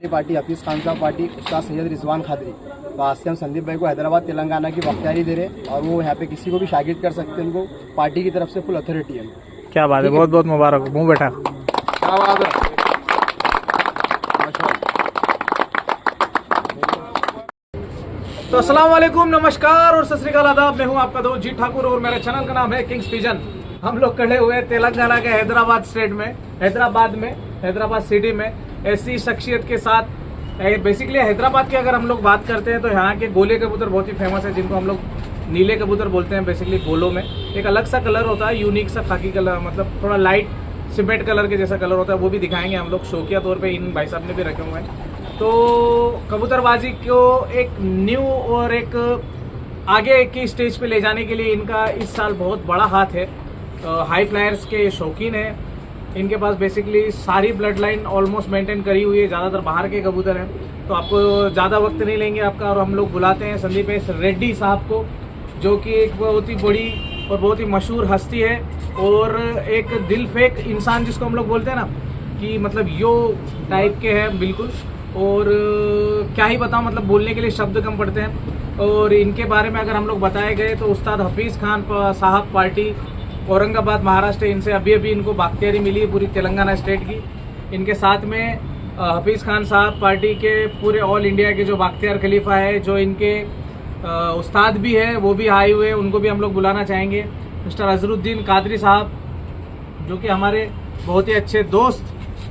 Party Hafeez Khan साहब party उस्ताद सैयद रिजवान खादरी। तो आज से हम संदीप भाई को हैदराबाद तेलंगाना की बख्तियारी दे रहे और वो यहाँ पे किसी को भी शागिर्द कर सकते हैं। उनको पार्टी की तरफ से फुल अथॉरिटी है। क्या बात है, बहुत बहुत मुबारक। मुँह बैठा। क्या बात है। तो अस्सलाम वालेकुम, नमस्कार और सत श्री अकाल, आदाब। मैं हूं आपका दोस्त जीत ठाकुर और मेरे चैनल का नाम है किंग्स पिजन। हम लोग खड़े हुए हैं तेलंगाना के हैदराबाद स्टेट में, हैदराबाद सिटी में ऐसी शख्सियत के साथ। बेसिकली हैदराबाद की अगर हम लोग बात करते हैं तो यहाँ के गोले कबूतर बहुत ही फेमस है, जिनको हम लोग नीले कबूतर बोलते हैं। बेसिकली गोलों में एक अलग सा कलर होता है, यूनिक सा खाकी कलर, मतलब थोड़ा लाइट सीमेंट कलर के जैसा कलर होता है। वो भी दिखाएंगे हम लोग, शौकिया तौर पे इन भाई साहब ने भी रखे हुए हैं। तो कबूतरबाजी को एक न्यू और एक आगे की स्टेज पे ले जाने के लिए इनका इस साल बहुत बड़ा हाथ है। हाई फ्लायर्स के शौकीन है। इनके पास बेसिकली सारी ब्लड लाइन ऑलमोस्ट मेंटेन करी हुई है, ज़्यादातर बाहर के कबूतर हैं। तो आपको ज़्यादा वक्त नहीं लेंगे आपका, और हम लोग बुलाते हैं संदीप रेड्डी साहब को, जो कि एक बहुत ही बड़ी और बहुत ही मशहूर हस्ती है और एक दिल फेक इंसान जिसको हम लोग बोलते हैं ना, कि मतलब यो टाइप के हैं बिल्कुल। और क्या ही बताऊं, मतलब बोलने के लिए शब्द कम पड़ते हैं। और इनके बारे में अगर हम लोग बताए गए तो उस्ताद हफीज़ खान साहब पार्टी औरंगाबाद महाराष्ट्र, इनसे अभी इनको बख्तियारी मिली है पूरी तेलंगाना स्टेट की। इनके साथ में हफीज़ खान साहब पार्टी के पूरे ऑल इंडिया के जो बख्तियार खलीफा है, जो इनके उस्ताद भी है, वो भी आए हुए हैं। उनको भी हम लोग बुलाना चाहेंगे। मिस्टर अजरुद्दीन कादरी साहब, जो कि हमारे बहुत ही अच्छे दोस्त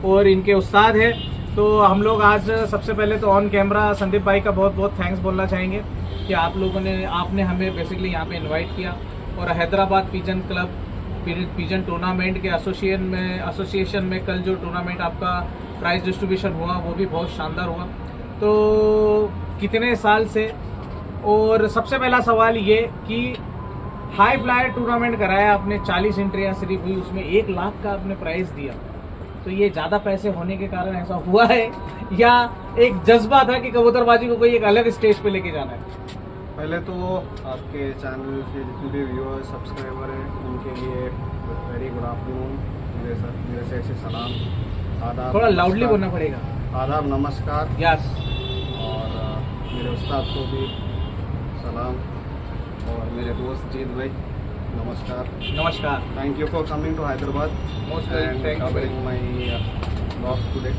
और इनके उस्ताद है। तो हम लोग आज सबसे पहले तो ऑन कैमरा संदीप भाई का बहुत बहुत थैंक्स बोलना चाहेंगे कि आपने हमें बेसिकली यहाँ पे इनवाइट किया। और Hyderabad pigeon club pigeon tournament के एसोसिएशन में कल जो टूर्नामेंट आपका प्राइज डिस्ट्रीब्यूशन हुआ, वो भी बहुत शानदार हुआ। तो कितने साल से, और सबसे पहला सवाल ये कि हाई फ्लायर टूर्नामेंट कराया आपने, 40 एंट्रियाँ सिर्फ हुई, उसमें 1 लाख का आपने प्राइज दिया। तो ये ज़्यादा पैसे होने के कारण ऐसा हुआ है, या एक जज्बा था कि कबूतरबाजी को कोई एक अलग स्टेज पे लेके जाना है? पहले तो आपके चैनल के जितने भी व्यूअर्स सब्सक्राइबर हैं उनके लिए वेरी गुड आफ्टरनून, मेरे से सलाम, आदाब। थोड़ा लाउडली बोलना पड़ेगा। आदाब, नमस्कार। यस। और मेरे उस्ताद को भी सलाम, और मेरे दोस्त जीत भाई नमस्कार। नमस्कार। Thank you for coming to Hyderabad and covering my blog today.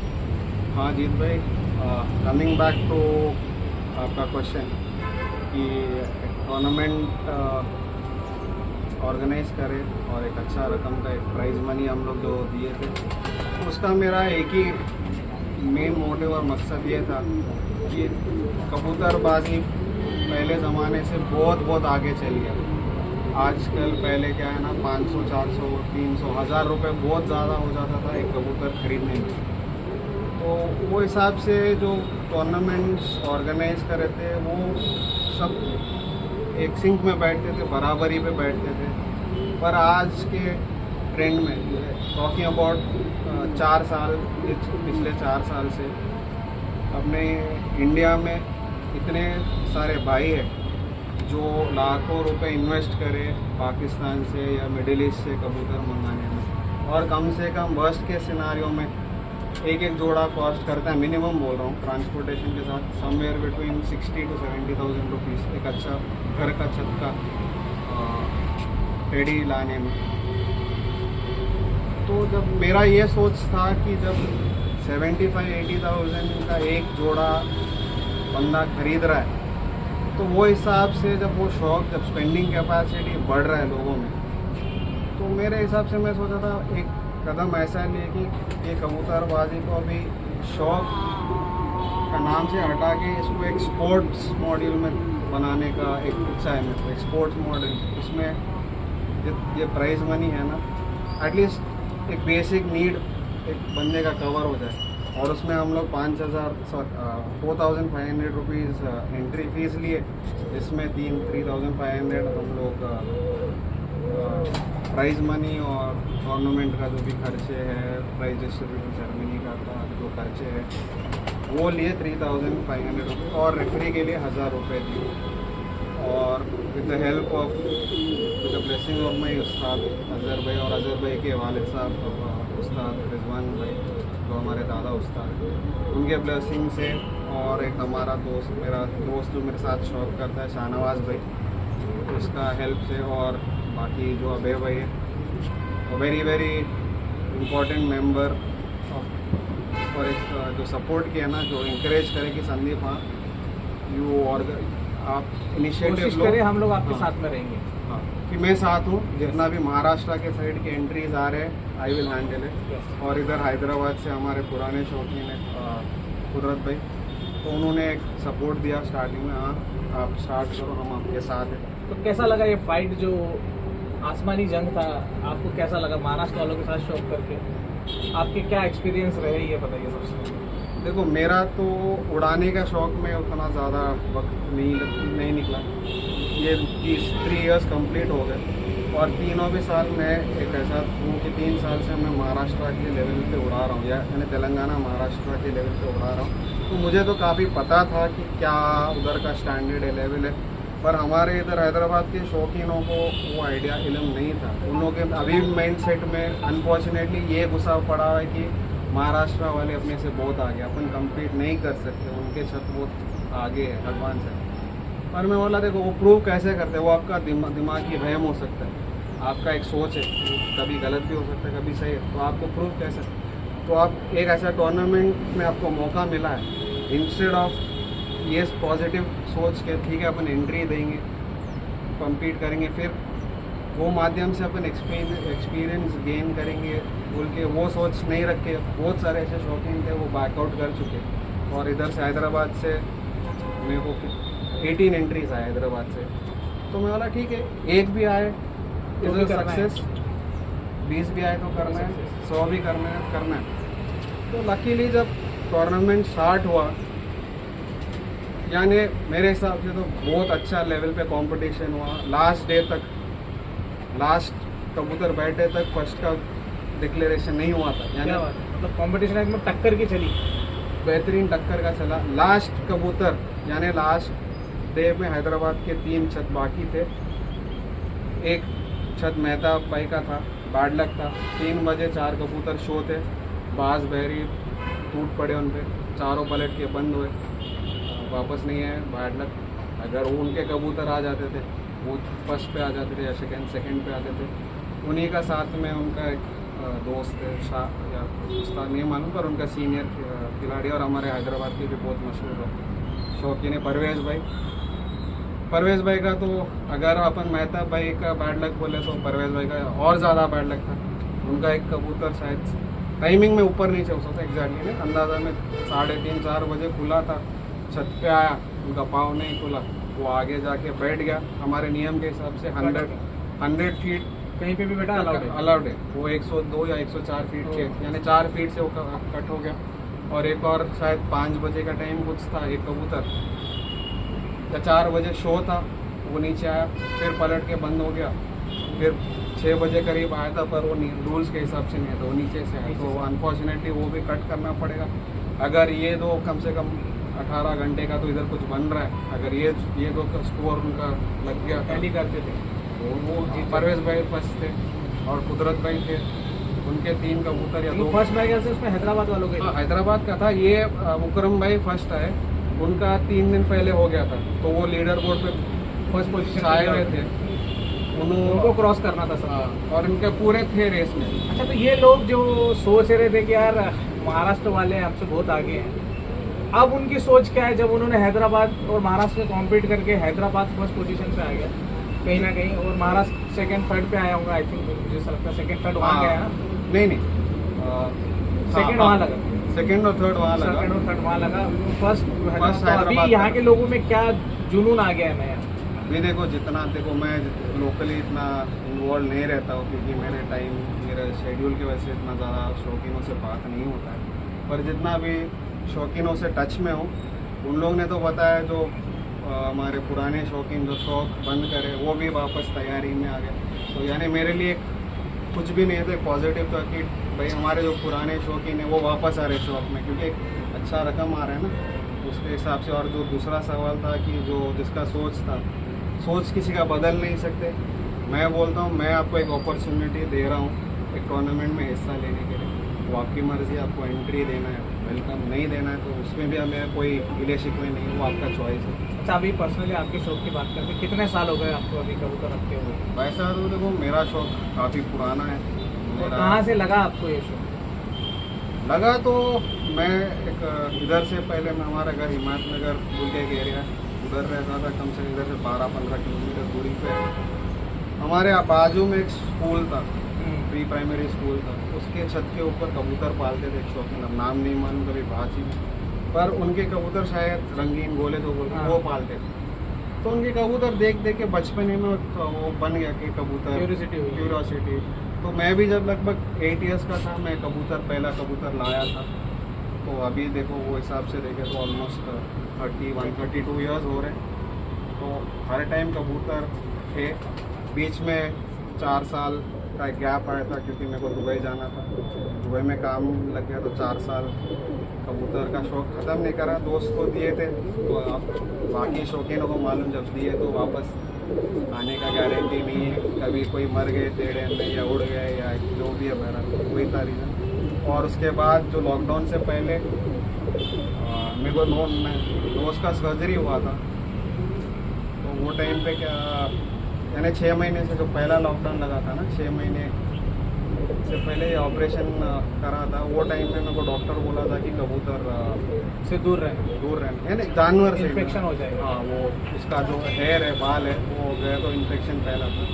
हाँ जीत भाई, कमिंग बैक टू आपका क्वेश्चन कि टूर्नामेंट ऑर्गेनाइज करें और एक अच्छा रकम का एक प्राइज़ मनी हम लोग जो दिए थे, उसका मेरा एक ही मेन मोटिव और मकसद ये था कि कबूतरबाजी पहले ज़माने से बहुत आगे चली है। आजकल पहले क्या है ना, 500, 400, 300, 1000 रुपये बहुत ज़्यादा हो जाता था एक कबूतर खरीदने में। तो वो हिसाब से जो टूर्नामेंट्स ऑर्गेनाइज करे थे वो सब एक सिंक में बैठते थे, बराबरी पे बैठते थे। पर आज के ट्रेंड में टॉकिंग अबाउट 4 साल, पिछले 4 साल से अपने इंडिया में इतने सारे भाई हैं जो लाखों रुपए इन्वेस्ट करें पाकिस्तान से या मिडिल ईस्ट से कबूतर मंगाने में, और कम से कम वर्स्ट के सिनारियों में एक जोड़ा कॉस्ट करता है, मिनिमम बोल रहा हूँ ट्रांसपोर्टेशन के साथ, समवेयर बिटवीन 60,000 to 70,000 रुपीज़ एक अच्छा घर का छत का टेडी लाने में। तो जब मेरा ये सोच था कि जब 75-80,000 का एक जोड़ा बंदा खरीद रहा है, तो वो हिसाब से जब वो शौक, जब स्पेंडिंग कैपेसिटी बढ़ रहा है लोगों में, तो मेरे हिसाब से मैं सोचा था एक कदम ऐसा लिए कि ये कबूतरबाजी को अभी शौक का नाम से हटा के इसको एक स्पोर्ट्स मॉडल में बनाने का एक इच्छा है मेरे को। एक स्पोर्ट्स मॉडल, इसमें ये प्राइज मनी है ना, एटलीस्ट एक बेसिक नीड एक बंदे का कवर हो जाए। और उसमें हम लोग 4,500 रुपीज़ एंट्री फीस लिए, इसमें 3,500 हम लोग प्राइज मनी और टूर्नामेंट का जो भी खर्चे हैं, प्राइज डिस्ट्रीब्यूशन सेरेमनी का जो खर्चे हैं वो लिए 3,500 रुपीज़, और रेफरी के लिए 1,000 रुपये दिए। और with the help of, with the blessing of my उस्ताद अजहर भाई और अजहर भाई के वालिद साहब उस्ताद रिजवान भाई जो हमारे दादा उस्ताद, उनके ब्लेसिंग से, और एक हमारा दोस्त, मेरा दोस्त जो मेरे साथ शौक करता है, शाहनवाज भाई, उसका हेल्प से, और बाकी जो अभय भाई है, वेरी वेरी इम्पोर्टेंट मेंबर, और एक जो सपोर्ट किया ना, जो इंकरेज करे कि संदीप हाँ यू, और आप इनिशिएटिव कोशिश लो, करें, हम लोग आपके हाँ। साथ में रहेंगे। हाँ, कि मैं साथ हूँ, जितना भी महाराष्ट्र के साइड के एंट्रीज आ रहे हैं आई विल हैंडल इट। और इधर हैदराबाद से हमारे पुराने शौकीन है कुदरत भाई, तो उन्होंने एक सपोर्ट दिया स्टार्टिंग में, हाँ आप स्टार्ट करो, हम आपके साथ हैं। तो कैसा लगा ये फाइट, जो आसमानी जंग था, आपको कैसा लगा महाराष्ट्र वालों के साथ शौक करके? आपके क्या एक्सपीरियंस रहे, ये बताइए सबसे पहले। देखो, मेरा तो उड़ाने का शौक में उतना ज़्यादा वक्त नहीं निकला, ये 3 इयर्स कंप्लीट हो गए, और तीनों भी साल मैं एक ऐसा हूँ कि 3 साल से मैं महाराष्ट्र के लेवल पे उड़ा रहा हूँ, या यानी तेलंगाना महाराष्ट्र के लेवल पे उड़ा रहा हूँ। तो मुझे तो काफ़ी पता था कि क्या उधर का स्टैंडर्ड है, लेवल है, पर हमारे इधर हैदराबाद के शौकीनों को वो आइडिया इल्म नहीं था। उन लोगों के अभी माइंड सेट में अनफॉर्चुनेटली ये गुस्सा पड़ा है कि महाराष्ट्र वाले अपने से बहुत आगे, अपन कम्पीट नहीं कर सकते, उनके छत बहुत आगे है, एडवांस है। पर मैं बोला देखो, वो प्रूव कैसे करते हैं, वो आपका दिमागी वहम हो सकता है, आपका एक सोच है, कभी गलत भी हो सकता है, कभी सही है, तो आपको प्रूव कैसे? तो आप एक ऐसा टूर्नामेंट में आपको मौका मिला है, इंस्टेड ऑफ ये पॉजिटिव सोच के ठीक है अपन एंट्री देंगे, कम्पीट करेंगे, फिर वो माध्यम से अपन एक्सपीरियंस गेन करेंगे बोल के वो सोच नहीं रख के, बहुत सारे ऐसे शौकीन थे वो बैकआउट कर चुके। और इधर से हैदराबाद से मेरे को 18 एंट्रीज आए हैदराबाद से, तो मैं बोला ठीक है, एक भी आए तो भी इज करना है। सक्सेस, 20 भी आए तो करना है, 100 भी करना है। तो लकीली जब टूर्नामेंट स्टार्ट हुआ, यानी मेरे हिसाब से तो बहुत अच्छा लेवल पे कंपटीशन हुआ। लास्ट डे तक, लास्ट कबूतर बैठे तक फर्स्ट का डिक्लेरेशन नहीं हुआ था, क्या यानी बात है, मतलब कंपटीशन एकदम टक्कर की चली। बेहतरीन टक्कर का चला। लास्ट कबूतर यानी लास्ट डे में हैदराबाद के 3 छत बाकी थे, एक छत मेहता भाई का था, बैड लक था। 3 बजे 4 कबूतर शो थे, बाज बहरी टूट पड़े उन पे, चारों पलट के बंद हुए, वापस नहीं आए, बैड लक। अगर वो उनके कबूतर आ जाते थे, वो फर्स्ट पे आ जाते थे या सेकंड पे आते थे। उन्हीं का साथ में उनका एक दोस्त है, शाह या उस्ताद नहीं मालूम, पर उनका सीनियर खिलाड़ी और हमारे हैदराबाद के भी बहुत मशहूर शौकीन है परवेज़ भाई। परवेज़ भाई का तो अगर अपन मेहता भाई का बैड लक बोले तो परवेज़ भाई का और ज़्यादा बैड लक था। उनका एक कबूतर शायद टाइमिंग में ऊपर नीचे हो सकता, एग्जैक्टली नहीं, अंदाज़ा में 3:30-4 बजे खुला था, छत पे आया, उनका पाँव नहीं खुला, वो आगे जाके बैठ गया। हमारे नियम के हिसाब से 100 फीट कहीं पे भी बेटा अलाउड है, वो 102 या 104 फीट के, यानी 4 फीट से वो कट हो गया। और एक और शायद 5 बजे का टाइम कुछ था, एक कबूतर या 4 बजे शो था, वो नीचे आया, फिर पलट के बंद हो गया, फिर 6 बजे करीब आया था, पर वो रूल्स के हिसाब से नहीं था, वो नीचे से आया, तो अनफॉर्चुनेटली वो भी कट करना पड़ेगा। अगर ये दो कम से कम 18 घंटे का तो इधर कुछ बन रहा है, अगर ये दो का स्कोर उनका लग गया पहली करते थे, तो वो परवेज़ भाई फर्स्ट थे और कुदरत भाई थे, उनके 3 कबूतर या 2 फर्स्ट मेरे ख्याल से उसमें हैदराबाद वालों के हाँ, हैदराबाद का था। ये मुकरम भाई फर्स्ट आए, उनका 3 दिन पहले हो गया था, तो वो लीडर बोर्ड पे फर्स्ट पोजीशन आए हुए थे, उनको क्रॉस करना था सब। हाँ, और इनके पूरे थे रेस में। अच्छा, तो ये लोग जो सोच रहे थे कि यार महाराष्ट्र वाले हमसे बहुत आगे हैं, अब उनकी सोच क्या है? जब उन्होंने हैदराबाद और महाराष्ट्र में कॉम्पीट करके हैदराबाद फर्स्ट पोजीशन पे आ गया कहीं ना कहीं, और महाराष्ट्र सेकंड थर्ड पे आया होगा, आई थिंक मुझे ऐसा लगता है सेकंड थर्ड वहाँ गया ना। नहीं सेकंड वहाँ लगा, सेकंड और थर्ड वहाँ लगा, सेकंड और थर्ड वहाँ लगा, फर्स्ट फर्स्ट अभी हैदराबाद यहाँ के लोगों में क्या जुनून आ गया है नया? अभी देखो मैं लोकली इतना इन्वॉल्व नहीं रहता हूँ, क्योंकि मेरे शेड्यूल की वजह से इतना ज़्यादा शौकीनों से बात नहीं होता है, पर जितना भी शौकीनों से टच में हूँ, उन लोग ने तो बताया जो हमारे पुराने शौकीन जो शौक बंद करे वो भी वापस तैयारी में आ गए। तो यानी मेरे लिए कुछ भी नहीं था, पॉजिटिव था कि भाई हमारे जो पुराने शौकीन हैं वो वापस आ रहे शौक में, क्योंकि एक अच्छा रकम आ रहा है ना उसके हिसाब से। और जो दूसरा सवाल था कि जो जिसका सोच किसी का बदल नहीं सकते, मैं बोलता हूँ मैं आपको एक अपॉर्चुनिटी दे रहा हूँ एक टूर्नामेंट में हिस्सा लेने के लिए, वो आपकी मर्ज़ी, आपको एंट्री देना है वेलकम, नहीं देना है तो उसमें भी हमें कोई गिले शिकवे नहीं, वो आपका चॉइस है। अच्छा, अभी पर्सनली आपके शौक की बात करते हैं, कितने साल हो गए आपको अभी कबूतर रखते हुए? वैसा तो देखो मेरा शौक काफ़ी पुराना है। और मेरा कहाँ से लगा आपको ये शौक? लगा तो मैं एक इधर से पहले मैं हमारा घर हिम्मतनगर बोल के एक एरिया है, उधर रहता था। कम से कम इधर से 12-15 किलोमीटर दूरी पे हमारे बाजू में एक स्कूल था, प्री प्राइमरी स्कूल था। उसके छत के ऊपर कबूतर पालते थे एक शौकीन, अब नाम नहीं मालूम कभी भाजी में, पर उनके कबूतर शायद रंगीन गोले तो बोलते हाँ। वो पालते थे। तो उनके कबूतर देख देख के बचपन ही में वो बन गया कि कबूतर क्यूरियोसिटी। तो मैं भी जब लगभग 8 इयर्स का था, मैं पहला कबूतर लाया था। तो अभी देखो वो हिसाब से देखे तो ऑलमोस्ट 31-32 इयर्स हो रहे। तो हर टाइम कबूतर थे। बीच में 4 साल का गैप आया था क्योंकि मेरे को दुबई जाना था। दुबई में काम लग गया तो 4 साल कबूतर का शौक ख़त्म नहीं करा। दोस्त को दिए थे तो अब बाकी शौकीनों को मालूम, जब दिए तो वापस आने का गारंटी नहीं है। कभी कोई मर गए टेढ़े में या उड़ गए या जो भी है, बहरहाल वही था रीज़न। और उसके बाद जो लॉकडाउन से पहले मेरे को दोस्त का सर्जरी हुआ था। तो वो टाइम पे क्या, यानी 6 महीने से जो पहला लॉकडाउन लगा था ना, 6 महीने से पहले ऑपरेशन करा था। वो टाइम में मेरे को डॉक्टर बोला था कि कबूतर से दूर रहना, यानी जानवर से इन्फेक्शन हो जाएगा। हाँ, वो उसका जो हेयर है, बाल है, वो हो गया तो इन्फेक्शन फैला था।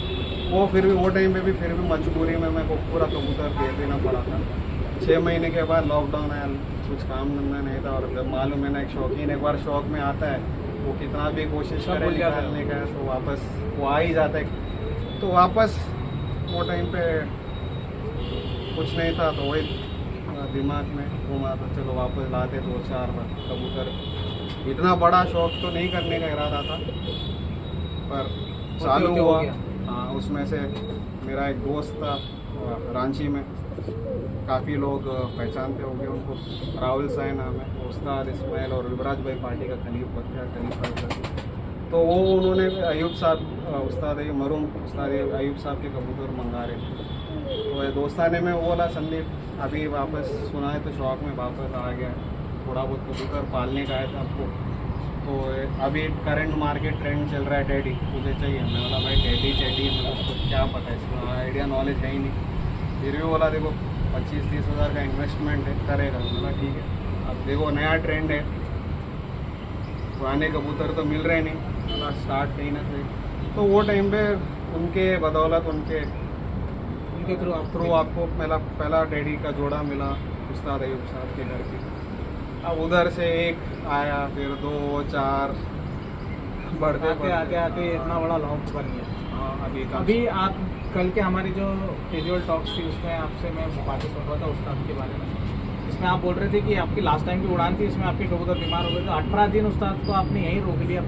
वो फिर भी वो टाइम पे भी फिर भी मजबूरी में मेरे को पूरा कबूतर दे देना पड़ा था। 6 महीने के बाद लॉकडाउन आया, कुछ काम धंधा नहीं था। और जब मालूम है ना, एक शौकीन एक बार शौक में आता है, वो कितना भी कोशिश करे निकालने का तो वापस वो आ ही जाता है। तो वापस वो टाइम पे कुछ नहीं था तो वही दिमाग में घूमा तो चलो वापस लाते 2-4 कबूतर। इतना बड़ा शौक तो नहीं करने का इरादा था, पर चालू हुआ। हाँ, उसमें से मेरा एक दोस्त था रांची में, काफ़ी लोग पहचानते होंगे उनको, राहुल साई नाम है, उस्ताद इस्माइल और युवराज भाई पार्टी का खलीफा। तो वो उन्होंने अयूब साहब उस्ताद मरूम उस्ताद अयूब साहब के कबूतर मंगा रहे थे। तो ये दोस्ताने में बोला संदीप अभी वापस सुना है तो शौक में वापस आ गया, थोड़ा बहुत कबूतर पालने का है था आपको। तो अभी करंट मार्केट ट्रेंड चल रहा है टेडी, मुझे चाहिए। मैं बोला भाई टेडी मेरे को क्या पता है, इसमें आइडिया नॉलेज है ही नहीं। फिर भी बोला देखो 25-30 हज़ार का इन्वेस्टमेंट है, करेगा। बोला ठीक है। अब देखो नया ट्रेंड है, पुराने कबूतर तो मिल रहे नहीं, मतलब स्टार्ट कहीं ना कहीं। तो वो टाइम पे उनके बदौलत उनके थ्रू आपको पहला टेडी का जोड़ा मिला उस्ताद अयूब साहब के घर की। अब उधर से एक आया, फिर 2-4 बढ़ते आते इतना बड़ा लॉन्च बन गया। हाँ, अभी आप कल के हमारी जो कैजुअल टॉक्स थी उसमें आपसे मैं बातें सुन रहा था उस्ताद के बारे में। इसमें आप बोल रहे थे कि आपकी लास्ट टाइम की उड़ान थी, इसमें आपके कबूतर बीमार हो गए तो 18 दिन उस्ताद को आपने यहीं रोक लिया।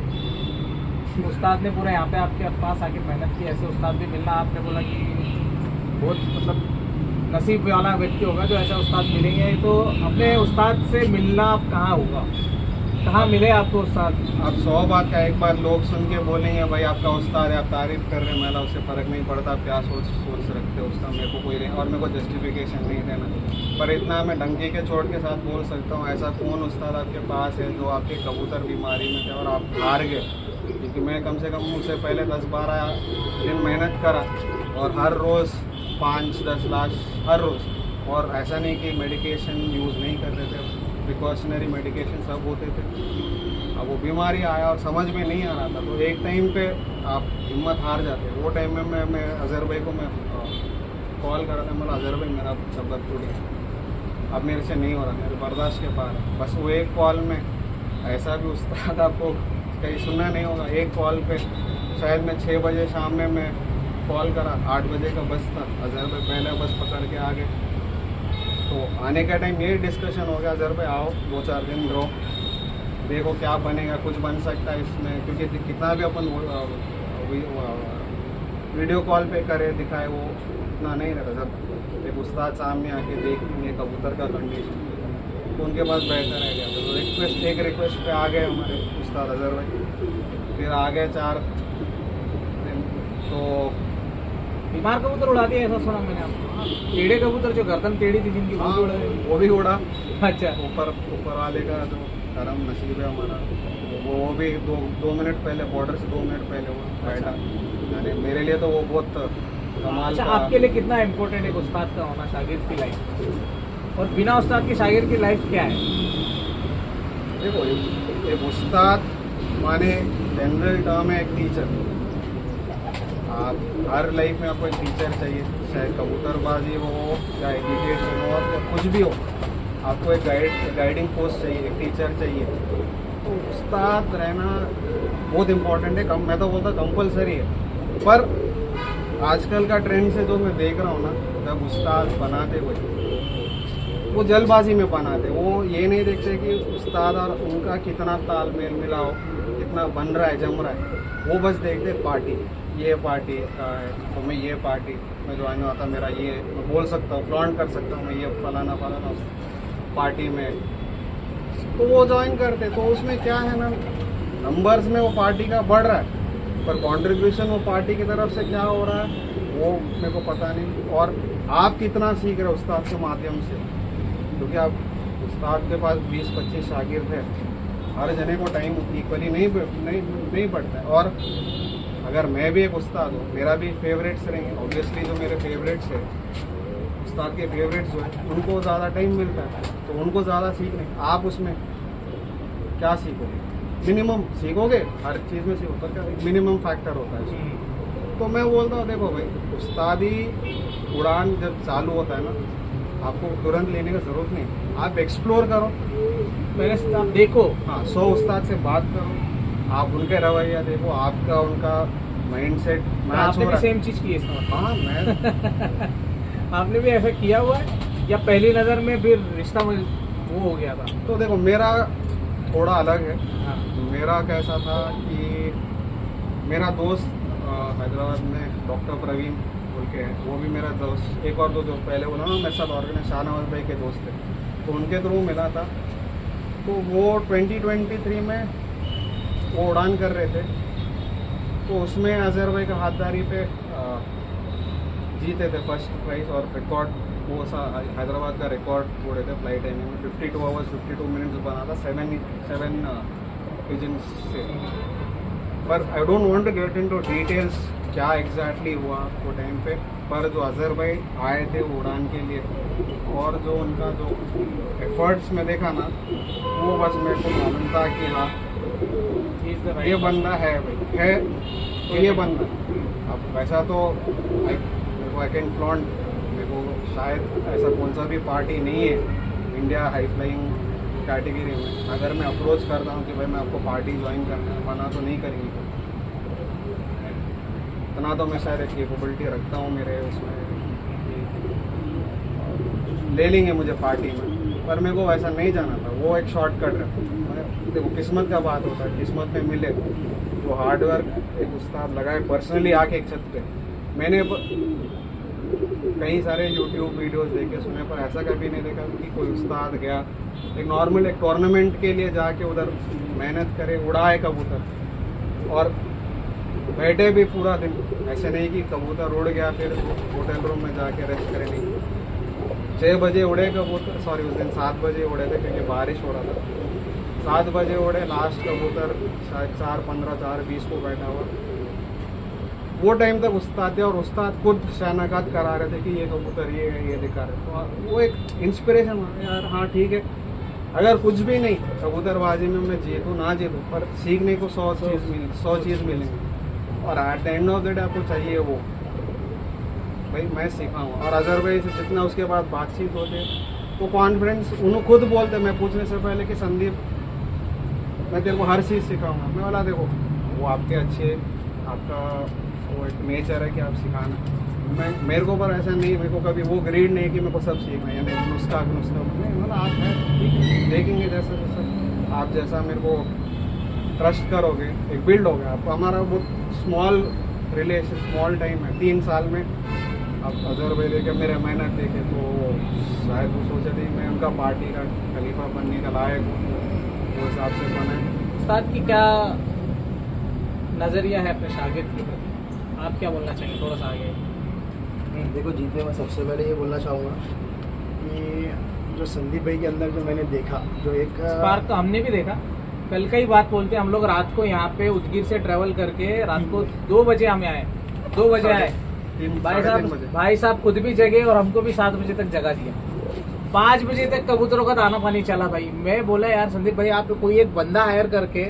उस्ताद ने पूरा यहाँ पे आपके पास आके मेहनत की, ऐसे उस्ताद भी मिलना, आपने बोला कि बहुत मतलब नसीब वाला व्यक्ति होगा जो ऐसा उस्ताद मिलेंगे। तो अपने उस्ताद से मिलना आप कहाँ होगा, कहाँ मिले आपको उस्ताद? अब 100 बात का एक बार लोग सुन के बोलेंगे भाई आपका उस्ताद है, आप तारीफ कर रहे हैं, मेरा उससे फ़र्क नहीं पड़ता आप क्या सोच रखते हो उस्ताद, मेरे को कोई नहीं, और मेरे को जस्टिफिकेशन नहीं देना। पर इतना मैं डंके के चोट के साथ बोल सकता हूँ, ऐसा कौन उस्ताद आपके पास है जो आपके कबूतर बीमारी में थे और आप हार गए। क्योंकि मैं कम से कम उससे पहले 10-12 दिन मेहनत करा और हर रोज़ 5-10 लाख हर रोज़। और ऐसा नहीं कि मेडिकेशन यूज़ नहीं करते थे, प्रिकॉशनरी मेडिकेशन सब होते थे। अब वो बीमारी आया और समझ में नहीं आ रहा था, तो एक टाइम पे आप हिम्मत हार जाते। वो टाइम में मैं अजहर भाई को मैं कॉल कर रहा था, मतलब अजहर भाई मेरा शब्द टूट गया, अब मेरे से नहीं हो रहा, मेरे बर्दाश्त के पार है। बस वो एक कॉल में ऐसा भी उस्ताद आपको कहीं सुनना नहीं होगा। एक कॉल पे शायद मैं 6 बजे शाम में मैं कॉल करा, 8 बजे का बस था, अजहर भाई पहले बस पकड़ के आ गए। तो आने का टाइम ये डिस्कशन हो गया, अजहर भाई आओ 2-4 दिन रहो, देखो क्या बनेगा, कुछ बन सकता है इसमें। क्योंकि कितना भी अपन वीडियो कॉल पे करे दिखाए वो इतना नहीं रहता। जब एक उस्ताद सामने आके देखेंगे कबूतर का कंडीशन तो उनके पास बेहतर है। तो एक रिक्वेस्ट पे आ गए हमारे उस्ताद अजहर भाई, फिर आ गए 4 दिन। तो बीमार कबूतर उड़ा दिया ऐसा सुना मैंने आपको। टेढ़े कबूतर जो गर्दन टेढ़ी थी जिनकी वो हाँ भी उड़ा दिए। वो भी उड़ा। अच्छा ऊपर वाले का जो करम नसीब है हमारा, वो भी 2 मिनट पहले, बॉर्डर से 2 मिनट पहले वो बैठा। यानी मेरे लिए तो वो बहुत कमाल अच्छा, का। आपके लिए कितना इम्पोर्टेंट है उस्ताद का होना शागिर्द की लाइफ, और बिना उस्ताद के शागिर्द की लाइफ क्या है? देखो, एक उस्ताद माने जनरल टर्म है एक टीचर। आप हर लाइफ में आपको एक टीचर चाहिए, चाहे कबूतरबाजी हो या एजुकेशन हो या कुछ भी हो, आपको एक गाइडिंग फोर्स चाहिए, एक टीचर चाहिए। तो उस्ताद रहना बहुत इम्पोर्टेंट है। मैं तो बोलता कंपलसरी है। पर आजकल का ट्रेंड से जो मैं देख रहा हूँ ना, जब उस्ताद बनाते वो जल्दबाजी में बनाते, वो ये नहीं देखते कि उस्ताद और उनका कितना तालमेल मिला हो, कितना बन रहा है, जम रहा है। वो बस देखते पार्टी, ये पार्टी का है तो मैं ये पार्टी में ज्वाइन हुआ था, मेरा ये मैं बोल सकता हूँ, फ्लॉन्ट कर सकता हूँ, मैं ये फलाना पार्टी में, तो वो ज्वाइन करते। तो उसमें क्या है ना, नंबर्स में वो पार्टी का बढ़ रहा है, पर कंट्रीब्यूशन वो पार्टी की तरफ से क्या हो रहा है वो मेरे को पता नहीं। और आप कितना सीख रहे हो उस्ताद के माध्यम से, क्योंकि आप उस्ताद के पास 20-25 शागिर्द है, हर जने को टाइम इक्वली नहीं पड़ता है। और अगर मैं भी एक उस्ताद हूँ, मेरा भी फेवरेट्स रहेंगे, ऑब्वियसली जो मेरे फेवरेट्स है, उस्ताद के फेवरेट्स जो है उनको ज़्यादा टाइम मिलता है, तो उनको ज़्यादा सीखने, आप उसमें क्या सीखोगे? मिनिमम सीखोगे, हर चीज़ में सीखो, पर क्या मिनिमम फैक्टर होता है इसमें। तो मैं बोलता हूँ देखो भाई, उस्तादी उड़ान जब चालू होता है ना, आपको तुरंत लेने की ज़रूरत नहीं, आप एक्सप्लोर करो, पहले आप देखो। हाँ 100 उस्ताद से बात करो, आप उनके रवैया देखो, आपका उनका माइंडसेट मैच आपने हो भी रहा है। सेम चीज की है इसका मतलब? हाँ मैं आपने भी ऐसा किया हुआ है, या पहली नजर में फिर रिश्ता में वो हो गया था? तो देखो, मेरा थोड़ा अलग है। हाँ। मेरा कैसा था कि मेरा दोस्त हैदराबाद में डॉक्टर प्रवीण बोल के है, वो भी मेरा दोस्त, एक और दो जो पहले बोला ना मेरे साथ ऑर्गेनाइज शाहनवाज भाई के दोस्त थे, तो उनके थ्रू मिला था। तो वो 2023 में वो उड़ान कर रहे थे, तो उसमें अजहर भाई का हाथदारी पे जीते थे फर्स्ट प्राइज, और रिकॉर्ड वो हैदराबाद का रिकॉर्ड उड़े थे फ्लाइट टाइमिंग में, 52 आवर्स 52 मिनट्स बना था 7 पिजन्स से। पर I don't want to get into details क्या एग्जैक्टली हुआ वो टाइम पे, पर जो अजहर भाई आए थे उड़ान के लिए, और जो उनका जो एफर्ट्स में देखा ना, वो बस मेरे को मालूम था कि हाँ ये बंदा है भाई, है तो ये बंदा। अब वैसा तो आई कैन फ्लॉन्ट, मेरे को शायद ऐसा कौन सा भी पार्टी नहीं है इंडिया हाई फ्लाइंग कैटेगरी में, अगर मैं अप्रोच करता हूँ कि भाई मैं आपको पार्टी ज्वाइन करना है, मना तो नहीं करेंगे। इतना तो मैं शायद एक कैपेबिलिटी रखता हूँ मेरे उसमें, ले लेंगे मुझे पार्टी में। पर मेरे को वैसा नहीं जाना था, वो एक शॉर्टकट है। देखो किस्मत का बात होता है, किस्मत में मिले जो हार्डवर्क एक उस्ताद लगाए पर्सनली आके एक छत पे। मैंने कई सारे यूट्यूब वीडियोस देखे सुने, पर ऐसा कभी नहीं देखा कि कोई उस्ताद गया एक नॉर्मल एक टूर्नामेंट के लिए जाके उधर मेहनत करे, उड़ाए कबूतर और बैठे भी पूरा दिन। ऐसे नहीं कि कबूतर उड़ गया फिर होटल रूम में जाके रेस्ट करे, नहीं। 6 बजे उड़े कबूतर, सॉरी उस दिन 7 बजे उड़े थे क्योंकि बारिश हो रहा था। 7 बजे उड़े, लास्ट कबूतर शायद 4:15 4:20 को बैठा हुआ। वो टाइम तक उस्ताद थे और उस्ताद खुद शहनागात करा रहे थे कि ये कबूतर ये है, ये दिखा रहे। तो वो एक इंस्पिरेशन हुआ यार, हाँ ठीक है, अगर कुछ भी नहीं कबूतरबाजी में मैं जीतूँ ना जीतूँ, पर सीखने को 100 चीज़ मिलेंगी। और at the end of the day आपको चाहिए वो भाई मैं सीखा हूँ। और अजहर भाई से जितना उसके बाद बातचीत होते, वो कॉन्फिडेंस उन्होंने खुद बोलते, मैं पूछने से पहले कि संदीप मैं तेरे को हर चीज़ सिखाऊंगा। मैं बोला देखो वो आपके अच्छे, आपका वो एक नेचर है कि आप सिखाना। मेरे को पर ऐसा नहीं, मेरे को कभी वो ग्रेड नहीं कि मेरे को सब सीखना है, यानी नुस्खा नहीं। मतलब आप है ठीक है, देखेंगे जैसा जैसा आप जैसा मेरे को ट्रस्ट करोगे, एक बिल्ड हो गया आपको। हमारा बहुत स्मॉल रिलेशन, स्मॉल टाइम है, 3 साल में अब अजहर भाई देखे, मेरे मेहनत देखे, तो शायद वो सोचे थे मैं उनका पार्टी का खलीफा बनने का लायक हूँ, वो हिसाब से बने। उस्ताद की क्या नज़रिया है अपने शागिर्द के प्रति, आप क्या बोलना चाहिए थोड़ा सा आगे? देखो जीत भाई, मैं सबसे पहले ये बोलना चाहूँगा कि जो संदीप भाई के अंदर जो मैंने देखा, जो एक स्पार्क तो हमने भी देखा। कल का ही बात बोलते हैं, हम लोग रात को यहाँ पे उदगीर से ट्रेवल करके रात को 2 बजे हमें आए, 2 बजे आए। भाई साहब खुद भी जगे और हमको भी 7 बजे तक जगा दिया। 5 बजे तक कबूतरों का दाना पानी चला भाई। मैं बोला यार संदीप भाई, आप कोई एक बंदा हायर करके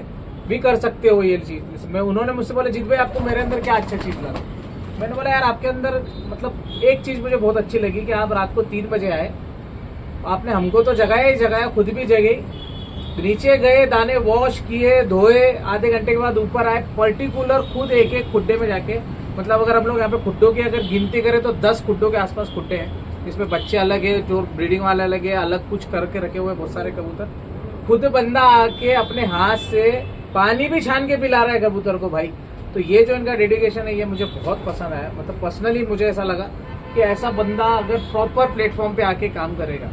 भी कर सकते हो ये चीज। मैं उन्होंने मुझसे बोला जीत भाई आपको मेरे अंदर क्या अच्छा चीज लगा। मैंने बोला यार आपके अंदर मतलब एक चीज मुझे बहुत अच्छी लगी कि आप रात को 3 बजे आए, आपने हमको तो जगाया ही जगाया, खुद भी जगे, नीचे गए, दाने वॉश किए, धोए, आधे घंटे के बाद ऊपर आए, पर्टिकुलर खुद एक एक खुड्डे में जाके, मतलब अगर हम लोग यहाँ पे खुड्डों की अगर गिनती करें तो 10 खुड्डों के आसपास खुड्डे हैं। इसमें बच्चे अलग है, जो ब्रीडिंग वाले अलग है, अलग कुछ करके रखे हुए बहुत सारे कबूतर। खुद बंदा आके अपने हाथ से पानी भी छान के पिला रहा है कबूतर को भाई। तो ये जो इनका डेडिकेशन है ये मुझे बहुत पसंद आया। मतलब पर्सनली मुझे ऐसा लगा कि ऐसा बंदा अगर प्रॉपर प्लेटफॉर्म पे आके काम करेगा।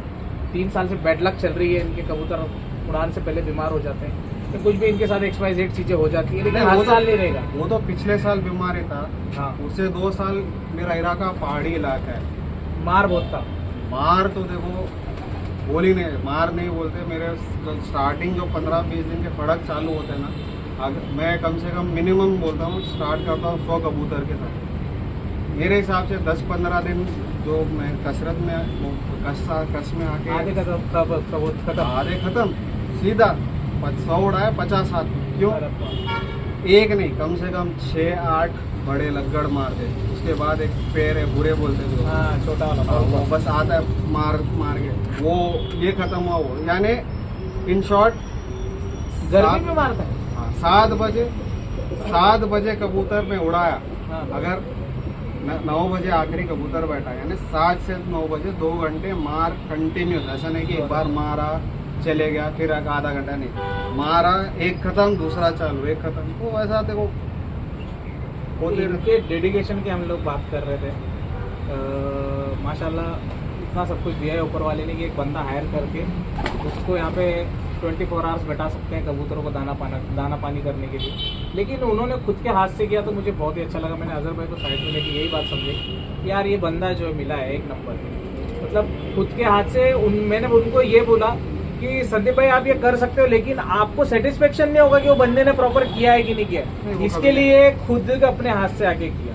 3 साल से बैड लक चल रही है, इनके कबूतर उड़ान से पहले बीमार हो जाते हैं, तो कुछ भी इनके साथ XYZ चीजें हो जाती है, लेकिन हर साल नहीं रहेगा। वो तो पिछले साल बीमारी था। हाँ, उससे 2 साल मेरा इलाका पहाड़ी इलाका है, मार बहुत था। मार तो देखो बोल ही नहीं, मार नहीं बोलते। मेरे स्टार्टिंग जो 15-20 दिन के फड़क चालू होते हैं ना, अगर मैं कम से कम मिनिमम बोलता हूँ स्टार्ट करता हूँ 100 कबूतर के साथ। मेरे हिसाब से 10-15 दिन जो मैं कसरत में कस में आके आधे खत्म। आधे खत्म, सीधा 100 उड़ाया 50 हाथ। क्यों? एक नहीं, कम से कम 6-8 बड़े लग्गड़ मार दे। उसके बाद एक पैर है बुरे बोलते हैं, हाँ, छोटा वाला वो बस आता है मार के, वो ये खत्म हुआ वो। यानी इन शॉर्ट गर्मी में मारता है। 7 बजे कबूतर में उड़ाया, हाँ। अगर 9 बजे आखिरी कबूतर बैठा, यानी 7 से 9 बजे 2 घंटे मार कंटिन्यूस। ऐसा नहीं कि एक बार मारा चले गया फिर आधा घंटा, नहीं, मारा एक खत्म दूसरा चालू, एक खत्म। तो वैसा देखो होते इनके डेडिकेशन की हम लोग बात कर रहे थे। माशाल्लाह इतना सब कुछ दिया है ऊपर वाले ने कि एक बंदा हायर करके उसको यहाँ पे 24 आवर्स बैठा सकते हैं कबूतरों को दाना पानी करने के लिए। लेकिन उन्होंने खुद के हाथ से किया तो मुझे बहुत ही अच्छा लगा। मैंने अजहर भाई को साइड में लेके यही बात समझी कि यार ये बंदा जो मिला है एक नंबर, मतलब खुद के हाथ से। मैंने उनको ये बोला कि संदीप भाई आप ये कर सकते हो, लेकिन आपको सेटिस्फेक्शन नहीं होगा कि वो बंदे ने प्रॉपर किया है कि नहीं किया। इसके लिए खुद अपने हाथ से आके किया,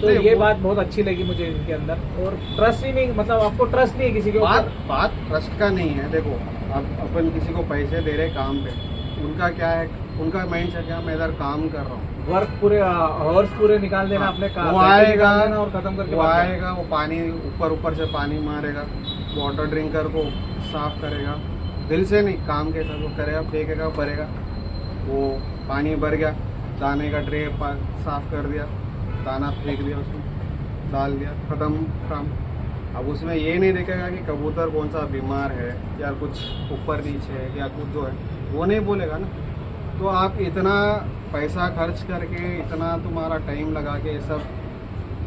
तो ये बात बहुत अच्छी लगी मुझे इनके अंदर। और ट्रस्ट ही नहीं, मतलब आपको ट्रस्ट नहीं है किसी के ऊपर। बात ट्रस्ट का नहीं है। देखो अब अपन किसी को पैसे दे रहे काम पे, उनका क्या है, उनका माइंड सेट क्या, मैं इधर काम कर रहा हूँ, वर्क पूरे हॉर्स पूरे निकाल देना अपने काम, वो आएगा और खत्म करके वो आएगा, वो पानी ऊपर से पानी मारेगा, वाटर ड्रिंकर को साफ करेगा, दिल से नहीं, काम के साथ वो करेगा, फेंकेगा, भरेगा, वो पानी भर गया, दाने का ट्रे साफ कर दिया, दाना फेंक दिया, उसमें डाल दिया, खत्म काम। अब उसमें ये नहीं देखेगा कि कबूतर कौन सा बीमार है या कुछ ऊपर नीचे है या कुछ जो है, वो नहीं बोलेगा ना। तो आप इतना पैसा खर्च करके, इतना तुम्हारा टाइम लगा के, सब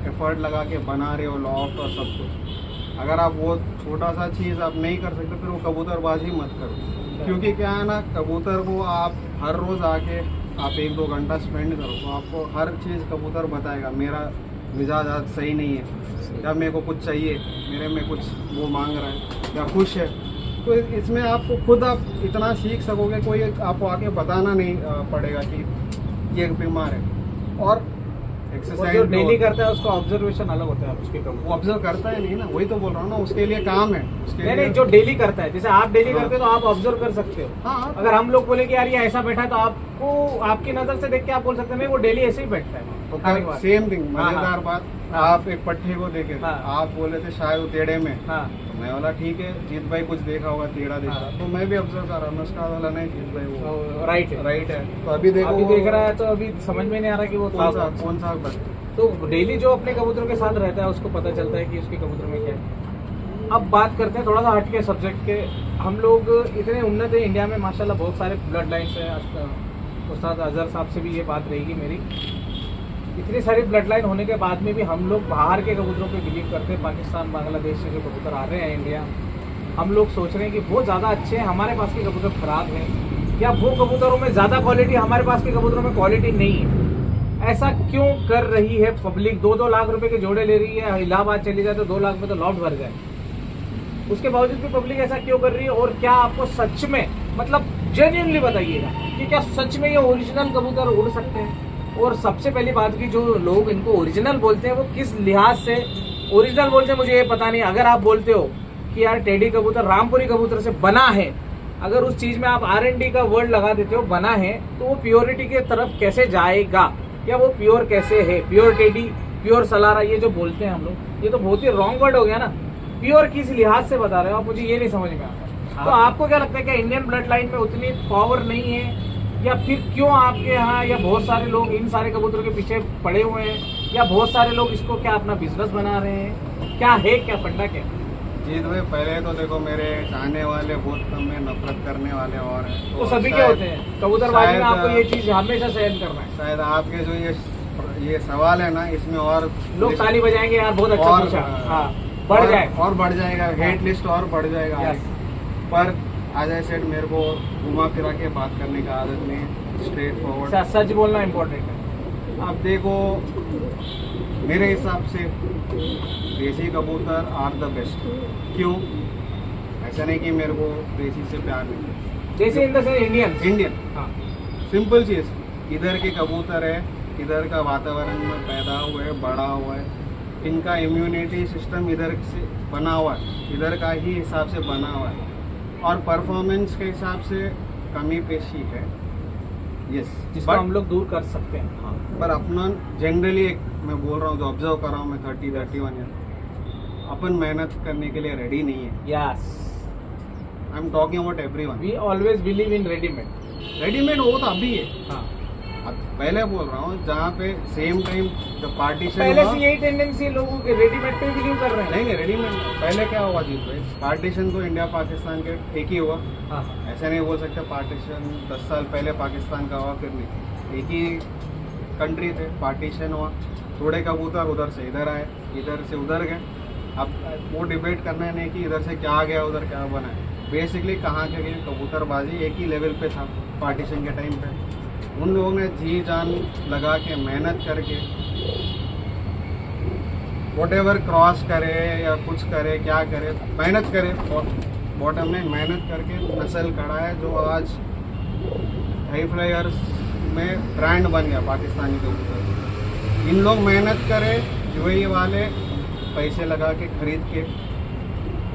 एफर्ट लगा के बना रहे हो लॉफ्ट और सब कुछ, अगर आप वो छोटा सा चीज़ आप नहीं कर सकते फिर वो कबूतरबाजी मत करो। क्योंकि क्या है ना, कबूतर को आप हर रोज़ आके आप 1-2 घंटा स्पेंड करो तो आपको हर चीज़ कबूतर बताएगा, मेरा मिजाज आज सही नहीं है, या मेरे को कुछ चाहिए, मेरे में कुछ वो मांग रहा है, या खुश है। तो इसमें आपको खुद आप इतना सीख सकोगे, कोई आपको आके बताना नहीं पड़ेगा कि ये बीमार है। और एक्सरसाइज डेली करता है उसका ऑब्जर्वेशन अलग होता है उसके कबूतर। वो ऑब्जर्व करता है नहीं ना, वही तो बोल रहा हूँ ना, उसके लिए काम है। उसके नहीं, जो डेली करता है, जैसे आप डेली करते हो तो आप ऑब्जर्व कर सकते हो। हाँ, अगर हम लोग बोले कि यार ये ऐसा बैठा है तो आपको आपकी नजर से देख के आप बोल सकते हैं नहीं वो डेली ऐसे ही बैठता है। तो सेम थिंग, मजेदार बात, हाँ। आप एक पट्टे को देखे, हाँ। आप बोले थे शायद वो टेढ़े में, हाँ, तो मैं बोला ठीक है, जीत भाई कुछ देखा होगा टेढ़ा देखा, हाँ। तो मैं भी ऑब्जर्व कर रहा हूँ। उसका वाला नहीं, जीत भाई वो राइट है, राइट है। तो अभी देखो, अभी देख रहा है तो अभी समझ में नहीं आ रहा कि वो कौन सा बस। तो डेली जो अपने कबूतरों के साथ रहता है उसको पता चलता है कि उसके कबूतर में क्या है। अब बात करते हैं थोड़ा सा हटके सब्जेक्ट के। हम लोग इतने उन्नत है इंडिया में माशाल्लाह, बहुत सारे ब्लड लाइन्स है। उस्ताद अजहर साहब से भी ये बात रहेगी मेरी, इतनी सारी ब्लड लाइन होने के बाद में भी हम लोग बाहर के कबूतरों पे बिलीव करते हैं। पाकिस्तान बांग्लादेश से जो कबूतर आ रहे हैं इंडिया, हम लोग सोच रहे हैं कि वो ज़्यादा अच्छे हैं, हमारे पास के कबूतर ख़राब हैं, या वो कबूतरों में ज़्यादा क्वालिटी, हमारे पास के कबूतरों में क्वालिटी नहीं है। ऐसा क्यों कर रही है पब्लिक? 2-2 लाख रुपए के जोड़े ले रही है, इलाहाबाद चली जाए तो 2 लाख में तो लॉट भर जाए, उसके बावजूद भी पब्लिक ऐसा क्यों कर रही है? और क्या आपको सच में, मतलब जेन्युइनली बताइएगा कि क्या सच में ये ओरिजिनल कबूतर उड़ सकते हैं? और सबसे पहली बात की, जो लोग इनको ओरिजिनल बोलते हैं वो किस लिहाज से ओरिजिनल बोलते हैं मुझे ये पता नहीं। अगर आप बोलते हो कि यार टेडी कबूतर रामपुरी कबूतर से बना है, अगर उस चीज में आप R&D का वर्ड लगा देते हो बना है, तो वो प्योरिटी की तरफ कैसे जाएगा, या वो प्योर कैसे है? प्योर टेडी, प्योर सलारा, ये जो बोलते हैं हम लोग, ये तो बहुत ही रॉन्ग वर्ड हो गया ना। प्योर किस लिहाज से बता रहे हो आप, मुझे ये नहीं समझ में आता। तो आपको क्या लगता है कि इंडियन ब्लड लाइन में उतनी पावर नहीं है, या फिर क्यों आपके यहाँ या बहुत सारे लोग इन सारे कबूतरों के पीछे पड़े हुए हैं, या बहुत सारे लोग इसको क्या अपना बिजनेस बना रहे हैं? क्या है, क्या फंडा क्या? जीत भाई, पहले तो देखो मेरे चाहने वाले बहुत कम है, नफरत करने वाले और हैं। तो सभी के होते हैं, कबूतरबाजी में आपको ये चीज हमेशा सहन करना है। शायद आपके जो ये सवाल है ना, इसमें और लोग ताली बजाएंगे यार, बहुत अच्छा पूछा। हाँ, बढ़ जाए और बढ़ जाएगा, हेट लिस्ट और बढ़ जाएगा। पर आज सेड मेरे को घुमा फिरा के बात करने का आदत नहीं है, स्ट्रेट फॉरवर्ड सच बोलना इम्पोर्टेंट है। आप देखो, मेरे हिसाब से देसी कबूतर आर द बेस्ट। क्यों? ऐसा नहीं कि मेरे को देसी से प्यार नहीं है, जैसे इन द सेंस इंडियन। हाँ, सिंपल चीज, इधर के कबूतर है, इधर का वातावरण में पैदा हुआ है, बड़ा हुआ है, इनका इम्यूनिटी सिस्टम इधर से बना हुआ है, इधर का ही हिसाब से बना हुआ है, और परफॉर्मेंस के हिसाब से कमी पेशी है, यस, जिसको हम लोग दूर कर सकते हैं। हाँ, पर अपना जनरली एक मैं बोल रहा हूँ, जो ऑब्जर्व कर रहा हूँ मैं 30-31 ईयर, अपन मेहनत करने के लिए रेडी नहीं है। Yes, I am talking about everyone. We always believe in readymade. Readymade वो तो अभी है। हाँ, अब पहले बोल रहा हूँ जहाँ पे सेम टाइम जब पार्टीशन पहले से यही टेंडेंसी लोगों के रेडीमेड पे बिलीव कर रहे हैं। नहीं रेडीमेड। पहले क्या हुआ जी भाई, पार्टीशन तो इंडिया पाकिस्तान के एक ही हुआ। हाँ, ऐसा नहीं बोल सकते पार्टीशन 10 साल पहले पाकिस्तान का हुआ, फिर नहीं, एक ही कंट्री थे, पार्टीशन हुआ, थोड़े कबूतर उधर से इधर आए, इधर से उधर गए। अब वो डिबेट करना नहीं कि इधर से क्या गया उधर क्या बना है, बेसिकली कहाँ के लिए कबूतरबाजी एक ही लेवल पे था पार्टीशन के टाइम पे। उन लोगों ने जी जान लगा के मेहनत करके वॉटेवर क्रॉस करे या कुछ करे, क्या करे, मेहनत करे, और बॉटम में मेहनत करके नस्ल कड़ा है जो आज हाई फ्लायर्स में ब्रांड बन गया पाकिस्तानी कबूतर। इन लोग मेहनत करे, यूएई वाले पैसे लगा के खरीद के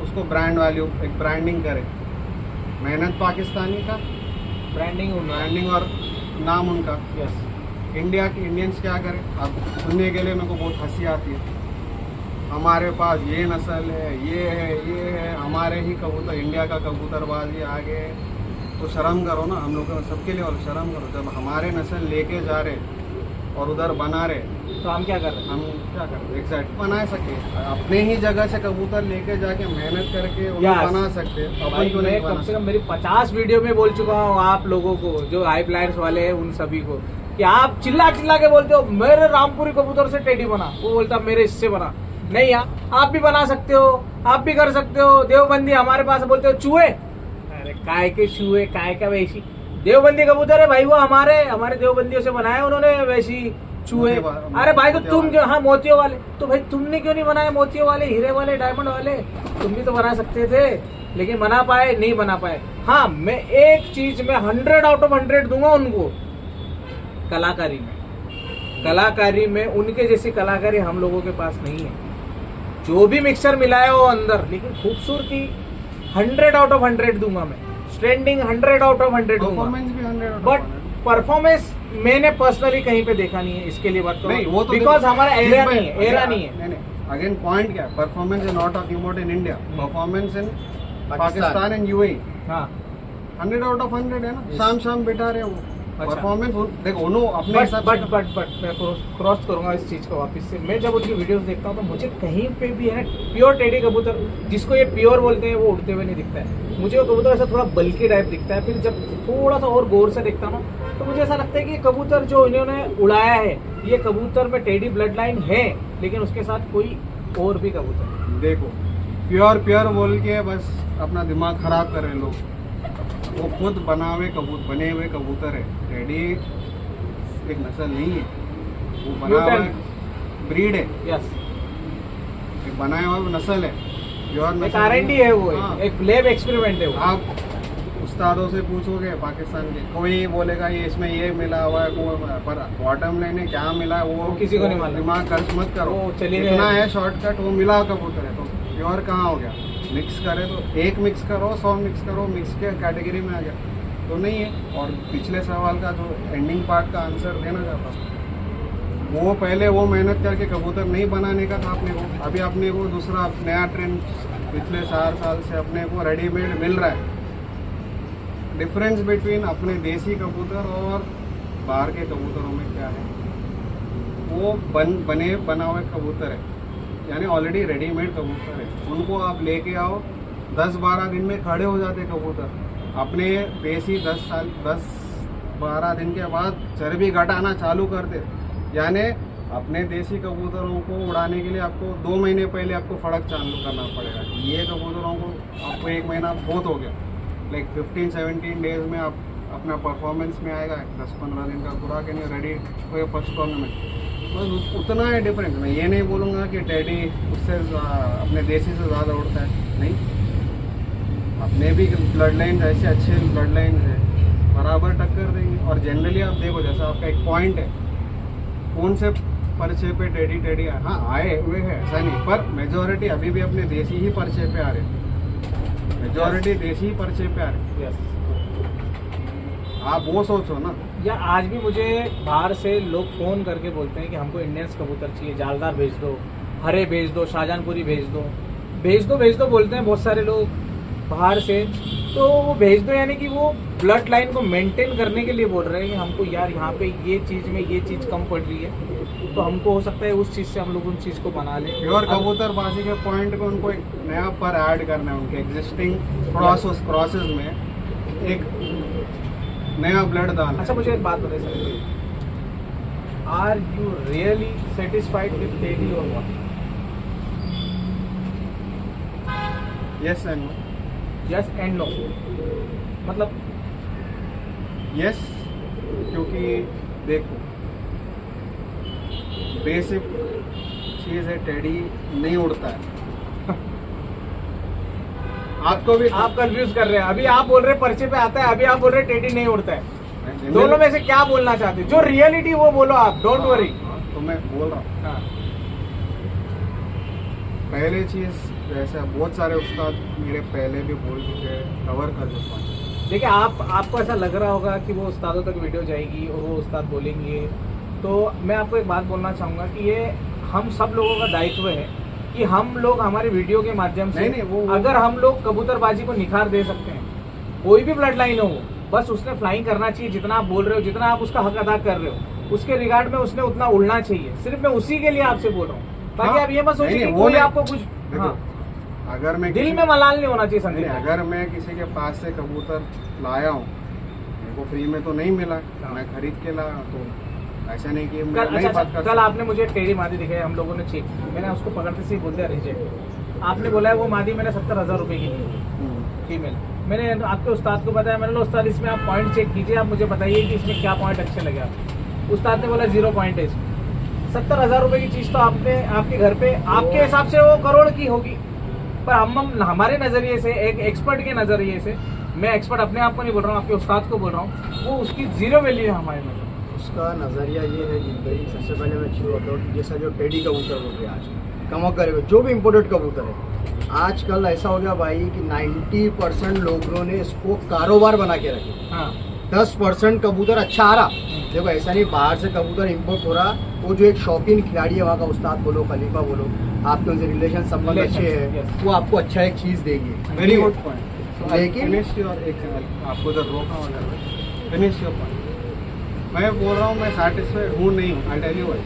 उसको ब्रांड वैल्यू, एक ब्रांडिंग करे, मेहनत पाकिस्तानी का, ब्रांडिंग और नाम उनका। यस, इंडिया के इंडियंस क्या करें? अब सुनने के लिए मेरे को बहुत हंसी आती है, हमारे पास ये नस्ल है, ये है, हमारे ही कबूतर, इंडिया का कबूतरबाजी आगे, तो शर्म करो ना, हम लोग सबके लिए, और शर्म करो। जब हमारे नस्ल लेके जा रहे और उधर बना रहे, तो हम क्या कर रहे हैं? हम क्या कर रहे? एग्जैक्ट बना सके, अपने ही जगह से कबूतर लेके जाके मेहनत करके उन्हें Yes. बना सकते। भाई, अपन तो मैं नहीं कम बना से कम मेरी 50 वीडियो में बोल चुका हूँ आप लोगों को, जो हाई फ्लायर्स वाले हैं उन सभी को, कि आप चिल्ला चिल्ला के बोलते हो मेरे रामपुरी कबूतर से टेडी बना, वो बोलता मेरे इससे बना। नहीं यार, आप भी बना सकते हो, आप भी कर सकते हो। देवबंदी हमारे पास बोलते हो चूहे, अरे काय के चूहे, काय का वैसी देवबंदी कबूतर है भाई, वो हमारे देवबंदियों से बनाए उन्होंने वैसी चूहे। अरे भाई, तो तुम जो, हाँ मोतियों वाले, तो भाई तुमने क्यों नहीं बनाए मोतियों वाले, हीरे वाले, डायमंड वाले? तुम भी तो बना सकते थे, लेकिन बना पाए नहीं बना पाए। हाँ, मैं एक चीज में 100 आउट ऑफ 100 दूंगा उनको, कलाकारी में उनके जैसी कलाकारी हम लोगों के पास नहीं है। जो भी मिक्सचर मिलाया हो अंदर, लेकिन खूबसूरती 100 आउट ऑफ 100 दूंगा मैं, स्ट्रेंडिंग 100 आउट ऑफ 100 दूंगा, परफॉर्मेंस भी 100 बट परफॉर्मेंस मैंने पर्सनली कहीं पे देखा नहीं है। इसके लिए बात नहीं, वो तो बिकॉज देखो, हमारा एरिया नहीं है। नहीं, अगेन पॉइंट क्या है, performance is not talking about in India, performance in Pakistan and UAE. हाँ, 100 आउट ऑफ 100 है ना, शाम बिठा रहे हो अच्छा। परफॉर्मेंस। देखो उन्होंने अपने हिसाब से, बट मैं क्रॉस करूंगा इस चीज को वापस से। मैं जब उनकी वीडियोस देखता हूँ तो मुझे कहीं पे भी है ना प्योर टेडी कबूतर, जिसको ये प्योर बोलते हैं, वो उड़ते हुए नहीं दिखता है। मुझे वो कबूतर ऐसा थोड़ा बल्कि टाइप दिखता है। फिर जब थोड़ा सा और गौर से देखता हूँ तो मुझे ऐसा लगता है कि ये कबूतर जो इन्होंने उड़ाया है, ये कबूतर में टेडी ब्लड लाइन है, लेकिन उसके साथ कोई और भी कबूतर। देखो प्योर बोल के बस अपना दिमाग खराब कर रहे लोग, वो खुद बने हुए कबूतर है। टेडी एक नस्ल नहीं है, वो बना हुआ ब्रीड है, यस, एक बनाया हुआ नस्ल है, प्योर एक R&D है वो, हाँ। एक लैब एक्सपेरिमेंट है वो। आप उस्तादों से पूछोगे पाकिस्तान के, कोई बोलेगा ये इसमें ये मिला हुआ है, पर बॉटम लाइन है क्या मिला है वो किसी को नहीं मालूम। दिमाग खर्च मत करो, वो चलिए इतना है शॉर्टकट, वो मिला कबूतर है तो प्योर कहाँ हो गया। मिक्स करे तो एक मिक्स करो, 100 मिक्स करो, मिक्स के कैटेगरी में आ गया तो नहीं है। और पिछले सवाल का जो एंडिंग पार्ट का आंसर देना चाहता हूँ, वो पहले वो मेहनत करके कबूतर नहीं बनाने का था अपने को, अभी अपने को दूसरा नया ट्रेंड पिछले 4 साल से अपने को रेडीमेड मिल रहा है। डिफरेंस बिटवीन अपने देसी कबूतर और बाहर के कबूतरों में क्या है, वो बना हुए कबूतर है, यानी ऑलरेडी रेडीमेड कबूतर है, उनको आप लेके आओ 10-12 दिन में खड़े हो जाते कबूतर। अपने देसी 10-12 दिन के बाद चर्बी घटाना चालू करते, यानी अपने देसी कबूतरों को उड़ाने के लिए आपको 2 महीने पहले आपको फड़क चालू करना पड़ेगा। ये कबूतरों को आपको 1 महीना बहुत हो गया, लाइक 15-17 डेज में आप अपना परफॉर्मेंस में आएगा, 10-15 दिन का खुराक के नहीं रेडी हो फर्स्ट टूर्नामेंट, बस उतना है डिफरेंस। मैं ये नहीं बोलूँगा कि टेडी उससे अपने देसी से ज़्यादा उड़ता है, नहीं, अपने भी ब्लड लाइन ऐसे अच्छे ब्लड लाइन है, बराबर टक्कर देंगे। और जनरली आप देखो, जैसा आपका एक पॉइंट है, कौन से पर्चे पे टेडी आए, हाँ आए हुए हैं ऐसा नहीं, पर मेजॉरिटी अभी भी अपने देसी ही पर्चे पे आ रहे, मेजॉरिटी देसी ही पर्चे पे आ रहे। यस, आप वो सोचो ना। या आज भी मुझे बाहर से लोग फ़ोन करके बोलते हैं कि हमको इंडियंस कबूतर चाहिए, जालदार भेज दो, हरे भेज दो, शाहजहानपुरी भेज दो बोलते हैं बहुत सारे लोग बाहर से। तो वो भेज दो यानी कि वो ब्लड लाइन को मेंटेन करने के लिए बोल रहे हैं कि हमको यार यहाँ पे ये चीज़ में ये चीज़ कम पड़ रही है, तो हमको हो सकता है उस चीज़ से हम लोग उन चीज़ को बना लें। प्योर कबूतरबाजी के पॉइंट को उनको एक नया पर ऐड करना है, उनके एग्जिस्टिंग प्रोसेस में एक नया ब्लड डालना। अच्छा, मुझे एक बात बताइए sir, are you really satisfied with Teddy और what? Yes and no. Yes and no मतलब? यस, क्योंकि देखो बेसिक चीज़ है, टेडी नहीं उड़ता है। आपको भी आप कंफ्यूज कर रहे हैं, अभी आप बोल रहे हैं पर्चे पे आता है, अभी आप बोल रहे हैं टेडी नहीं उड़ता है। दोनों में से क्या बोलना चाहते हैं? जो रियलिटी वो बोलो आप, डोंट वरी। तो मैं बोल रहा हूँ, पहले चीज़ जैसे बहुत सारे उस्ताद मेरे पहले भी बोल चुके हैं, कवर कर चुका हूँ। देखिए, आपको ऐसा लग रहा होगा कि वो उस्तादों तक वीडियो जाएगी और वो उस्ताद बोलेंगे, तो मैं आपको एक बात बोलना चाहूँगा कि ये हम सब लोगों का दायित्व है कि हम लोग हमारे वीडियो के माध्यम से अगर हम लोग कबूतरबाजी को निखार दे सकते हैं, कोई भी ब्लड लाइन हो, बस उसने फ्लाइंग करना चाहिए, जितना आप बोल रहे हो, जितना आप उसका हक अदा कर रहे हो, उसके रिगार्ड में उसने उतना उड़ना चाहिए। सिर्फ मैं उसी के लिए आपसे बोल रहा हूँ, ताकि आप ये मत सोचिए कि कोई आपको कुछ, हाँ, अगर मैं दिल में मलाल नहीं होना चाहिए संदीप। अगर मैं किसी के पास से कबूतर लाया हूँ, मेरे को फ्री में तो नहीं मिला, मैं खरीद के लाया, तो ऐसा नहीं कि मैं नहीं बात कर। कल आपने मुझे टेडी मादी दिखाई, हम लोगों ने चेक, मैंने उसको पकड़ते से ही बोल दिया रिजेक्ट। आपने बोला है वो मादी मैंने 70,000 रुपये की ली फीमेल। मैंने आपके उस्ताद को बताया, मैंने बोला उस्ताद इसमें आप पॉइंट चेक कीजिए, आप मुझे बताइए कि इसमें क्या पॉइंट अच्छे लगे आपको। उस्ताद ने बोला 0 पॉइंट है इसमें। 70,000 रुपये की चीज़ तो आपने आपके घर पे, आपके हिसाब से वो करोड़ की होगी, पर हम हमारे नज़रिए से, एक एक्सपर्ट के नज़रिए से, मैं एक्सपर्ट अपने आप को नहीं बोल रहा हूँ, आपके उस्ताद को बोल रहा हूँ, वो उसकी 0 वैल्यू है हमारे में। उसका नज़रिया ये है जिन भाई, सबसे पहले मैं चीज़ बताऊँ कि जैसा जो टेडी कबूतर हो गया आज कम करेगा, जो भी इम्पोर्टेड कबूतर है, आजकल ऐसा हो गया भाई कि 90% लोगों ने इसको कारोबार बना के रखे। हाँ, 10% कबूतर अच्छा आ रहा। देखो ऐसा नहीं बाहर से कबूतर इंपोर्ट हो रहा, वो जो एक शौकीन खिलाड़ी है वहाँ का उस्ताद बोलो, खलीफा बोलो, आपके उनसे रिलेशन संबंध अच्छे हैं, वो आपको अच्छा एक चीज़ देगी। Very good point. लेकिन आपको जब रोका होगा, फिनिश योर पॉइंट। मैं बोल रहा हूँ मैं सेटिस्फाइड हूँ नहीं हूँ, आई टेल यू व्हाई।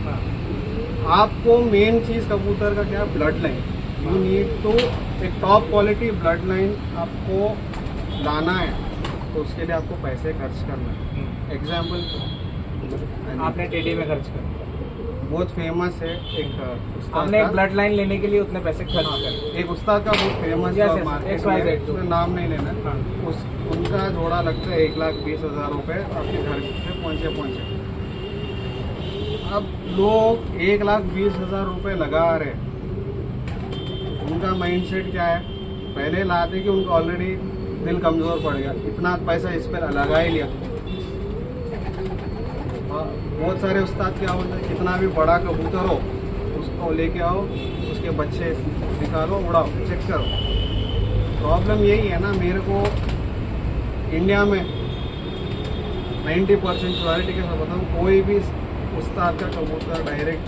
आपको मेन चीज़ कबूतर का क्या है? Blood line. You need to एक टॉप क्वालिटी ब्लड लाइन आपको लाना है, तो उसके लिए आपको पैसे खर्च करना है। एग्जाम्पल आपने टेडी में खर्च कर, बहुत फेमस है एक उस्ताद आपने का, ब्लड लाइन लेने के लिए उतने पैसे खर्च कर। एक उस्ताद का बहुत famous Yes, yes, market XYZ में, उसमें नाम नहीं लेना। हाँ। उनका जोड़ा लगता है 1,20,000 रुपये आपके घर से पहुँचे। अब लोग 1,20,000 रुपये लगा रहे, उनका माइंडसेट क्या है? पहले लाते कि उनका ऑलरेडी दिल कमज़ोर पड़ गया, इतना पैसा इस पर लगा ही लिया। बहुत सारे उस्ताद क्या बोलते हैं, कितना भी बड़ा कबूतर हो उसको लेके आओ, उसके बच्चे निकालो, उड़ाओ, चेक करो। प्रॉब्लम यही है ना, मेरे को इंडिया में 90% क्वालिटी के साथ बताऊँ, कोई भी उस्ताद का कबूतर डायरेक्ट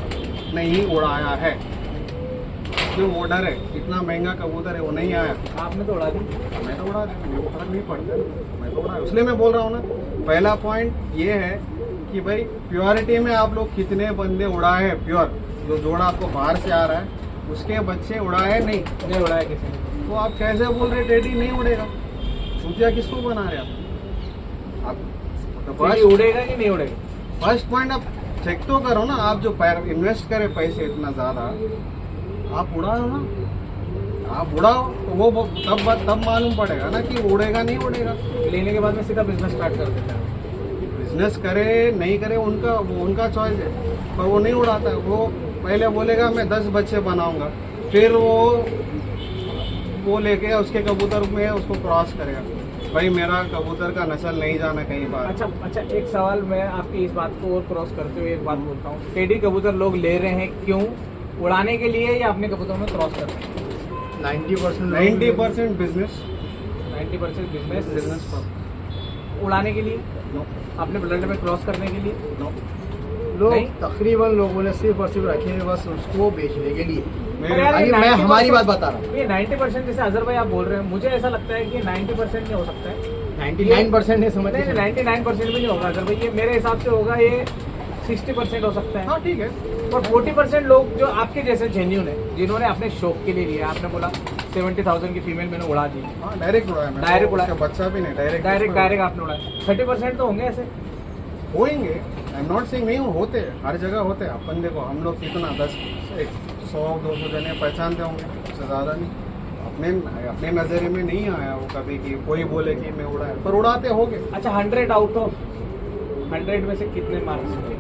नहीं उड़ाया है। जो ऑर्डर है, इतना महंगा कबूतर है, वो नहीं आया। आपने तो उड़ा दी। मैं तो उड़ा देता, मेरे को फर्क नहीं पड़ता, मैं तो उड़ा, इसलिए मैं बोल रहा हूँ ना। पहला पॉइंट ये है कि भाई प्योरिटी में आप लोग कितने बंदे उड़ाए हैं, प्योर जो जोड़ा आपको बाहर से आ रहा है उसके बच्चे उड़ाए नहीं उड़ाया किसी ने। तो आप कैसे बोल रहे टेडी नहीं उड़ेगा? चूतिया किसको बना रहे आप टेडी उड़ेगा कि नहीं उड़ेगा? फर्स्ट पॉइंट आप चेक तो करो ना। आप जो इन्वेस्ट करें पैसे इतना ज़्यादा, आप उड़ाओ ना, आप उड़ाओ तो वो तब मालूम पड़ेगा ना कि उड़ेगा नहीं उड़ेगा। लेने के बाद में सीधा बिजनेस स्टार्ट कर देता है। बिजनेस करे नहीं करे उनका चॉइस है, पर वो नहीं उड़ाता है। वो पहले बोलेगा मैं 10 बच्चे बनाऊंगा, फिर वो लेके उसके कबूतर में उसको क्रॉस करेगा। भाई मेरा कबूतर का नस्ल नहीं जाना कहीं बार। अच्छा, एक सवाल मैं आपकी इस बात को और क्रॉस करते हुए एक बात बोलता हूँ। टेडी कबूतर लोग ले रहे हैं क्यों? उड़ाने के लिए या अपने कबूतरों में क्रॉस कर रहे हैं? 90% बिजनेस, 90% बिजनेस पर। उड़ाने के लिए, नो अपने ब्लड में क्रॉस करने के लिए। नो, लोग नहीं? तकरीबन लोगों ने सिर्फ और सिर्फ रखे हैं बस उसको बेचने के लिए। अरे यार, अभी ये मैं 90% हमारी बात बता रहा हूँ। ये 90% जैसे अजहर भाई आप बोल रहे हैं, मुझे ऐसा लगता है कि 90% नहीं हो सकता है। 99% नहीं समझ नहीं, 99% भी नहीं होगा अजहर भाई, ये मेरे हिसाब से होगा ये 60% हो सकता है। हाँ ठीक है। और 40% लोग जो आपके जैसे जेन्यून है, जिन्होंने अपने शौक के लिए लिया। आपने बोला 70,000 की फीमेल मैंने उड़ा दी, हाँ डायरेक्ट उड़ाया मैंने। डायरेक्ट उड़ाया। उसका बच्चा भी नहीं, डायरेक्ट आपने उड़ाया। 30% तो होंगे ऐसे। होंगे, आई एम नॉट सेइंग नहीं होते, हर जगह होते हैं। अपन देखो हम लोग कितना 100-200 जने पहचानते होंगे, उससे ज़्यादा नहीं। अपने नज़रिए में नहीं आया वो कभी कि कोई बोले कि मैं उड़ाया, पर उड़ाते होंगे। अच्छा, 100 आउट ऑफ 100 में से कितने मार्क्स होंगे?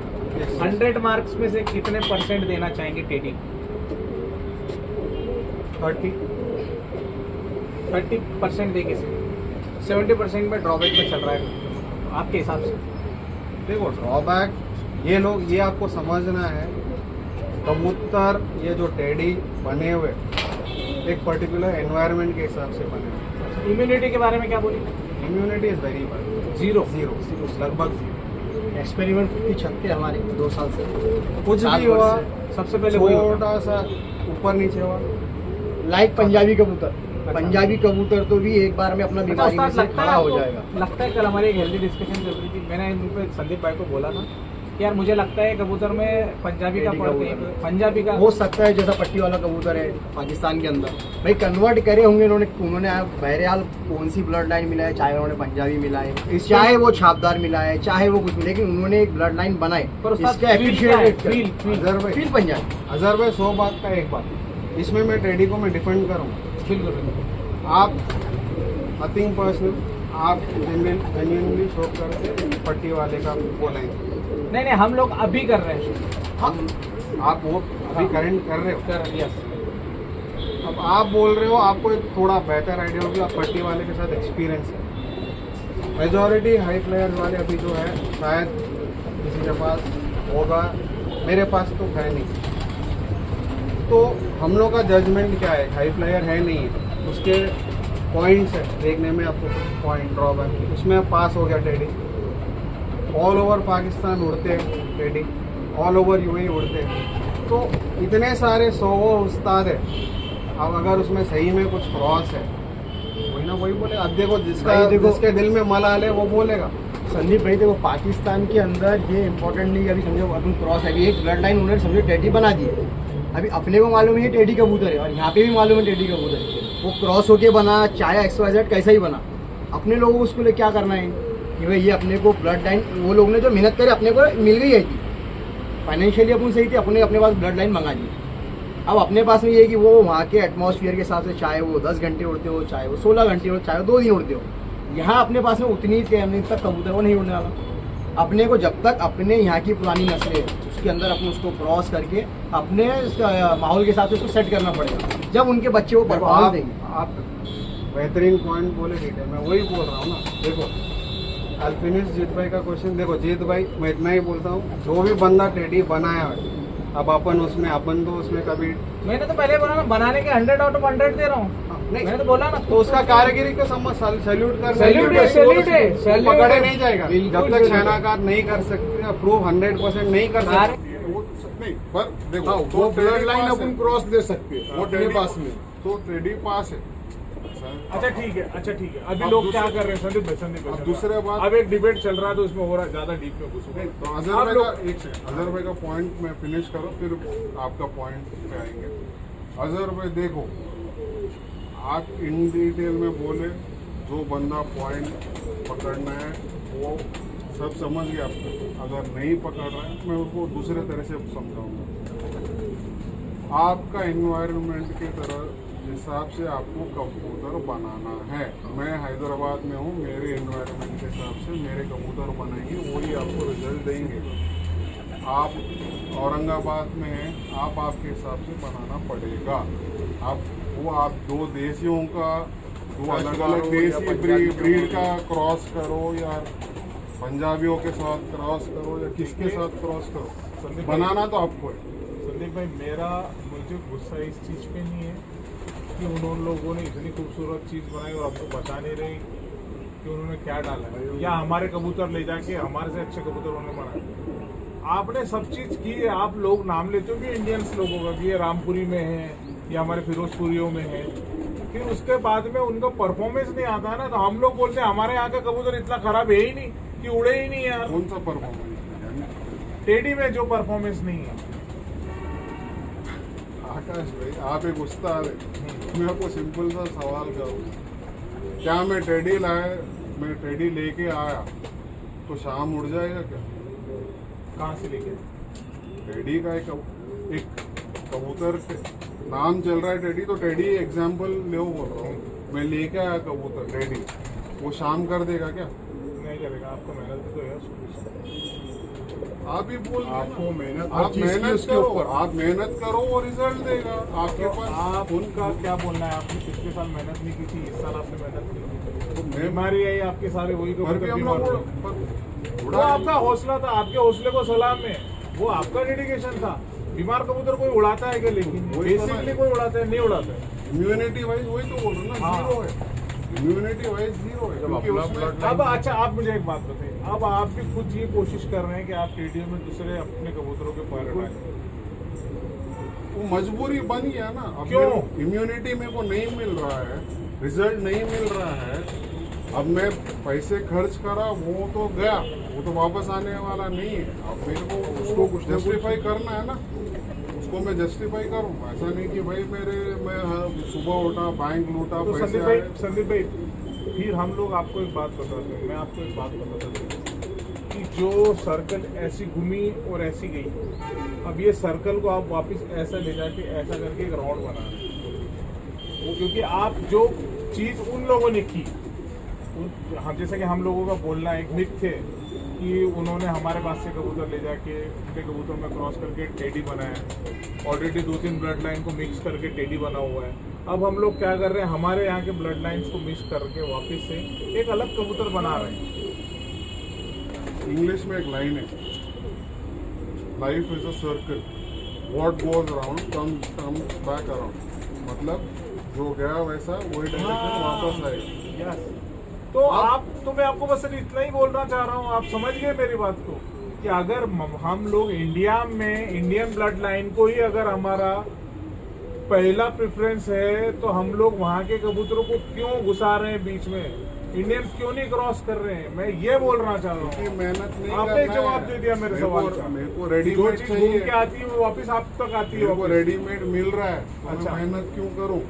100 मार्क्स में से कितने % देना चाहेंगे टेडी? 30% देंगे सिर्फ। 70% में ड्रॉबैक में चल रहा है आपके हिसाब से? देखो ड्रॉबैक ये लोग, ये आपको समझना है, कबूतर ये जो टेडी बने हुए एक पर्टिकुलर एनवायरनमेंट के हिसाब से बने हुए। इम्यूनिटी के बारे में क्या बोली? इम्यूनिटी इज वेरी बड़ी, जीरो, लगभग जीरो। एक्सपेरिमेंट की छत्ते हमारे 2 साल से कुछ 7 भी हुआ, वर्ष से। सबसे पहले वही होता छोटा सा ऊपर नीचे हुआ। लाइक पंजाबी कबूतर, पंजाबी कबूतर तो भी एक बार में अपना है। बीमारी में अच्छा, से खड़ा हो जाएगा। लगता है कल हमारी एक हेल्दी डिस्कशन चल रही थी, मैंने उन पे संदीप भाई को बोला था कि यार मुझे लगता है कबूतर में पंजाबी का टेडी फर्क कबूतर। है। पंजाबी का हो सकता है जैसा पट्टी वाला कबूतर है पाकिस्तान के अंदर, भाई कन्वर्ट करे होंगे उन्होंने बहरहाल कौन सी ब्लड लाइन मिला है, चाहे उन्होंने पंजाबी मिला है, चाहे वो छापदार मिला है, चाहे वो कुछ मिला, लेकिन उन्होंने एक ब्लड लाइन बनाई, पर उसका इसका appreciate फील अजहर भाई, फील पंजाबी। अजहर भाई 100 बात का एक बात, इसमें मैं टेडी को मैं डिफेंड करूँगा। फील करो। आप नथिंग पर्सनल, आप जेन्युइनली शो करके पट्टी वाले का बोलेंगे। नहीं, हम लोग अभी कर रहे हैं। हम आप वो अभी करंट कर रहे हो, कर यस। अब आप बोल रहे हो, आपको एक थोड़ा बेहतर आइडिया होगी, आप पट्टी वाले के साथ एक्सपीरियंस है। मेजॉरिटी हाई प्लेयर्स वाले अभी जो है शायद किसी के पास होगा, मेरे पास तो है नहीं। तो हम लोग का जजमेंट क्या है, हाई प्लेयर है नहीं है, उसके पॉइंट्स है देखने में, आपको कुछ पॉइंट ड्रॉबैक, उसमें पास हो गया टेडी। ऑल ओवर पाकिस्तान उड़ते हैं टेडी, ऑल ओवर यूएई उड़ते हैं, तो इतने सारे 100 उस्ताद है। अब अगर उसमें सही में कुछ क्रॉस है, वही ना वही बोले। अब देखो जिसके दिल में मलाल है वो बोलेगा। संदीप भाई देखो, पाकिस्तान के अंदर ये इम्पोर्टेंट नहीं है, अभी समझो अपन क्रॉस है, अभी एक ब्लड लाइन उन्होंने समझो टेडी बना दी है, अभी अपने को मालूम है टेडी कबूतर है और यहाँ पे भी मालूम है टेडी कबूतर है, वो क्रॉस होके बना चाहे XYZ कैसा ही बना, अपने लोगों को उसको लिए क्या करना है कि भाई ये अपने को ब्लड लाइन, वो लोग ने जो मेहनत करे अपने को मिल गई है थी, फाइनेंशियली अपन सही थे, अपने पास ब्लड लाइन मंगा ली। अब अपने पास में ये है कि वो वहाँ के एटमॉस्फेयर के हिसाब से, चाहे वो 10 घंटे उड़ते हो, चाहे वो 16 घंटे हो, चाहे वो 2 दिन उड़ते हो, यहाँ अपने पास में उतनी तक कबूतर वो नहीं उड़ने वाला। अपने को जब तक अपने यहाँ की पुरानी नस्लें है, उसके अंदर अपने उसको क्रॉस करके अपने माहौल के हिसाब से उसको सेट करना पड़ेगा, जब उनके बच्चे वो परफॉर्मेंस देंगे। आप बेहतरीन पॉइंट बोले ठीक है, मैं वही बोल रहा हूँ ना। देखो अल्फिनिश जीत भाई का क्वेश्चन, देखो जीत भाई मैं इतना ही बोलता हूँ, जो भी बंदा टेडी बनाया है, अब अपन तो उसमें कभी मैंने तो पहले बोला ना, बनाने के 100 आउट ऑफ 100 दे रहा हूँ। नहीं, मैंने तो बोला ना, तो उसका कारीगरी को सैल्यूट कर सैल्यूट है। पकड़े नहीं जाएगा बिल्कुल, जब तक शनाकार नहीं कर सकते, प्रूव 100% नहीं कर सकते। नहीं पर देखो हाँ, वो ब्लड लाइन अपन क्रॉस दे सकते हैं, वो टेडी पास में। तो टेडी पास है। अच्छा ठीक है। अभी अब लोग क्या दूसरे- कर रहे हैं संदीप अब दूसरे बात- अब एक डिबेट चल रहा है तो उसमें हो रहा है, ज्यादा डीप में घुसूंगा। तो अजहर भाई का एक सेकंड, अजहर भाई का पॉइंट में फिनिश करो, फिर आपका पॉइंट पे आएंगे। अजहर भाई देखो, आप इन डिटेल में बोले, जो बंदा पॉइंट पकड़ना है वो सब समझ गया आपको। अगर नहीं पकड़ रहा है मैं उसको दूसरे तरह से समझाऊंगा। आपका इन्वायरमेंट के तरह हिसाब से आपको कबूतर बनाना है। मैं हैदराबाद में हूँ, मेरे इन्वायरमेंट के हिसाब से मेरे कबूतर बनाएंगे, वही आपको रिजल्ट देंगे। आप औरंगाबाद में हैं, आपके हिसाब से बनाना पड़ेगा। आप दो देसियों का, दो अलग अलग देसी ब्रीड का क्रॉस करो, या पंजाबियों के साथ क्रॉस करो, या किसके साथ क्रॉस करो, बनाना तो आपको है। संदीप भाई मुझे गुस्सा इस चीज़ पे नहीं है कि उन लोगों ने इतनी खूबसूरत चीज़ बनाई और आपको बता नहीं रही कि उन्होंने क्या डाला है, या हमारे कबूतर ले जाके हमारे से अच्छे कबूतर उन्होंने बनाए। आपने सब चीज़ की है, आप लोग नाम लेते हो कि इंडियंस लोगों का कि ये रामपुरी में है या हमारे फिरोजपुरियों में है, फिर उसके बाद में उनका परफॉर्मेंस नहीं आता है ना, तो हम लोग बोलते हैं हमारे यहाँ का कबूतर इतना खराब है ही नहीं कि उड़े ही नहीं यार। कौन सा परफॉर्मेंस? टेडी में जो परफॉर्मेंस नहीं है। आकाश भाई आप एक उस्ताद है, मैं आपको सिंपल सा सवाल करूँ, क्या मैं टेडी लेके आया तो शाम उड़ जाएगा क्या? कहाँ से लेके? टेडी का एक कबूतर नाम चल रहा है टेडी, तो टेडी एग्जाम्पल ले बोल रहा हूँ। मैं लेके आया कबूतर टेडी, वो शाम कर देगा क्या? नहीं करेगा, आपको मेहनत तो है। आप ही बोल, आपको मेहनत, आप मेहनत करो वो रिजल्ट देगा आपके पास। आप उनका क्या बोलना है? आपने पिछले साल मेहनत नहीं की थी, इस साल आपने मेहनत नहीं की, तो बीमारी आई आपके सारे वही को पर भी हम लोग वो आपका हौसला था, आपके हौसले को सलाम है, वो आपका डेडिकेशन था। बीमार कबूतर कोई उड़ाता है क्या? लेकिन वही तो बेसिकली कोई उड़ाता है? नहीं उड़ाता है। इम्यूनिटी वाइज वही तो बोल रहा हूँ ना, हाँ। जीरो है। इम्यूनिटी वाइज जीरो है, क्योंकि उसमें अब अच्छा आप मुझे एक बात बताइए, अब आप भी खुद ये कोशिश कर रहे हैं कि आप टेडियो में दूसरे अपने कबूतरों के पैर डालें, वो मजबूरी बन गया ना। अब क्यों? इम्यूनिटी मेरे को नहीं मिल रहा है, रिजल्ट नहीं मिल रहा है, अब मैं पैसे खर्च करा वो तो गया, वो तो वापस आने वाला नहीं है। अब मेरे को उसको कुछ जस्टिफाई करना है ना, उसको मैं जस्टिफाई करूँ। ऐसा नहीं कि भाई मैं सुबह उठा बैंक लूटा तो पैसे संदीप भाई फिर हम लोग आपको एक बात बताते हैं, मैं आपको एक बात बताता हूँ कि जो सर्कल ऐसी घूमी और ऐसी गई, अब ये सर्कल को आप वापस ऐसा ले जाके ऐसा करके एक राउंड बना रहे हैं, क्योंकि आप जो चीज़ उन लोगों ने की, जैसे कि हम लोगों का बोलना एक मिथ थे कि उन्होंने हमारे पास से कबूतर ले जाके उनके कबूतर में क्रॉस करके टेडी बनाया, ऑलरेडी 2-3 ब्लड लाइन को मिक्स करके टेडी बना हुआ है। अब हम लोग क्या कर रहे हैं, हमारे यहाँ के ब्लड लाइन्स को मिक्स करके वापस से एक अलग कबूतर बना रहे हैं। इंग्लिश में एक लाइन है, life is a circle, what goes around comes back around. मतलब जो गया वैसा वही डायरेक्शन वापस आएगा। यस, तो मैं आपको बस इतना ही बोलना चाह रहा हूँ, आप समझ गए मेरी बात को, कि अगर हम लोग इंडिया में इंडियन ब्लड लाइन को ही अगर हमारा पहला प्रेफरेंस है, तो हम लोग वहाँ के कबूतरों को क्यों घुसा रहे हैं बीच में, इंडियंस क्यों नहीं क्रॉस कर रहे हैं? मैं ये बोलना चाह रहा हूँ। मेहनत नहीं आपने करना जवाब है। दे दिया मेरे सवाल का। मेरे को जो रेडीमेड चीज घूम चाहिए, के आती है वो वापस आप तक आती है। मेरे को रेडीमेड मिल रहा है, तो अच्छा। मैं मेहनत क्यों करूं?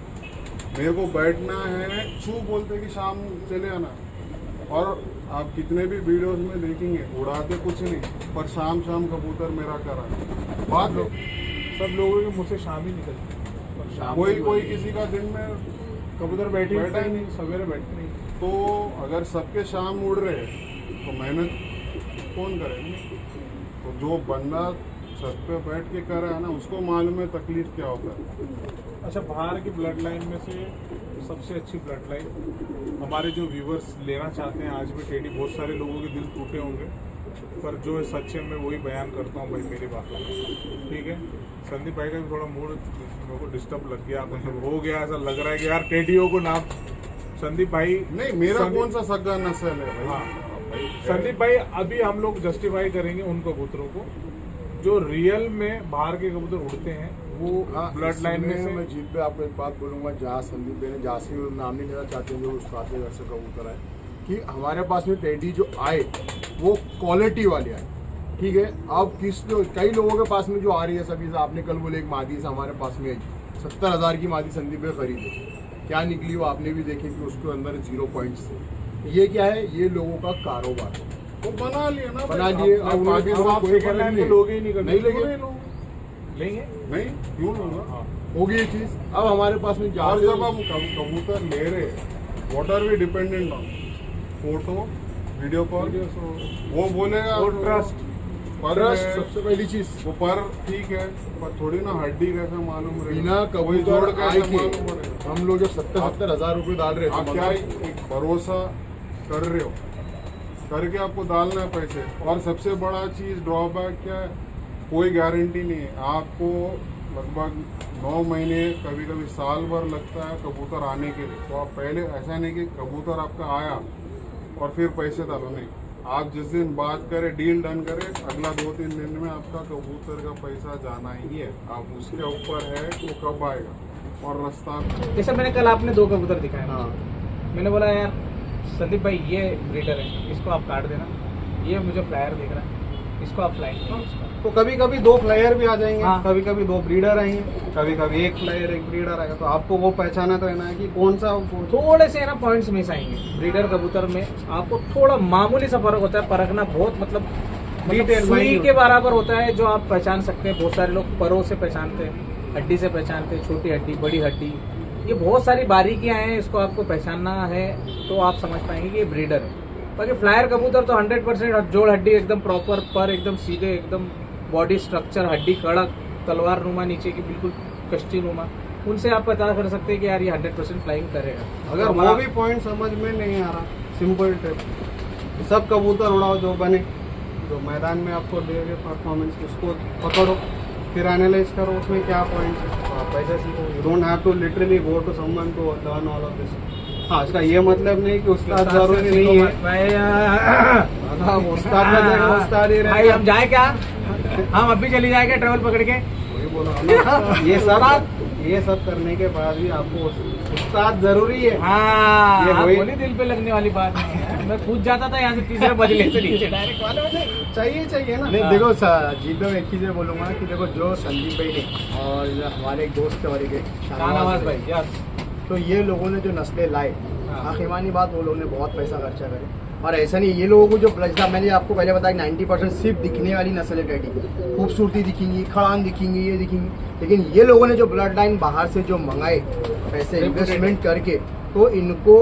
मेरे को बैठना है, चू बोलते कि शाम चले आना, और आप कितने भी वीडियोस में देखेंगे उड़ाते कुछ नहीं, पर शाम कबूतर मेरा करा बात है। सब लोगों के मुँह से शाम ही निकलती है, और शाम कोई किसी का दिन में कबूतर बैठा बैठा ही ही नहीं, सवेरे बैठते नहीं। तो अगर सबके शाम उड़ रहे तो मेहनत कौन करेगा? तो जो बंदा छत पे बैठ के कर रहा है ना, उसको मालूम है तकलीफ क्या होता है। अच्छा, बाहर की ब्लड लाइन में से सबसे अच्छी ब्लड लाइन हमारे जो व्यूवर्स लेना चाहते हैं, आज भी टेडी, बहुत सारे लोगों के दिल टूटे होंगे, पर जो है सच है मैं वही बयान करता हूँ भाई, मेरी बात। ठीक है, संदीप भाई का भी थोड़ा मूड मेरे को डिस्टर्ब लग गया, मतलब हो गया, ऐसा लग रहा है कि यार टेडियो को नाम संदीप भाई नहीं, मेरा कौन सा सगा नस्ल है भाई? हाँ, संदीप भाई अभी हम लोग जस्टिफाई करेंगे उन कबूतरों को जो रियल में बाहर के कबूतर उड़ते हैं, वो ब्लड लाइन में से। मैं जीत पे आपको एक बात बोलूंगा, जहाँ संदीप भाई ने जासी नाम नहीं लेना चाहते हैं, जो उस्ताद के घर से कबूतर आए, कि हमारे पास में टेडी जो आए वो क्वालिटी वाले आए। ठीक है, अब कई लोगों के पास में जो आ रही है, सभी से आपने कल बोले एक मादी से हमारे पास में आई 70,000 की मादी संदीप भाई खरीदे, क्या निकली वो आपने भी देखे कि उसके अंदर 0 पॉइंट्स थे। ये क्या है, ये लोगों का कारोबार है, वो बना लिया ना, बना लिए। आप कोई फर्क नहीं लोगे ही नहीं, नहीं लेंगे, लेंगे नहीं क्यों लूंगा? होगी ये चीज। अब हमारे पास में और जब हम कबूतर ले रहे, what are we dependent on? Photo, video call, वो बोलेगा और ट्रस्ट। पर सबसे पहली चीज वो पर ठीक है, पर थोड़ी ना हड्डी कैसे मालूम रहे? बिना कोई कबूतर जोड़ आए कैसे के मालूम पड़ेगा? हम लोग जब 70,000 रुपए डाल रहे आप थे, क्या एक भरोसा कर रहे हो, करके आपको डालना है पैसे। और सबसे बड़ा चीज ड्रॉबैक क्या है, कोई गारंटी नहीं है। आपको लगभग 9 महीने, कभी कभी साल भर लगता है कबूतर आने के लिए। तो आप पहले ऐसा नहीं कि कबूतर आपका आया और फिर पैसे डालो, नहीं। आप जिस दिन बात करें, डील डन करें, अगला 2-3 दिन में आपका कबूतर का पैसा जाना ही है। आप उसके ऊपर है कि वो कब आएगा और रास्ता। जैसे मैंने कल आपने 2 कबूतर दिखाए, हाँ, मैंने बोला यार संदीप भाई ये ब्रीडर है, इसको आप काट देना, ये मुझे फ्लायर दिख रहा है, इसको आप फ्लाइंग करो। तो कभी कभी 2 फ्लायर भी आ जाएंगे, हाँ। कभी कभी 2 ब्रीडर आएंगे, कभी कभी 1 फ्लायर 1 ब्रीडर आएगा। तो आपको वो पहचाना तो है ना कि कौन सा थोड़े से है ना पॉइंट्स मिस आएंगे। ब्रीडर कबूतर में आपको थोड़ा मामूली सा फर्क होता है, परखना बहुत मतलब Detail सुई mind के बराबर होता है, जो आप पहचान सकते हैं। बहुत सारे लोग परों से पहचानते हैं, हड्डी से पहचानते हैं, छोटी हड्डी, बड़ी हड्डी, ये बहुत सारी बारीकियां हैं, इसको आपको पहचानना है तो आप समझ पाएंगे कि ये ब्रीडर है। बाकी फ्लायर कबूतर तो 100% जोड़ हड्डी एकदम प्रॉपर, पर एकदम सीधे, एकदम बॉडी स्ट्रक्चर, हड्डी कड़क, तलवार नुमा नीचे की बिल्कुल कश्ती नुमा, उनसे आप पता कर सकते हैं कि यार ये 100% फ्लाइंग करेगा। अगर वो भी पॉइंट समझ में नहीं आ रहा, सिंपल टिप, सब कबूतर उड़ाओ जो बने, जो मैदान में आपको देंगे परफॉर्मेंस, उसको पकड़ो, फिर एनालाइज करो उसमें क्या पॉइंट है, तो आप ऐसे सीखो। You don't have to literally go to someone to learn all of this. हाँ, इसका ये मतलब नहीं कि उस्ताद जरूरी नहीं है। हाँ, उस्ताद का जगह उस्ताद ही भाई रहेगा। हम जाए क्या, हम अभी चली जाएंगे ट्रेवल पकड़ के। वही बोला ना, ये सब करने के बाद भी आपको उस्ताद जरूरी है। हाँ, ये आप वही- बोली दिल पे लगने वाली बात नहीं है। मैं कूद जाता था यहाँ से 3रे बजले से नीचे डायरेक्ट वाले में। चाहिए ना। नहीं देखो जीत में एक चीज़ मैं बोलूँगा कि देखो जो संदीप भाई ने और हमारे एक दोस्त थे और एक शाहनवाज भाई, यस, तो ये लोगों ने जो नस्लें लाए, हाँ। आखिमानी बात, वो लोगों ने बहुत पैसा खर्चा करे। और ऐसा नहीं, ये लोगों को जो जैसा मैंने आपको पहले बताया 90% सिर्फ दिखने वाली नस्ल है टेडी की, खूबसूरती दिखेंगी, खड़ान दिखेंगी, ये दिखेंगी, लेकिन ये लोगों ने जो ब्लड लाइन बाहर से जो मंगाए पैसे इन्वेस्टमेंट करके, तो इनको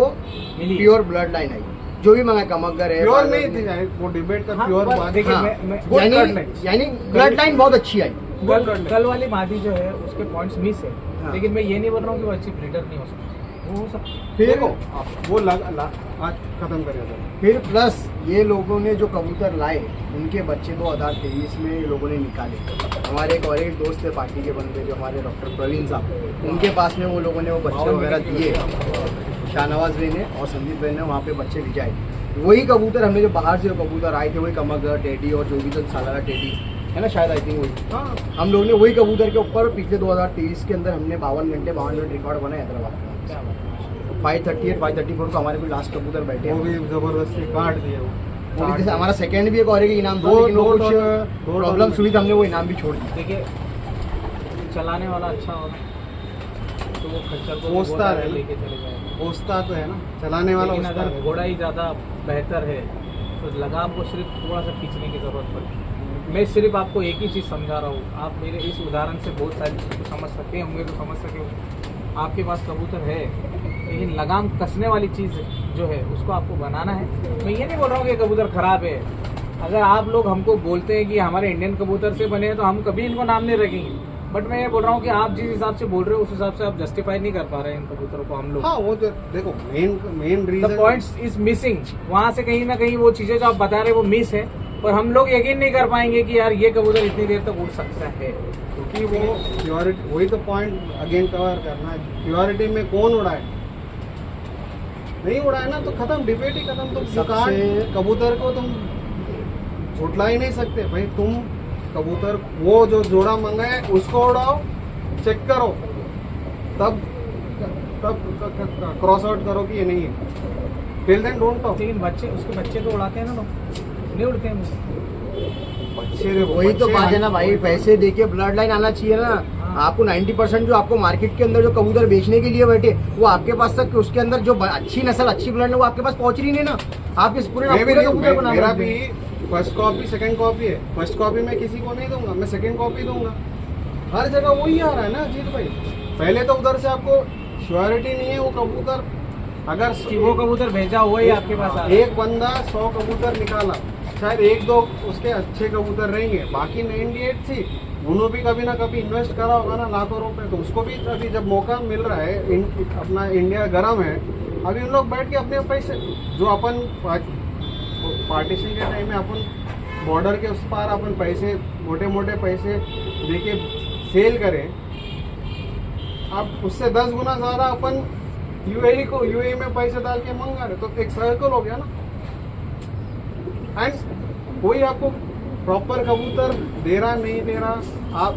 मिली। प्योर ब्लड लाइन आई। जो भी मंगाए, कमगर है, प्योर बागर नहीं है। थी, यानी वो डिबेट का हाँ, प्योर बस बात। देखिए, हाँ, मैं good cut यानी ब्लड लाइन बहुत अच्छी आई। कल वाली मादी जो है उसके पॉइंट्स मिस है, हाँ। लेकिन मैं ये नहीं बोल रहा हूँ कि वो अच्छी ब्रीडर नहीं हो सकती, वो हो सकती। फिर देखो आप वो आज खत्म करिए। फिर प्लस ये लोगों ने जो कबूतर लाए, उनके बच्चे 2023 में ये लोगों ने निकाले। हमारे एक और एक दोस्त थे पार्टी के बंदे, जो हमारे डॉक्टर प्रवीण साहब, उनके पास में वो लोगों ने वो बच्चे वगैरह दिए, शाहनवाज भाई ने और संदीप भाई ने वहाँ पे बच्चे भिजाए। वही कबूतर हमने जो बाहर से कबूतर आए थे, वही कमगर, टेडी और जो भी तो सालारा टेडी है ना, शायद आई थिंक वही, हाँ, हम लोग ने वही कबूतर के ऊपर पिछले 2023 के अंदर हमने 52 घंटे रिकॉर्ड बनाए हैदराबाद में। 538 534 को हमारे भी लास्ट कबूतर बैठे वो भी जबरदस्ती काट दिया वो। वो भी जैसे हमारा सेकंड भी एक और एक इनाम था, लेकिन वो कुछ प्रॉब्लम्स हुई, तो हमने वो इनाम भी छोड़ दिया। देखिए, चलाने वाला अच्छा होगा तो वो खच्चर को पोंछता है, लेके चले जाएगा। उस्ताद तो है ना, चलाने वाला लेकिन उस्ताद। अगर घोड़ा ही ज़्यादा बेहतर है तो लगाम को सिर्फ थोड़ा सा खींचने की ज़रूरत पड़ती है। मैं सिर्फ आपको एक ही चीज़ समझा रहा हूँ, आप मेरे इस उदाहरण से बहुत सारी चीज़ को समझ सकते होंगे, तो समझ सके होंगे। आपके पास कबूतर है, लेकिन लगाम कसने वाली चीज़ जो है उसको आपको बनाना है। मैं ये नहीं बोल रहा हूँ कि कबूतर ख़राब है, अगर आप लोग हमको बोलते हैं कि हमारे इंडियन कबूतर से बने हैं तो हम कभी इनको नाम नहीं रखेंगे। बट मैं ये बोल रहा हूँ कि आप जिस हिसाब से बोल रहे हो उस हिसाब से आप जस्टिफाई नहीं कर पा रहे हैं इन कबूतरों को हम लोग। हाँ वो तो देखो main the reason points is missing. वहाँ से कहीं ना कहीं वो चीजें जो आप बता रहे हैं वो मिस है और हम लोग यकीन नहीं कर पाएंगे कि यार ये कबूतर इतनी देर तक उड़ सकता है। क्योंकि वो प्योरिटी, वही तो पॉइंट अगेन कवर करना है। प्योरिटी में कौन उड़ाए, नहीं उड़ाए ना तो खत्म, डिबेट ही खत्म। तुम सबसे- कबूतर को तुम झुटला ही नहीं सकते भाई। तुम कबूतर वो जो जोड़ा मंगा है उसको उड़ाओ, चेक करो, तब क्रॉस आउट करो कि ये नहीं है। Till then don't talk. लेकिन बच्चे उसके बच्चे तो उड़ाते हैं ना लोग, नहीं उड़ते हैं वो। बच्चे देखो, वही तो बच्चे बात है ना भाई, पैसे देके ब्लड लाइन आना चाहिए ना। आपको 90% जो आपको मार्केट के अंदर जो कबूतर बेचने के लिए बैठे वो आपके पास तक, उसके अंदर जो अच्छी नस्ल अच्छी ब्लड है वो आपके पास पहुंच रही नहीं ना। आप इस पूरे कबूतर बना मेरा रहे भी हैं। फर्स्ट कॉपी सेकंड कॉपी है। फर्स्ट कॉपी मैं किसी को नहीं दूंगा, मैं सेकंड कॉपी दूंगा। हर जगह वही आ रहा है ना अजीत भाई। पहले तो उधर से आपको श्योरिटी नहीं है वो कबूतर, अगर कि वो कबूतर भेजा हुआ ही आपके पास आ रहा है। एक बंदा 100 कबूतर निकाला, शायद एक दो उसके अच्छे कबूतर रहेंगे, बाकी 98 थी। उन्होंने भी कभी ना कभी इन्वेस्ट करा होगा ना लाखों रुपए, तो उसको भी अभी जब मौका मिल रहा है, अपना इंडिया गर्म है, अभी उन लोग बैठ के अपने पैसे जो अपन पार्टीशन के टाइम में अपन बॉर्डर के उस पार अपन पैसे मोटे मोटे पैसे देके सेल करें, अब उससे 10 गुना ज्यादा अपन यूएई में पैसे डाल के मंगा रहे, तो एक सर्कल हो गया ना। एंड कोई आपको प्रॉपर कबूतर दे रहा नहीं दे रहा, आप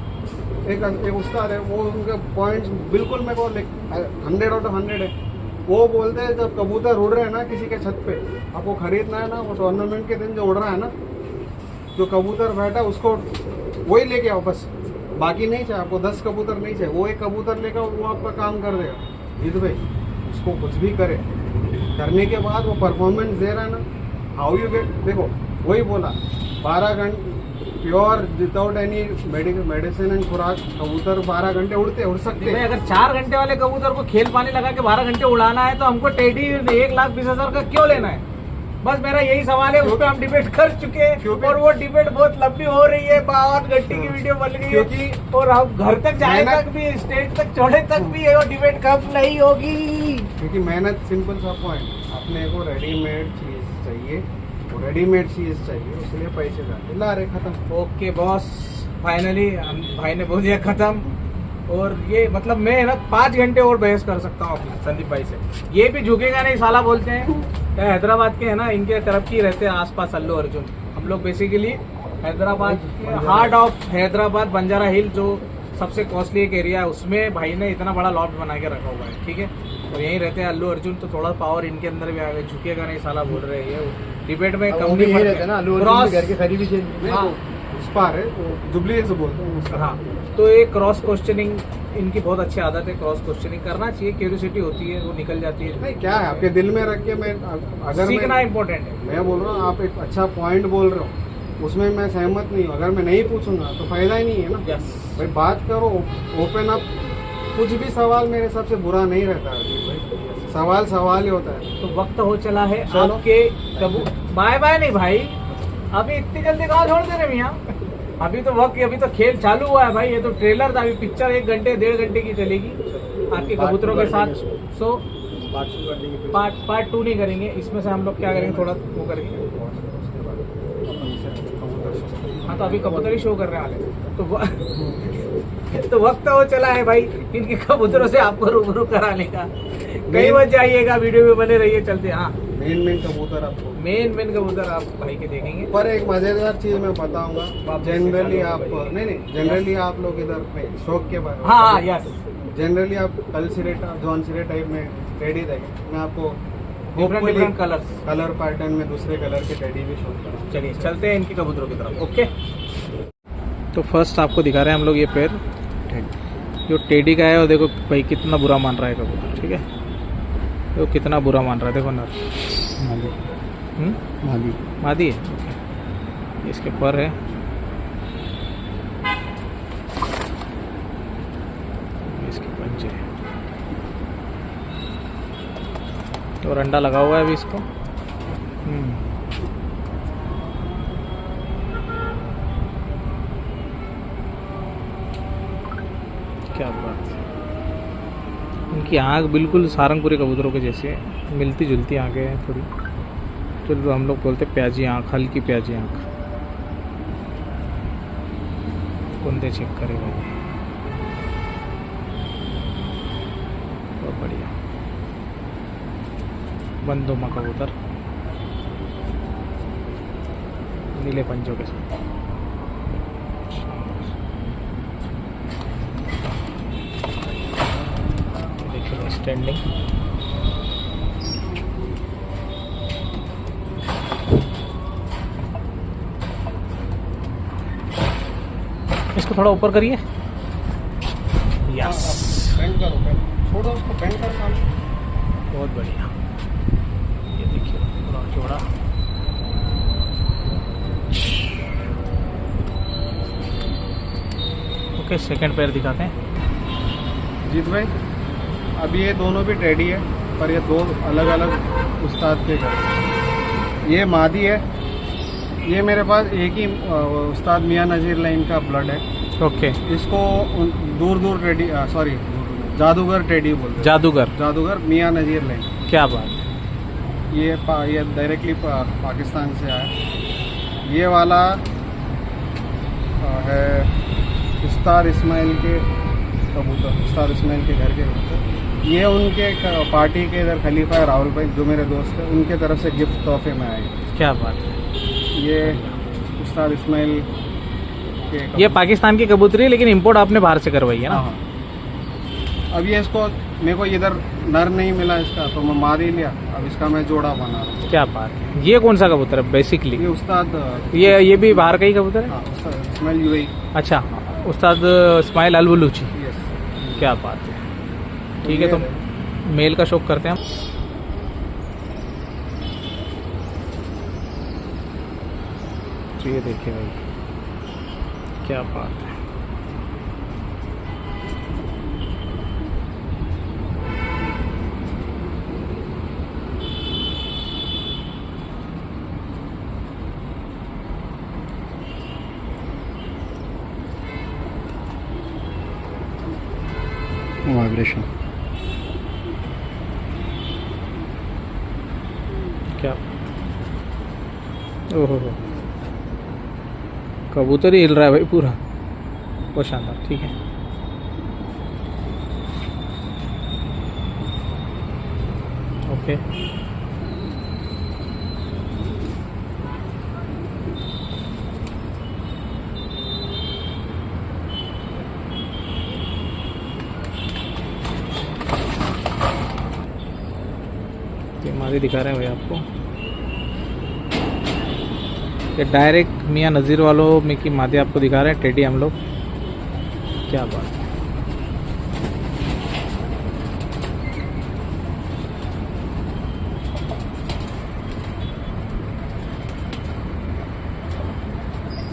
एक उस्ताद है, वो उनके पॉइंट्स बिल्कुल मेरे को 100 आउट ऑफ 100 है। वो बोलते हैं जब कबूतर उड़ रहे हैं ना किसी के छत पे, आपको खरीदना है ना, वो टूर्नामेंट के दिन जो उड़ रहा है ना, जो कबूतर बैठा उसको वही लेके आओ बस, बाकी नहीं चाहिए आपको। 10 कबूतर नहीं चाहिए, वो एक कबूतर लेकर वो आपका काम कर देगा। जीत भाई उसको कुछ भी करे, करने के बाद वो परफॉर्मेंस दे रहा है ना, हाउ यू गेट, देखो वही बोला 12 घंटे pure without any medicine and खुराक कबूतर 12 घंटे उड़ सकते भाई हैं। अगर 4 घंटे वाले कबूतर को खेल पानी लगा के 12 घंटे उड़ाना है तो हमको टेडी 1,20,000 का क्यों लेना है? बस मेरा यही सवाल है, उस पर हम डिबेट कर चुके हैं क्योंकि- और वो डिबेट बहुत लंबी हो रही है, 52 घंटे की वीडियो बन गई है, क्योंकि और हम घर तक जाने मेहनत- तक भी, स्टेट तक छोड़े तक भी ये वो डिबेट कब नहीं होगी। क्योंकि मेहनत सिंपल सा पॉइंट, अपने को रेडीमेड चीज चाहिए, रेडीमेड चीज चाहिए, इसलिए पैसे डाले ला रहे, खत्म। ओके बॉस, फाइनली भाई ने बोल दिया खत्म। और ये मतलब मैं ना 5 घंटे और बहस कर सकता हूँ अपने संदीप भाई से, ये भी झुकेगा नहीं साला बोलते हैं। हैदराबाद के है ना, इनके तरफ की रहते हैं आसपास अल्लू अर्जुन। हम लोग basically Hyderabad, heart of Hyderabad, Banjara hill जो सबसे कॉस्टली एक एरिया है, उसमें भाई ने इतना बड़ा लॉफ्ट बना के रखा हुआ है, ठीक है। और यहीं रहते हैं अल्लू अर्जुन, तो थोड़ा पावर इनके अंदर भी आ गया, झुकेगा नहीं साला बोल रहे हैं। ये डिबेट में अब कम वो भी नहीं यही पड़ता रहता है ना, अल्लू अर्जुन क्रॉस, के घर के करीब ही चाहिए। हाँ उस पार है, जुबली से बोलते हैं उसका। हाँ, तो ये क्रॉस क्वेश्चनिंग इनकी बहुत अच्छी आदत है, क्रॉस क्वेश्चनिंग करना चाहिए, क्यूरियोसिटी होती है वो निकल जाती है। नहीं क्या है, आपके दिल में रख के मैं अगर सीखना इम्पोर्टेंट है। मैं बोल रहा हूँ, आप एक अच्छा पॉइंट बोल रहे हो, उसमें मैं सहमत नहीं हूँ। अगर मैं नहीं पूछूंगा तो फायदा ही नहीं है ना। यस, भाई बात करो, ओपन अप, कुछ भी सवाल मेरे हिसाब से बुरा नहीं रहता है भाई, सवाल ही होता है। तो वक्त हो चला है चलो। आपके कबू बाय बाय नहीं भाई, अभी इतनी जल्दी कहाँ छोड़ दे रहे मियाँ, अभी तो वक्त, अभी तो खेल चालू हुआ है भाई। ये तो ट्रेलर था, अभी पिक्चर 1 घंटे 1.5 घंटे की चलेगी आपके कबूतरों के साथ। सो पार्ट 2 नहीं करेंगे, इसमें से हम लोग क्या करेंगे, थोड़ा वो करेंगे। हाँ, तो अभी कबूतर ही शो कर रहे हैं तो वक्त हो चला है भाई इनके कबूतरों से आपको रूबरू कराने का। कहीं मत जाइएगा, वीडियो में बने रहिए, चलते। हाँ, मेन कबूतर आपको, मेन कबूतर आप भाई के देखेंगे। पर एक मजेदार चीज मैं बताऊंगा। जनरली आप नहीं जनरली आप लोग इधर नहीं, शौक के बारे में, हाँ यस, जनरली आप कल सिरे जॉन सिरे टाइप में टेडी देखें, मैं आपको डिफरेंट कलर्स। कलर पैटर्न में दूसरे कलर के टेडी भी शो करूँ। चलिए चलते हैं इनकी कबूतरों की तरफ। ओके, तो फर्स्ट आपको दिखा रहे हैं हम लोग ये पेड़, जो टेडी का है, और देखो भाई कितना बुरा मान रहा है कबूतर, ठीक है, वो कितना बुरा मान रहा है, देखो नर मादी है। ओके, इसके पर है, इसके पंजे है, और अंडा लगा हुआ है अभी इसको। क्या बात है। इनकी आँख बिल्कुल सारंगपुरी कबूतरों के जैसी है, मिलती जुलती आँखें हैं थोड़ी, तो हम लोग बोलते प्याजी आँख, हल्की प्याजी आँख। कुंदे चेक करे भाई, बहुत बढ़िया। बंदोमा कबूतर नीले पंचों के साथ। देखिए स्टैंडिंग, इसको थोड़ा ऊपर करिए। यस, बेंड करो, बेंड छोड़ो उसको, बेंड कर सामने। बहुत बढ़िया। ये देखिए पूरा जोड़ा। ओके, सेकंड पैर दिखाते हैं। जीत भाई, अब ये दोनों भी टेडी है, पर ये दो अलग अलग उस्ताद के घर। ये मादी है, ये मेरे पास एक ही उस्ताद मियां नज़ीर लाइन का ब्लड है। ओके, इसको दूर दूर टेडी, सॉरी जादूगर टेडी बोलते हैं। जादूगर मियां नज़ीर लाइन। क्या बात है। ये डायरेक्टली पाकिस्तान से आया। ये वाला है उस्ताद इस्माइल के कबूतर, उस्ताद इस्माइल के घर के कबूतर। ये उनके पार्टी के इधर खलीफा राहुल भाई जो मेरे दोस्त हैं, उनके तरफ से गिफ्ट तोहफे में आए। क्या बात है। ये उस्ताद इस्माइल के ये पाकिस्तान की कबूतरी है, लेकिन इंपोर्ट आपने बाहर से करवाई है ना? हाँ। अब ये इसको मेरे को इधर नर नहीं मिला इसका, तो मैं मादी लिया। अब इसका मैं जोड़ा बना रहा हूँ। क्या बात है। ये कौन सा कबूतर है बेसिकली? ये उस्ताद, ये भी बाहर का ही कबूतर है? हाँ, उस्ताद इस्माइल यूएई। अच्छा, उस्ताद इस्माइल अल बलूची। यस। क्या बात है। ठीक है, तो मेल का शौक करते हैं हम। तो ये देखिए भाई, क्या बात है। वाइब्रेशन क्या, ओहो, कबूतर ही हिल रहा है भाई पूरा, बहुत शानदार। ठीक है, ओके। मादी दिखा रहे हैं भाई आपको। ये डायरेक्ट मियां नज़ीर वालों में की मादी आपको दिखा रहे हैं, टेडी हम लोग। क्या बात है।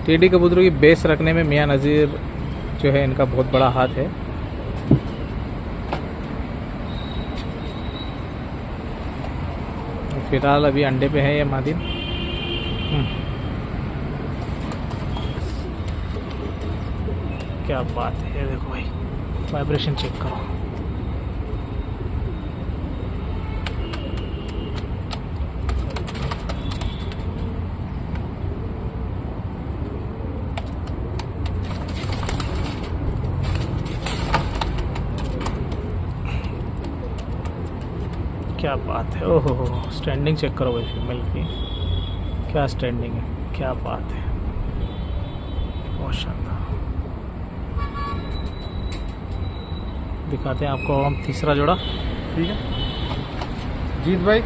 टेडी कबूतरों की बेस रखने में मियां नज़ीर जो है, इनका बहुत बड़ा हाथ है। फिलहाल अभी अंडे पे है ये मादी। क्या बात है। ये देखो भाई, वाइब्रेशन चेक करो। क्या बात है। ओहो, स्टैंडिंग चेक करो भाई फीमेल की, क्या स्टैंडिंग है। क्या बात है, बहुत शानदार। दिखाते हैं आपको हम तीसरा जोड़ा। ठीक है जीत भाई,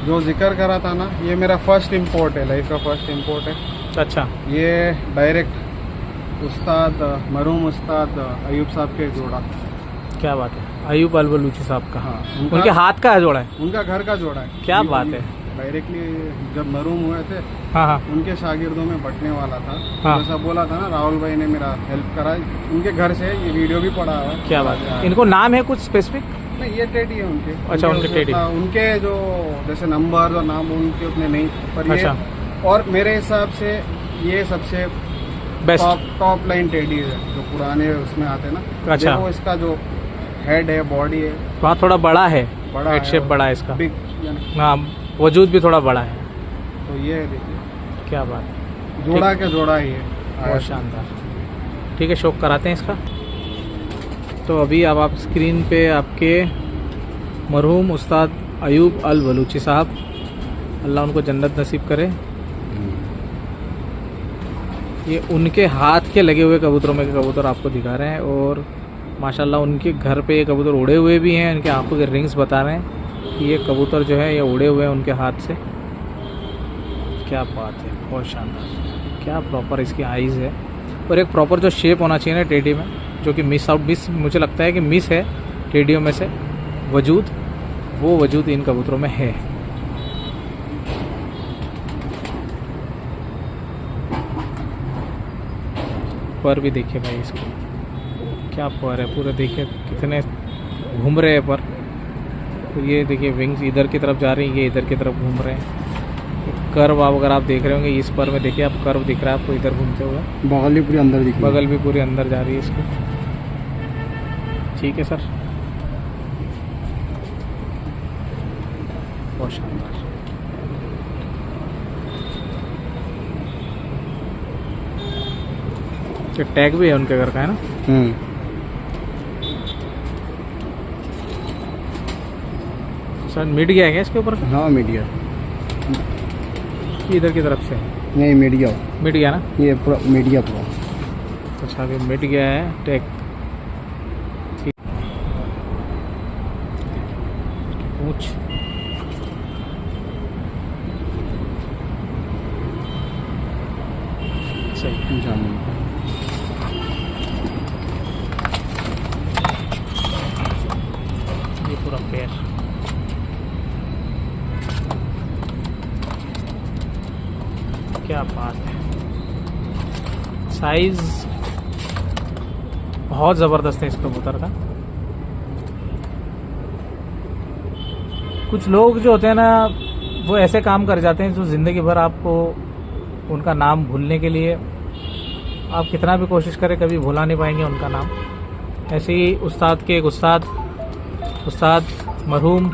जो जिक्र करा था ना, ये मेरा फर्स्ट इंपोर्ट है, लाइफ का फर्स्ट इंपोर्ट है। अच्छा, ये डायरेक्ट उस्ताद मरहूम उस्ताद अयूब साहब के जोड़ा। क्या बात है। अयूब अल बलूची साहब का। हाँ, उनके हाथ का जोड़ा है। उनका घर का जोड़ा है। क्या बात है। डायरेक्टली जब मरहूम हुए थे, हाँ हाँ उनके शागिर्दों में बटने वाला था। हाँ। जैसा बोला था ना, राहुल भाई ने मेरा हेल्प करा, उनके घर से ये वीडियो भी पड़ा हुआ है। क्या बात है। इनको नाम है कुछ स्पेसिफिक? नहीं, ये टेडी है उनके। अच्छा, उनके टेडी। उनके जो जैसे नंबर और नाम उनके उतने नहीं, पर ये अच्छा। और मेरे हिसाब से ये सबसे बेस्ट। टॉप लाइन टेडी है जो पुराने उसमें आते हैं ना। अच्छा। देखो इसका जो हेड है, बॉडी है, वहाँ थोड़ा बड़ा है, बड़ा हेड है शेप और बड़ा है इसका। बिग यानी। हाँ, वजूद भी थोड़ा बड़ा है। तो ये है, देखिए क्या बात है, जोड़ा के जोड़ा ही है। बहुत शानदार। ठीक है, शौक कराते हैं इसका। तो अभी अब आप स्क्रीन पे आपके मरहूम उस्ताद अयूब अल बलूची साहब, अल्लाह उनको जन्नत नसीब करे, ये उनके हाथ के लगे हुए कबूतरों में के कबूतर आपको दिखा रहे हैं। और माशाल्लाह उनके घर पे ये कबूतर उड़े हुए भी हैं। उनके आंखों के रिंग्स बता रहे हैं कि ये कबूतर जो है ये उड़े हुए हैं उनके हाथ से। क्या बात है, बहुत शानदार। क्या प्रॉपर इसकी आइज़ है और एक प्रॉपर जो शेप होना चाहिए ना टेडी में, जो कि मिस मुझे लगता है कि मिस है टेडियों में से वजूद, वो वजूद इन कबूतरों में है। पर भी देखिए भाई इसको, क्या पर है, पूरे देखिए कितने घूम रहे हैं पर। तो ये देखिए विंग्स इधर की तरफ जा रही है, ये इधर की तरफ घूम रहे हैं। कर्व आप अगर आप देख रहे होंगे इस पर में, देखिए आप कर्व दिख रहा है आपको इधर घूमते हुए, बगल भी पूरी अंदर दिख बगल भी पूरी अंदर जा रही है इसकी। ठीक है सर, बहुत शानदार। ये टैग भी है उनके घर का, है ना? सर मिट गया है क्या इसके ऊपर? हाँ मीडिया, कि इधर की तरफ से नहीं मीडिया, मिट गया ना? ये पूरा मीडिया पूरा। अच्छा, अभी मिट गया है टैग। ठीक, पूछ सही। ये पूरा पैर, क्या बात है, साइज बहुत ज़बरदस्त है इस कबूतर का। कुछ लोग जो होते हैं ना वो ऐसे काम कर जाते हैं जो ज़िंदगी भर आपको उनका नाम भूलने के लिए आप कितना भी कोशिश करें कभी भुला नहीं पाएंगे उनका नाम। ऐसे ही उस्ताद के एक उस्ताद मरहूम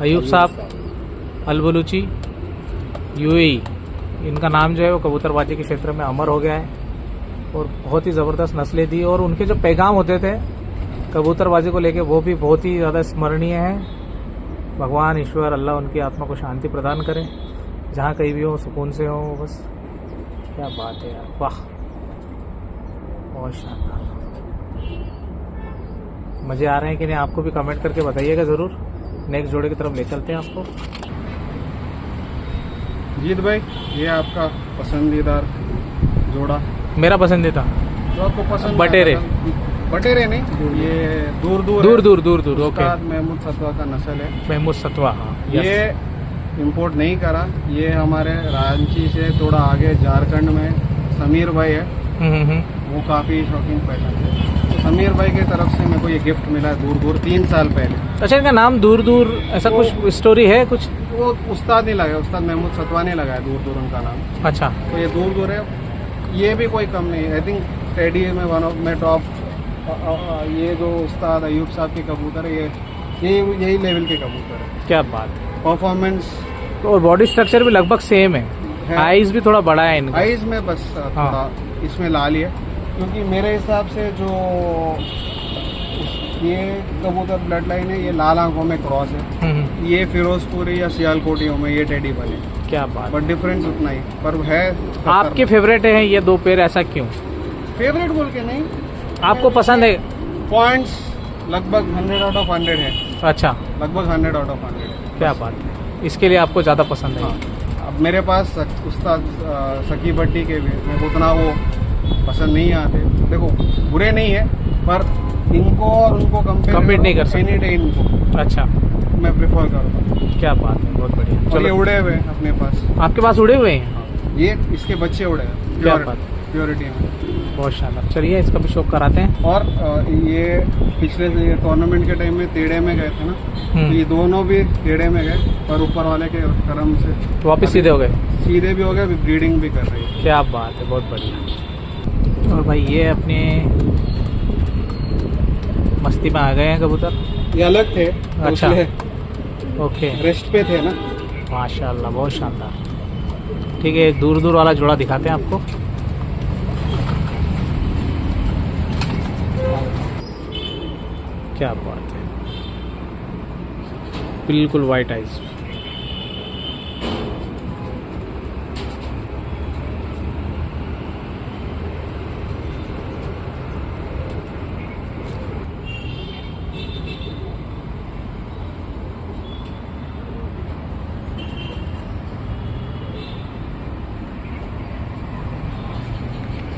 अयूब साहब अल बलूची यूएई, इनका नाम जो है वो कबूतरबाजी के क्षेत्र में अमर हो गया है और बहुत ही ज़बरदस्त नस्लें दी। और उनके जो पैगाम होते थे कबूतरबाजी को लेके वो भी बहुत ही ज़्यादा स्मरणीय हैं। भगवान ईश्वर अल्लाह उनकी आत्मा को शांति प्रदान करे, जहाँ कहीं भी हो सुकून से हो बस। क्या बात है यार, वाह, बहुत शानदार। मज़े आ रहे हैं कि नहीं आपको भी कमेंट करके बताइएगा ज़रूर। नेक्स्ट जोड़े की तरफ ले चलते हैं आपको। जीत भाई, ये आपका पसंदीदा जोड़ा, मेरा पसंदीदा जो आपको पसंद बटेरे। बटेरे नहीं, ये दूर दूर ओके। महमूद सतवा का नस्ल है। महमूद सतवा, हाँ। ये इंपोर्ट नहीं करा, ये हमारे रांची से थोड़ा आगे झारखंड में समीर भाई है, वो काफ़ी शौकीन पहचान है। तो समीर भाई की तरफ से मेरे को ये गिफ्ट मिला है दूर 3 साल पहले। अच्छा, इनका नाम दूर ऐसा कुछ स्टोरी है कुछ? वो उस्ताद नहीं लगाया, उस्ताद महमूद सतवा ने लगाया दूर उनका नाम। अच्छा, तो ये दूर है, ये भी कोई कम नहीं है। आई थिंक टेडी में वन ऑफ माई टॉप। ये जो उस्ताद अयूब साहब के कबूतर है, यही लेवल के कबूतर है। क्या बात है। परफॉर्मेंस और बॉडी स्ट्रक्चर भी लगभग सेम है, आइज भी थोड़ा बड़ा है इनका। आइज में बस थोड़ा इसमें लाल है, क्योंकि मेरे हिसाब से जो ये कबूतर ब्लड लाइन है, ये लाल आंखों में क्रॉस है। ये फिरोजपुरी या सियालकोटियों में ये टेडी बने। क्या बात, बट डिफरेंस उतना ही पर है। आपके फेवरेट है ये दो पेयर, ऐसा क्यों? फेवरेट बोल के नहीं, आपको पसंद है? पॉइंट्स लगभग 100 आउट ऑफ 100 है। अच्छा, लगभग 100 आउट ऑफ 100 है। क्या बात है, इसके लिए आपको ज़्यादा पसंद है। अब मेरे पास उस्ताद सकी भट्टी के भी मेरे को उतना वो पसंद नहीं आते। देखो बुरे नहीं है, पर इनको और उनको कम्पीट नहीं कर सकते एनी डे इनको। अच्छा, मैं प्रेफर करता हूँ। क्या बात है, बहुत बढ़िया। और ये चलो, उड़े हुए हैं अपने पास। आपके पास उड़े हुए हैं? ये इसके बच्चे उड़े हैं। क्या बात, प्योरिटी में। बहुत शानदार। चलिए इसका भी शौक कराते हैं। और ये पिछले टूर्नामेंट के टाइम में टेढ़े में गए थे ना, तो ये दोनों भी टेढ़े में गए, पर ऊपर वाले के करम से वापस सीधे हो गए। सीधे भी हो गए, ब्रीडिंग भी कर रही है। क्या बात है, बहुत बढ़िया। और भाई ये अपने मस्ती में आ गए हैं कबूतर। ये अलग थे, अच्छा। इसलिए ओके, रेस्ट पे थे ना। माशाल्लाह, बहुत शानदार। ठीक है, दूर दूर वाला जोड़ा दिखाते हैं आपको। क्या बात है, बिल्कुल वाइट आइज।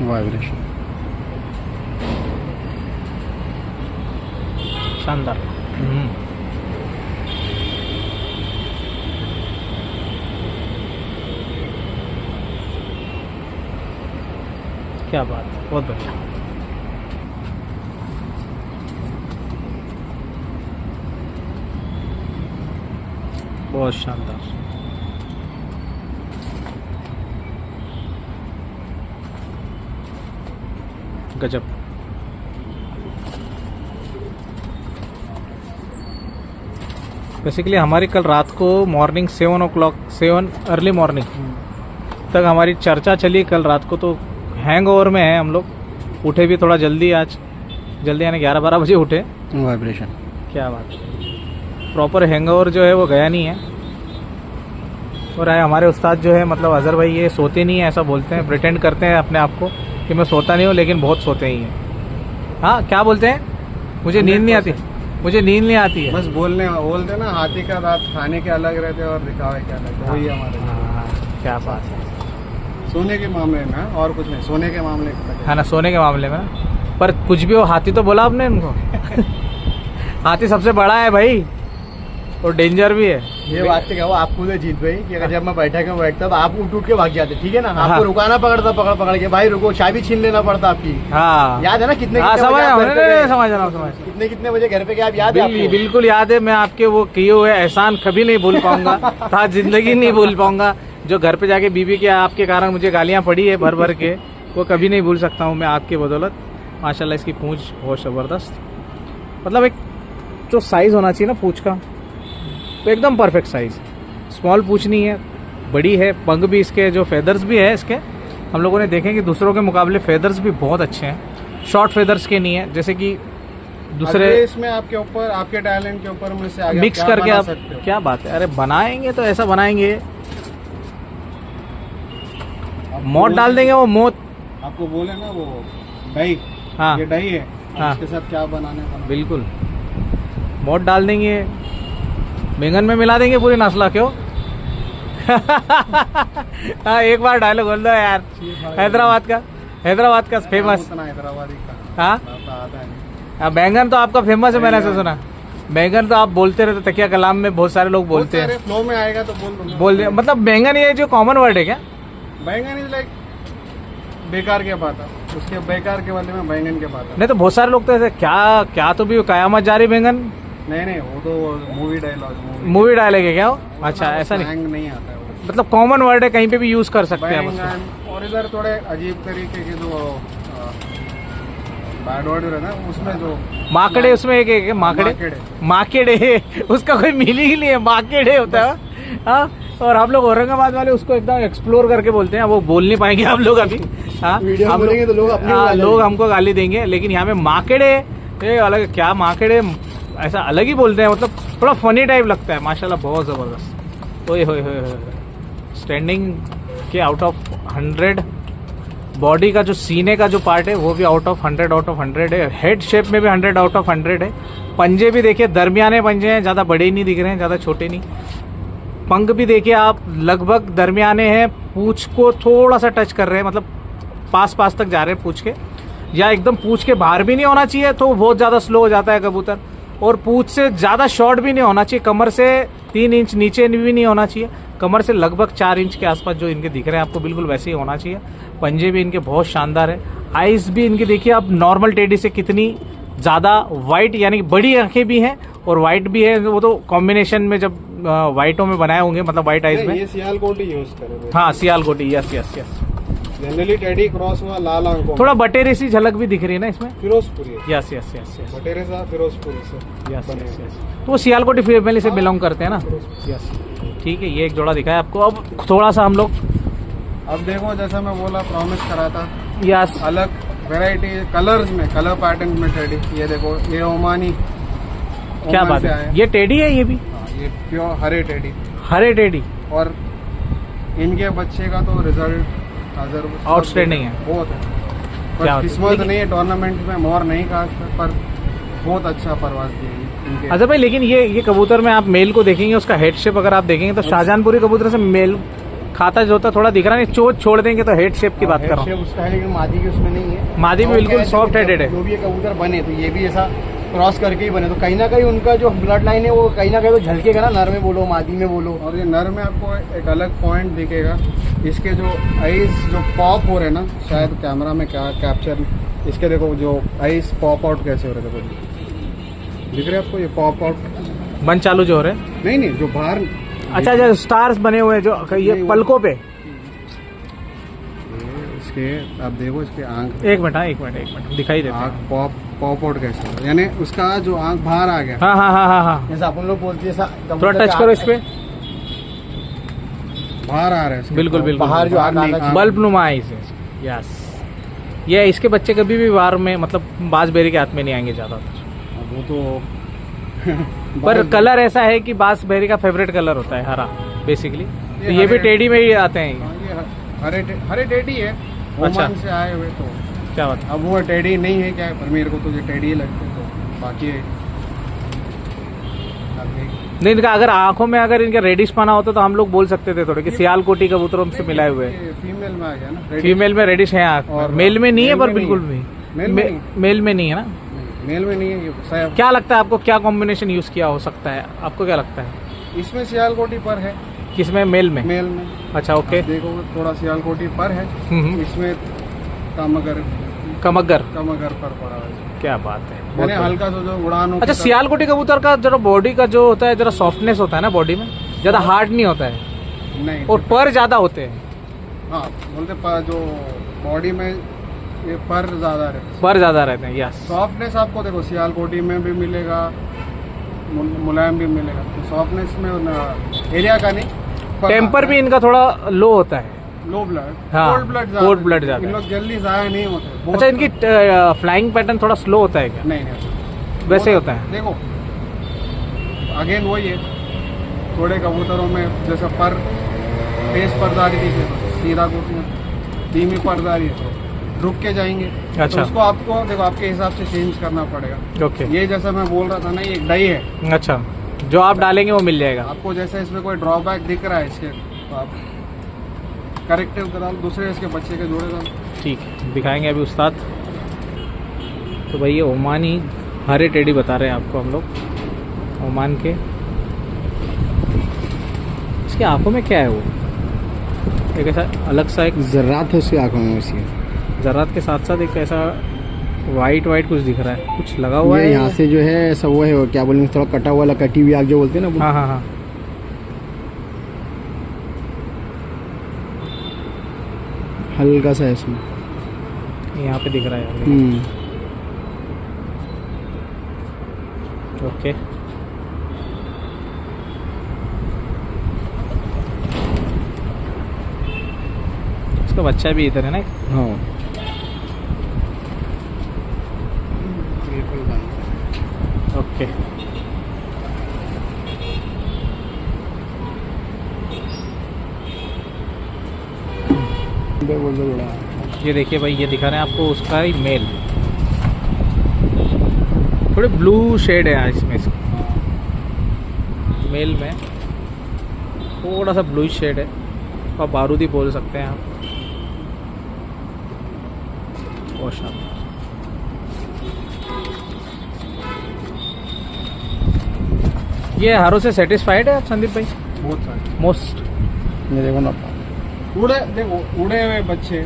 वाइब्रेशन शानदार। क्या बात है, बहुत बढ़िया। बहुत शानदार। गजब। बेसिकली हमारी कल रात को मॉर्निंग 7 अर्ली मॉर्निंग तक हमारी चर्चा चली कल रात को। तो हैंगओवर में है हम लोग। उठे भी थोड़ा जल्दी आज, जल्दी यानी 11-12 बजे उठे। वाइब्रेशन क्या बात है, प्रॉपर हैंगओवर जो है वो गया नहीं है। और हमारे उस्ताद जो है मतलब अजहर भाई, ये सोते नहीं है ऐसा बोलते हैं, प्रिटेंड करते हैं अपने आप को कि मैं सोता नहीं हूँ, लेकिन बहुत सोते ही हैं। हाँ, क्या बोलते हैं, मुझे नींद नहीं आती, मुझे नींद नहीं आती है। बस बोलते ना, हाथी का दांत खाने के अलग रहते और दिखावे के अलग, वही हमारे। हाँ, क्या बात है। सोने के मामले में और कुछ नहीं, सोने के मामले में है ना, सोने के मामले में ना। पर कुछ भी हो, हाथी तो बोला आपने इनको। हाथी सबसे बड़ा है भाई, और डेंजर भी है। ये बात तो क्या, आप खुद जीत भाई कि अगर जब मैं बैठक में बैठता तो आप उठ के भाग जाते, ठीक है ना। आपको रुकाना पड़ता, पकड़ के, भाई रुको, चाबी छीन लेना पड़ता आपकी। हाँ, याद है ना कितने कितने बजे घर पे गए आप, याद है? बिल्कुल याद है। मैं आपके वो किए हुए एहसान कभी नहीं भूल पाऊंगा, था जिंदगी नहीं भूल पाऊंगा। जो घर पे जाके बीबी के आपके कारण मुझे गालियां पड़ी है भर भर के, वो कभी नहीं भूल सकता हूँ मैं आपकी बदौलत। माशाल्लाह इसकी पूंछ बहुत ज़बरदस्त, मतलब एक जो साइज़ होना चाहिए ना पूंछ का, तो एकदम परफेक्ट साइज़। स्मॉल पूंछ नहीं है, बड़ी है। पंख भी इसके, जो फेदर्स भी है इसके, हम लोगों ने देखे कि दूसरों के मुकाबले फेदर्स भी बहुत अच्छे हैं। शॉर्ट फेदर्स के नहीं है, जैसे कि दूसरे। इसमें आपके ऊपर, आपके टैलेंट के ऊपर में से आगे मिक्स करके आप, क्या बात है। अरे बनाएंगे तो ऐसा बनाएंगे, मौत डाल देंगे। वो मौत आपको बोले ना, वो दही, हाँ, ये दही है, हाँ, इसके साथ क्या बनाने का, बिल्कुल मौत डाल देंगे, बैंगन में मिला देंगे पूरी नस्ला। क्यों? हाँ, एक बार डायलॉग बोल दो यार, हैदराबाद का फेमस। हैदराबादी का हाँ, आता है। बैंगन तो आपका फेमस है, मैंने ऐसा सुना। बैंगन तो आप बोलते रहते, तकिया कलाम में बहुत सारे लोग बोलते हैं। फ्लो में आएगा तो बोल दे, मतलब बैंगन ये जो कॉमन वर्ड है क्या? बैंगन इज लाइक बेकार के पाता, उसके बेकार के वाले में बैंगन के पाता। नहीं तो बहुत सारे लोग तो ऐसे क्या तो भी कयामत जा रही बैंगन। नहीं, वो तो मूवी डायलॉग है क्या वो? अच्छा, ऐसा नहीं आता है वो। मतलब कॉमन वर्ड है, कहीं पे भी यूज कर सकते हैं बैंगन। और इधर थोड़े अजीब तरीके के जो बैड वर्ड रहता है उसमें, जो माकड़े, उसमें एक माकेड़े उसका कोई मीनिंग ही नहीं है, माकेड़े होता है। हाँ, और हम लोग औरंगाबाद वाले उसको एकदम एक्सप्लोर करके बोलते हैं। वो बोल नहीं पाएंगे हम लोग अभी। हाँ, हम बोलेंगे तो लोग हमको गाली देंगे, लेकिन यहाँ पे माकेड़े ये अलग। क्या माकेड़े, ऐसा अलग ही बोलते हैं, मतलब थोड़ा फनी टाइप लगता है। माशाल्लाह बहुत ज़बरदस्त। ओए होए होए, स्टैंडिंग के आउट ऑफ 100, बॉडी का जो सीने का जो पार्ट है वो भी आउट ऑफ 100 है। हेड शेप में भी 100 आउट ऑफ 100 है। पंजे भी देखिए, दरमियाने पंजे हैं, ज़्यादा बड़े नहीं दिख रहे हैं, ज़्यादा छोटे नहीं। पंख भी देखिए आप, लगभग दरमियाने हैं। पूंछ को थोड़ा सा टच कर रहे हैं, मतलब पास तक जा रहे हैं पूंछ के, या एकदम पूंछ के बाहर भी नहीं होना चाहिए तो बहुत ज़्यादा स्लो हो जाता है कबूतर। और पूंछ से ज़्यादा शॉर्ट भी नहीं होना चाहिए, कमर से 3 इंच नीचे भी नहीं होना चाहिए। कमर से लगभग 4 इंच के आसपास जो इनके दिख रहे हैं आपको, बिल्कुल वैसे ही होना चाहिए। पंजे भी इनके बहुत शानदार है। आइज भी इनकी देखिए आप नॉर्मल टेडी से कितनी ज़्यादा वाइट, यानी कि बड़ी आंखें भी हैं और वाइट भी है। वो तो कॉम्बिनेशन में जब वाइटों में बनाए होंगे, मतलब वाइट आइज में। ये सियालकोटी यूज करें। हाँ Sialkoti, yes yes yes. Generally teddy cross हुआ लाल आंखों, थोड़ा बटेरे सी झलक भी दिख रही है ना इसमें। Firozpuri, yes yes yes yes बटेरे सा फिरोजपुरी से यस बने यस हैं। यस। तो वो सियालकोटी फैमिली से बिलोंग करते हैं ना। यस ठीक है, ये एक जोड़ा दिखाया आपको। अब थोड़ा सा हम लोग, अब देखो जैसा मैं बोला, प्रॉमिस करा था, यस अलग वैरायटी कलर्स में, कलर पैटर्न में टेडी। ये देखो, ये ओमानी, क्या ओमान बात से है, आए। ये टेडी है ये भी, हाँ, ये प्योर हरे टेडी। हरे टेडी, और इनके बच्चे का तो रिजल्ट आउटस्टैंडिंग है। बहुत है, क्या पर बात है। किस्मत नहीं है टूर्नामेंट में मोर नहीं कहा, पर बहुत अच्छा परवाज दिए इनके। अच्छा भाई, लेकिन ये कबूतर में आप मेल को देखेंगे, उसका हेड शेप अगर आप देखेंगे तो शाहजहानपुरी कबूतर से मेल खाता जो होता थोड़ा दिख रहा नहीं। चोट छोड़ देंगे तो हेड शेप की बात कर रहा हूँ। शेप उसका है, लेकिन मादी की उसमें नहीं है। मादी भी और बिल्कुल क्या है, soft headed है। जो भी ये कबूतर बने तो ये भी ऐसा क्रॉस करके ही बने, तो कहीं ना कहीं उनका जो ब्लड लाइन है वो कहीं ना कहीं तो झलकेगा ना, नर में बोलो मादी में बोलो। और ये नर में आपको एक अलग पॉइंट दिखेगा, इसके जो आईज जो पॉप हो रहे ना, शायद कैमरा में क्या कैप्चर, इसके देखो जो आईज पॉप आउट कैसे हो रहे, देखो दिख रहे आपको ये पॉप आउट। बन चालू जो हो रहे हैं। नहीं जो बाहर, अच्छा जो स्टार्स बने हुए हैं जो ये नहीं, पलकों पे। इसके आप देखो, इसके आंख, एक मिनट दिखाई देता आंख है। पॉप आउट कैसे हो रहा है, यानी उसका जो आंख बाहर आ गया। हाँ हाँ हाँ हाँ हाँ, जैसा अपन लोग बोलते हैं, थोड़ा टच करो इस पे। बाहर आ रहा है इसके बिल्कुल पॉप, बिल्कुल, बाहर जो नहीं, आंख- बल्ब नुमा आइज है। यस, ये इसके बच्चे कभी भी वार में, मतलब बांसबेरी के हाथ में नहीं आएंगे ज्यादा। वो तो पर कलर ऐसा है कि बांसबेरी का फेवरेट कलर होता है हरा बेसिकली, तो ये भी हरे- टेडी में ही आते हैं। हाँ, ये हरे टेडी है, अच्छा। ओमान से आए हुए। तो क्या बात है। अब वो टेडी नहीं है क्या, पर मेरे को तो ये टेडी ही लगते हैं, तो बाकी नहीं, इनका अगर आंखों में अगर इनका रेडिश पाना होता तो हम लोग बोल सकते थे थोड़े कि सियालकोटी कबूतरों से मिलाए हुए हैं। फीमेल में आ गया ना, फीमेल में रेडिश है आंख, और मेल में नहीं है, मेल पर में बिल्कुल नहीं भी मेल में नहीं। मेल में नहीं है ना। मेल में नहीं है, ये शायद क्या लगता है आपको, क्या कॉम्बिनेशन यूज किया हो सकता है, आपको क्या लगता है? इसमें सियालकोटी पर है, किसमें, मेल में? मेल में। अच्छा ओके। आप देखो थोड़ा सियालकोटी पर है, इसमें कमगर कमगर, पर पड़ा है। क्या बात है, बहुत मैंने बढ़िया। हल्का सा जो उड़ान अच्छा, सियालकोटी कबूतर का जरा बॉडी का जो होता है, जरा सॉफ्टनेस होता है ना बॉडी में, ज्यादा हार्ड नहीं होता है नहीं, और पर ज्यादा होते हैं। हाँ बोलते जो बॉडी में ये पर ज्यादा रहता है, पर ज्यादा रहते हैं। यस, सॉफ्टनेस आपको देखो सियालकोटी में भी मिलेगा, मुलायम भी मिलेगा। तो सॉफ्टनेस में एरिया का नहीं, टेम्पर भी इनका थोड़ा लो होता है। लो ब्लड, हाँ, कोल्ड ब्लड cold blood ज्यादा इन है। लोग जल्दी जाया नहीं होते बहुत। अच्छा, इनकी फ्लाइंग पैटर्न थोड़ा स्लो होता है क्या? नहीं वैसे ही होता है। देखो अगेन वही है, थोड़े कबूतरों में जैसा पर तेज परदारी दिखे तो सीधा घुसना, धीमी परदारी है तो रुक के जाएंगे। अच्छा। तो उसको आपको देखो आपके हिसाब से चेंज करना पड़ेगा। ओके, ये जैसा मैं बोल रहा था ना, ये एक डाई है, अच्छा, जो आप डालेंगे वो मिल जाएगा। आपको जैसे इसमें कोई ड्रॉबैक दिख रहा है इसके, तो आप करेक्टिव करा, दूसरे इसके बच्चे के जोड़े डाल। ठीक है, दिखाएंगे अभी उस्ताद। तो भाई ये ओमानी हरे टेडी बता रहे हैं आपको हम लोग, ओमान के। इसकी आंखों में क्या है वो, एक ऐसा अलग सा एक जर्रात है उसकी आंखों में, उसकी जरात के साथ साथ एक ऐसा वाइट कुछ दिख रहा है, कुछ लगा हुआ है यहाँ से जो है ऐसा वो है, क्या बोलेंगे, थोड़ा कटा हुआ, कटी हुई आग जो बोलते हैं ना। हाँ हाँ हाँ, हल्का सा है इसमें। यहाँ पे दिख रहा है। ओके, इसका बच्चा भी इधर है ना। हाँ ओके, ये देखिए भाई, ये दिखा रहे हैं आपको उसका ही मेल, थोड़े ब्लू शेड है इसमें, मेल में थोड़ा सा ब्लू शेड है, आप बारूदी बोल सकते हैं आप। बहुत शानदार। ये हारों से सेटिस्फाइड है आप संदीप भाई? बहुत सारे। मोस्ट ये देखो ना, उड़े देखो उड़े हुए बच्चे,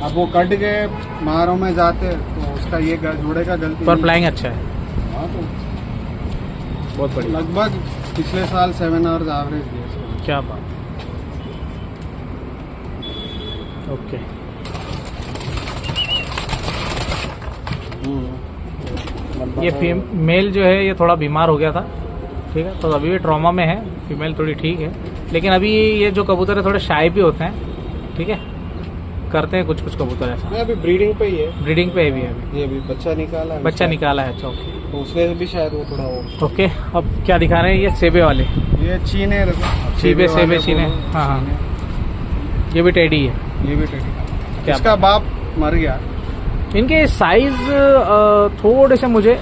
अब वो कट गए मारों में जाते तो उसका ये जोड़े का गलती पर नहीं। फ्लाइंग अच्छा है, हाँ, तो बहुत बढ़िया। लगभग पिछले साल 7 आवर्स एवरेज दिए इसको। क्या बात, ओके। ये फीमेल जो है ये थोड़ा बीमार हो गया था, ठीक है, तो अभी भी ट्रॉमा में है। फीमेल थोड़ी ठीक है, लेकिन अभी ये जो कबूतर है थोड़े शाय भी होते हैं, ठीक है, करते हैं कुछ कुछ कबूतर ऐसा। मैं अभी ब्रीडिंग पे ही है, ब्रीडिंग पे भी है अभी, ये अभी बच्चा निकाला है, बच्चा निकाला है। अच्छा, ओके तो उसने भी शायद वो थोड़ा वो। ओके। अब क्या दिखा रहे हैं ये सेबे वाले? ये चीने सेबे चीने, हाँ हाँ, ये भी टेडी है, ये भी टेडी। क्या इसका बाप मर गया। इनके साइज थोड़े से मुझे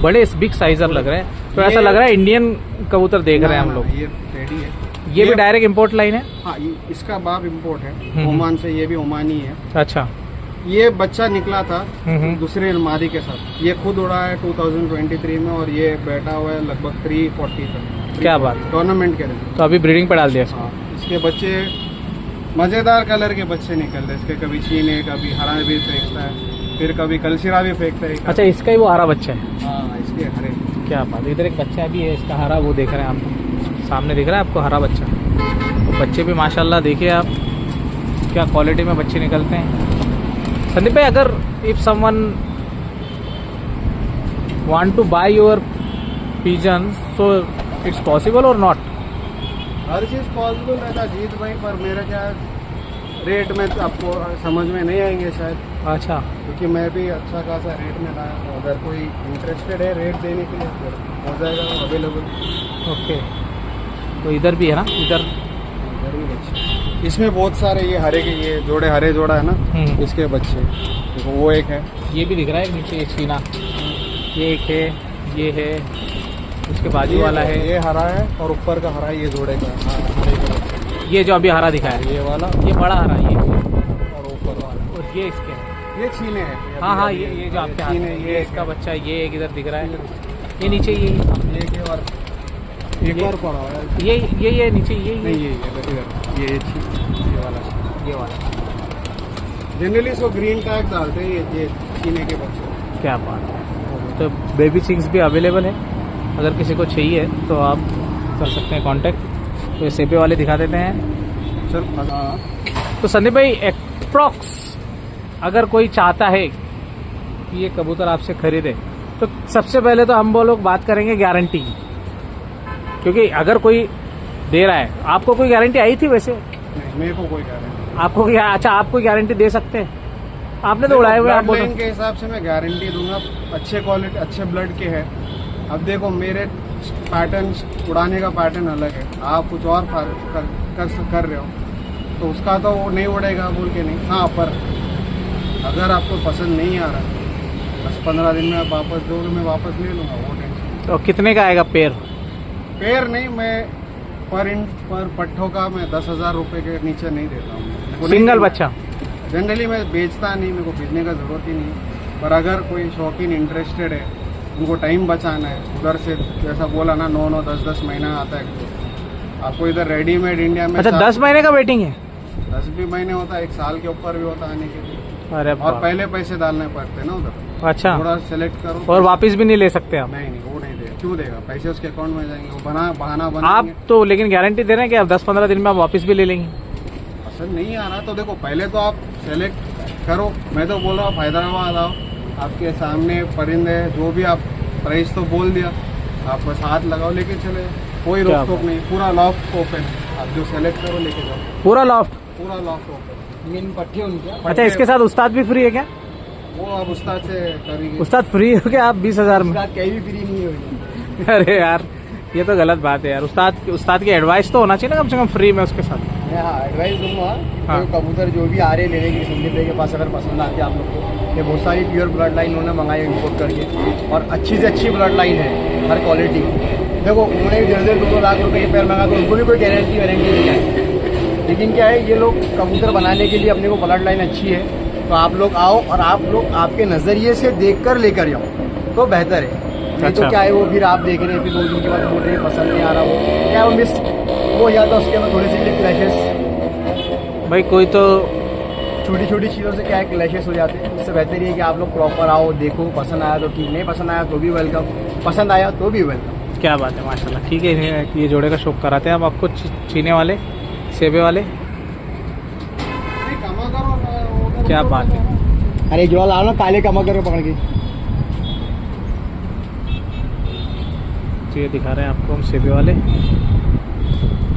बड़े बिग साइजर लग रहे हैं, तो ऐसा लग रहा है इंडियन कबूतर देख रहे हैं हम लोग। ये टेडी है, ये भी डायरेक्ट इंपोर्ट लाइन है? हाँ, इसका बाप इंपोर्ट है ओमान से, ये भी ओमानी है। अच्छा, ये बच्चा निकला था हम्म। दूसरे अलमारी के साथ, ये खुद उड़ा है 2023 में, और ये बैठा हुआ है लगभग 340 तक। क्या बात, टूर्नामेंट के लिए। तो अभी ब्रीडिंग पे डाल दिया इसको? हाँ, इसके बच्चे मजेदार कलर के बच्चे निकल रहे इसके, कभी चीने, कभी हरा भी फेंकता है, फिर कभी कलसिरा भी फेंकता है। अच्छा, इसका ही वो हरा बच्चा है? हाँ, इसके हरे। क्या बात, इधर एक बच्चा भी है इसका हरा, वो देख रहे हैं आप सामने, दिख रहा है आपको हरा बच्चा। तो बच्चे भी माशाल्लाह देखिए आप, क्या क्वालिटी में बच्चे निकलते हैं। संदीप भाई, अगर if someone want to buy your pigeon, so it's possible or not? हर चीज़ पॉसिबल रहता जीत भाई, पर मेरा क्या रेट में तो आपको समझ में नहीं आएंगे शायद, अच्छा, क्योंकि मैं भी अच्छा खासा रेट में लाया। तो अगर कोई इंटरेस्टेड है रेट देने के लिए तो हो जाएगा अवेलेबल। ओके। तो इधर भी है ना, इधर इसमें बहुत सारे ये हरे के, ये जोड़े हरे जोड़ा है ना, इसके बच्चे देखो, वो एक है, ये भी दिख रहा है नीचे, ये चीना, ये एक है, ये है, उसके बाजू वाला है, ये हरा है, और ऊपर का हरा ये जोड़े का हरे का। ये जो अभी हरा दिखा है, ये वाला, ये बड़ा हरा, ये और ऊपर वाला, और ये इसके है। ये छीने है। हाँ हाँ, ये जो आपके हाथ छीने, में, ये इसका बच्चा, ये एक इधर दिख रहा है, ये नीचे, ये एक और पड़ा हुआ है। ये नीचे, नहीं, ये वाला। जनरली इसको ग्रीन टैग डालते हैं ये छीने के बच्चे। क्या बात है। तो बेबी चिंग्स भी अवेलेबल है, अगर किसी को चाहिए तो आप कर सकते हैं कांटेक्ट। तो ये सेबे वाले दिखा देते हैं। चल, हाँ, तो संदीप भाई, अप्रॉक्स अगर कोई चाहता है कि ये कबूतर आपसे खरीदे, तो सबसे पहले तो हम वो लोग बात करेंगे गारंटी की, क्योंकि अगर कोई दे रहा है, आपको कोई गारंटी आई थी वैसे? नहीं, मेरे को कोई गारंटी। आपको अच्छा, आप कोई गारंटी दे सकते हैं? आपने तो उड़ाए हुए, आप बोलो। के हिसाब से मैं गारंटी दूंगा, अच्छे क्वालिटी अच्छे ब्लड के है। अब देखो, मेरे पैटर्न उड़ाने का पैटर्न अलग है, आप कुछ और कर रहे हो, तो उसका तो वो नहीं उड़ेगा बोल के नहीं। हाँ, पर अगर आपको पसंद नहीं आ रहा, 10-15 दिन में आप वापस दोगे, मैं वापस ले लूँगा, वो टेंशन। तो कितने का आएगा पेयर नहीं, मैं पर पट्ठों का मैं 10,000 रुपये के नीचे नहीं देता हूँ। सिंगल बच्चा? जनरली मैं बेचता नहीं, मेरे को बेचने का ज़रूरत ही नहीं। पर अगर कोई शौकीन इंटरेस्टेड है, उनको टाइम बचाना है, उधर से जैसा बोला ना 9-9, 10-10 महीना आता है, आपको इधर रेडीमेड इंडिया में। अच्छा, 10 महीने का वेटिंग है? 10 भी महीने होता है, 1 साल के ऊपर भी होता है आने के लिए। अरे और पहले पैसे डालने पड़ते हैं ना उधर। अच्छा, थोड़ा सेलेक्ट करो, और वापस भी नहीं ले सकते आप? नहीं, वो नहीं देगा। क्यों देगा? पैसे उसके अकाउंट में जाएंगे, वो बहाना बना। आप तो लेकिन गारंटी दे रहे हैं कि आप 10-15 दिन में आप वापस भी ले लेंगे? पसंद नहीं आ रहा तो देखो, पहले तो आप सेलेक्ट करो। मैं तो बोल रहा हूँ, हैदराबाद आओ, आपके सामने परिंदे, जो भी आप प्राइस तो बोल दिया, आप बस हाथ लगाओ, लेके चले, कोई रोक टोक नहीं। पूरा लॉफ्ट ओपन है, आप जो सेलेक्ट करो लेके जाओ। पूरा लॉफ्ट ओपन, मीन पट्टी उनके। अच्छा, इसके साथ उस्ताद भी फ्री है क्या? वो अब उस्ताद से करेंगे। उस्ताद फ्री हो क्या आप 20,000 में? कहीं भी फ्री नहीं होगी। अरे यार, ये तो गलत बात है यार। उस्ताद की एडवाइस तो होना चाहिए ना कम से कम फ्री में उसके साथ। मैं एडवाइस दूंगा, हाँ। तो कबूतर जो भी आ रहे लेने के लिए संदीप भाई के पास, अगर पसंद आते हैं आप लोग को, ये बहुत सारी प्योर ब्लड लाइन उन्होंने मंगाई इंपोर्ट करके, और अच्छी से अच्छी ब्लड लाइन है, हर क्वालिटी। देखो, उन्होंने भी 1.5-2 लाख रुपए के पैर मंगा, तो उनको भी कोई गारंटी वारंटी नहीं है। लेकिन क्या है, ये लोग कबूतर बनाने के लिए अपने को ब्लड लाइन अच्छी है, तो आप लोग आओ और आप लोग आपके नज़रिए से देख कर लेकर जाओ तो बेहतर है। नहीं अच्छा। तो क्या है, वो फिर आप देख रहे हैं, फिर 2 दिन के बाद बोल रहे हैं पसंद नहीं आ रहा, वो क्या है, वो मिस वो हो जाता है उसके अंदर थोड़ी सी क्लैशेस। भाई कोई तो छोटी छोटी चीज़ों से क्या है क्लैशेस हो जाते हैं। उससे बेहतर ये है कि आप लोग प्रॉपर आओ, देखो, पसंद आया तो ठीक, नहीं पसंद आया तो भी वेलकम, पसंद आया तो भी वेलकम। क्या बात है, माशाल्लाह। ठीक है, ये जोड़े का शौक कराते हैं अब आपको चीने वाले, सेबे वाले। क्या बात है। अरे जो लाओ ना काले कमर पकड़ के। तो ये दिखा रहे हैं आपको हम सेबे वाले।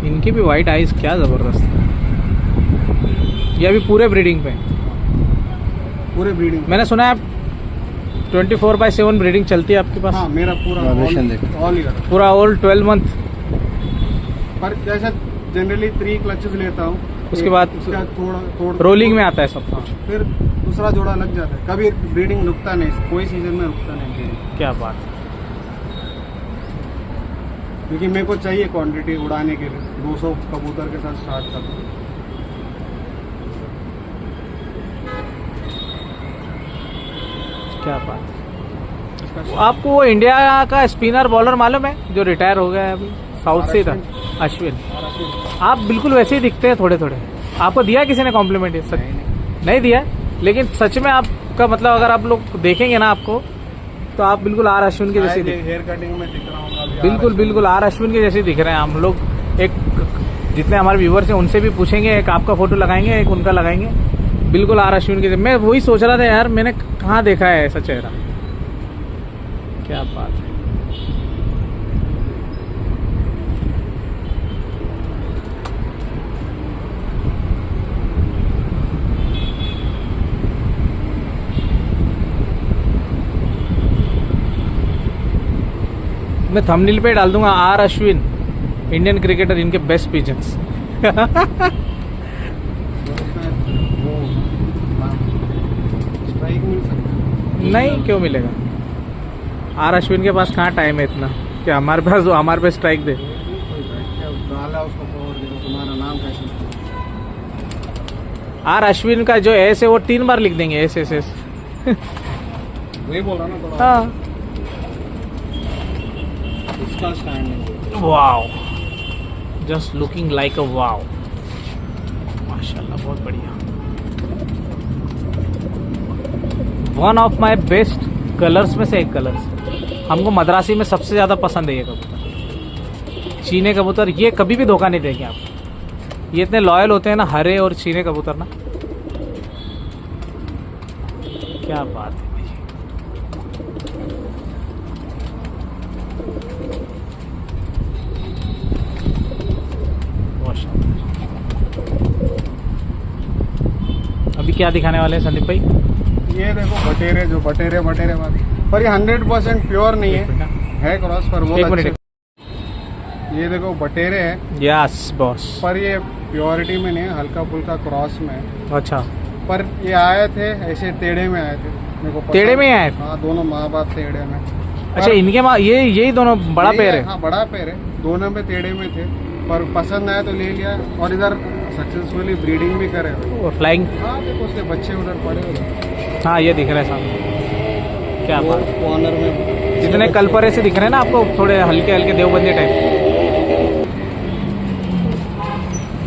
इनकी भी वाइट आइज क्या ज़बरदस्त है। ये अभी पूरे ब्रीडिंग पे, पूरे ब्रीडिंग। मैंने सुना है 24/7 ब्रीडिंग चलती है आपके पास। हाँ, मेरा पूरा ऑल ईयर, पूरा ऑल 12 मंथ। पर जैसे जनरली 3 क्लचेस लेता हूँ, उसके बाद उसका थोड़ा रोलिंग में आता है सब। हाँ, फिर दूसरा जोड़ा लग जाता है। कभी ब्रीडिंग रुकता नहीं, कोई सीजन में रुकता नहीं ब्रीडिंग। क्या बात है। क्योंकि मेरे को चाहिए क्वांटिटी उड़ाने के लिए। 200 कबूतर के साथ स्टार्ट करता हूँ। क्या बात है। आपको वो इंडिया का स्पिनर बॉलर मालूम है जो रिटायर हो गया है अभी, साउथ से था, अश्विन। आप बिल्कुल वैसे ही दिखते हैं थोड़े थोड़े। आपको दिया किसी ने कॉम्प्लीमेंट? सच नहीं दिया, लेकिन सच में आपका मतलब अगर आप लोग देखेंगे ना आपको, तो आप बिल्कुल आर अश्विन के जैसे हेयर कटिंग में दिख रहा हूँ। बिल्कुल बिल्कुल आर अश्विन के जैसे दिख रहे हैं हम लोग। एक जितने हमारे व्यूवर्स हैं उनसे भी पूछेंगे, एक आपका फोटो लगाएंगे, एक उनका लगाएंगे। बिल्कुल आर अश्विन के। मैं वही सोच रहा था यार, मैंने कहाँ देखा है ऐसा चेहरा। क्या बात है। मैं थंबनेल पे डाल दूंगा आर अश्विन इंडियन क्रिकेटर, इनके बेस्ट पिजन्स। स्ट्राइक मिल सकता है? नहीं, क्यों मिलेगा? आर अश्विन के पास कहाँ टाइम है इतना कि हमारे पास हमारे पे स्ट्राइक दे। डाला उसको कवर दे दो, तुम्हारा नाम कैसे? आर अश्विन का जो एस है वो 3 बार लिख देंगे, एस एस एस। वही बोल रहा ना थोड़ा। हाँ। इसका स्टैंड है। Wow, just looking like a wow. माशाल्लाह, बहुत बढ़िया। One of my best colours में से एक कलर्स। हमको मद्रासी में सबसे ज़्यादा पसंद है ये कबूतर, चीने कबूतर। ये कभी भी धोखा नहीं देंगे आपको। ये इतने लॉयल होते हैं ना, हरे और चीने कबूतर ना। क्या बात है भाई। बहुत शानदार। अभी क्या दिखाने वाले हैं संदीप भाई? ये देखो बटेरे, जो बटेरे वाली, पर ये 100% प्योर नहीं है क्रॉस पर वो। एक मिनट। ये देखो बटेरे है, यस बॉस। पर ये प्योरिटी में नहीं है, हल्का फुल्का क्रॉस में है। अच्छा, पर ये आए थे ऐसे टेढ़े में आए थे, मेरे को पसंद। टेढ़े में आए? हाँ, दोनों माँ बाप टेढ़े में। अच्छा, इनके माँ ये यही दोनों बड़ा पैर है? हाँ, बड़ा पैर है, दोनों में टेढ़े में थे, पर पसंद आया तो ले लिया। और इधर सक्सेसफुली ब्रीडिंग भी करे हुए। फ्लाइंग। हाँ, देखो उसके बच्चे उधर पड़े हुए। हाँ, ये दिख रहा है सामने। क्या बात। कॉर्नर में जितने कलपरे से दिख रहे हैं ना आपको, थोड़े हल्के हल्के देवबंदी टाइप,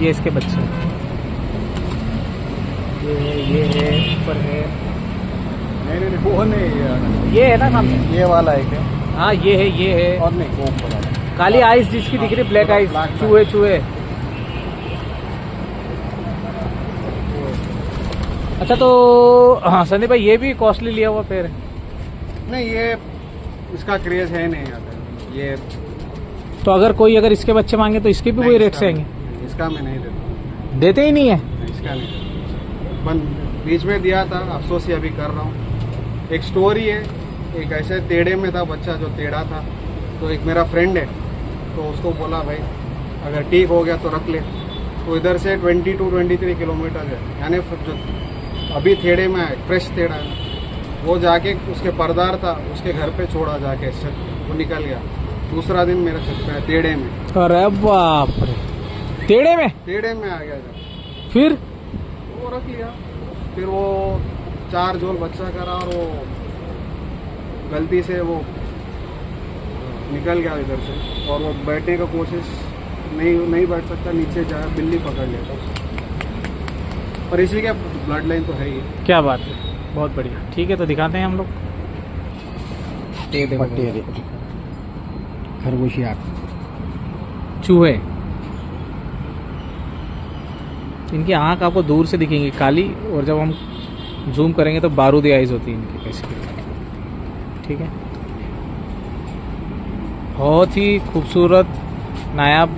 ये इसके बच्चे। ये है ऊपर है। नहीं, वो नहीं, ये है ना सामने, ये वाला एक है। हाँ ये है। और नहीं, वो ऊपर वाला। काली आइस जिसकी दिख रही, ब्लैक आइस, चूहे। अच्छा, तो हाँ संदीप भाई, ये भी कॉस्टली लिया हुआ पेड़ है? नहीं, ये इसका क्रेज है नहीं आता ये। तो अगर इसके बच्चे मांगे तो इसके भी वही रेट से आएंगे? इसका मैं नहीं देता। देते ही नहीं है? इसका नहीं, बीच में दिया था, अफसोस ही अभी कर रहा हूँ। एक स्टोरी है, एक ऐसे टेढ़े में था बच्चा जो टेढ़ा था, तो एक मेरा फ्रेंड है, तो उसको बोला भाई अगर ठीक हो गया तो रख ले। तो इधर से 22-23 किलोमीटर है, यानी जो अभी टेढ़े में है, फ्रेश टेढ़ा है, वो जाके उसके परदार था, उसके घर पे छोड़ा जाके, वो निकल गया। दूसरा दिन मेरा छत पे टेढ़े में। अरे बाप रे, टेढ़े में आ गया जब। फिर वो रख लिया। फिर वो 4 जोल बच्चा करा और वो गलती से वो निकल गया इधर से, और वो बैठने का कोशिश नहीं बैठ सकता, नीचे जाए बिल्ली पकड़ लेता। पर इसी का ब्लड लाइन तो है ही। क्या बात है, बहुत बढ़िया। ठीक है, तो दिखाते हैं हम लोग। ये देखो पट्टी है, खरगोशी आँख। चूहे, इनकी आंख आपको दूर से दिखेंगी काली, और जब हम जूम करेंगे तो बारूदी आइज होती है इनकी बेसिकली। ठीक है, बहुत ही खूबसूरत नायाब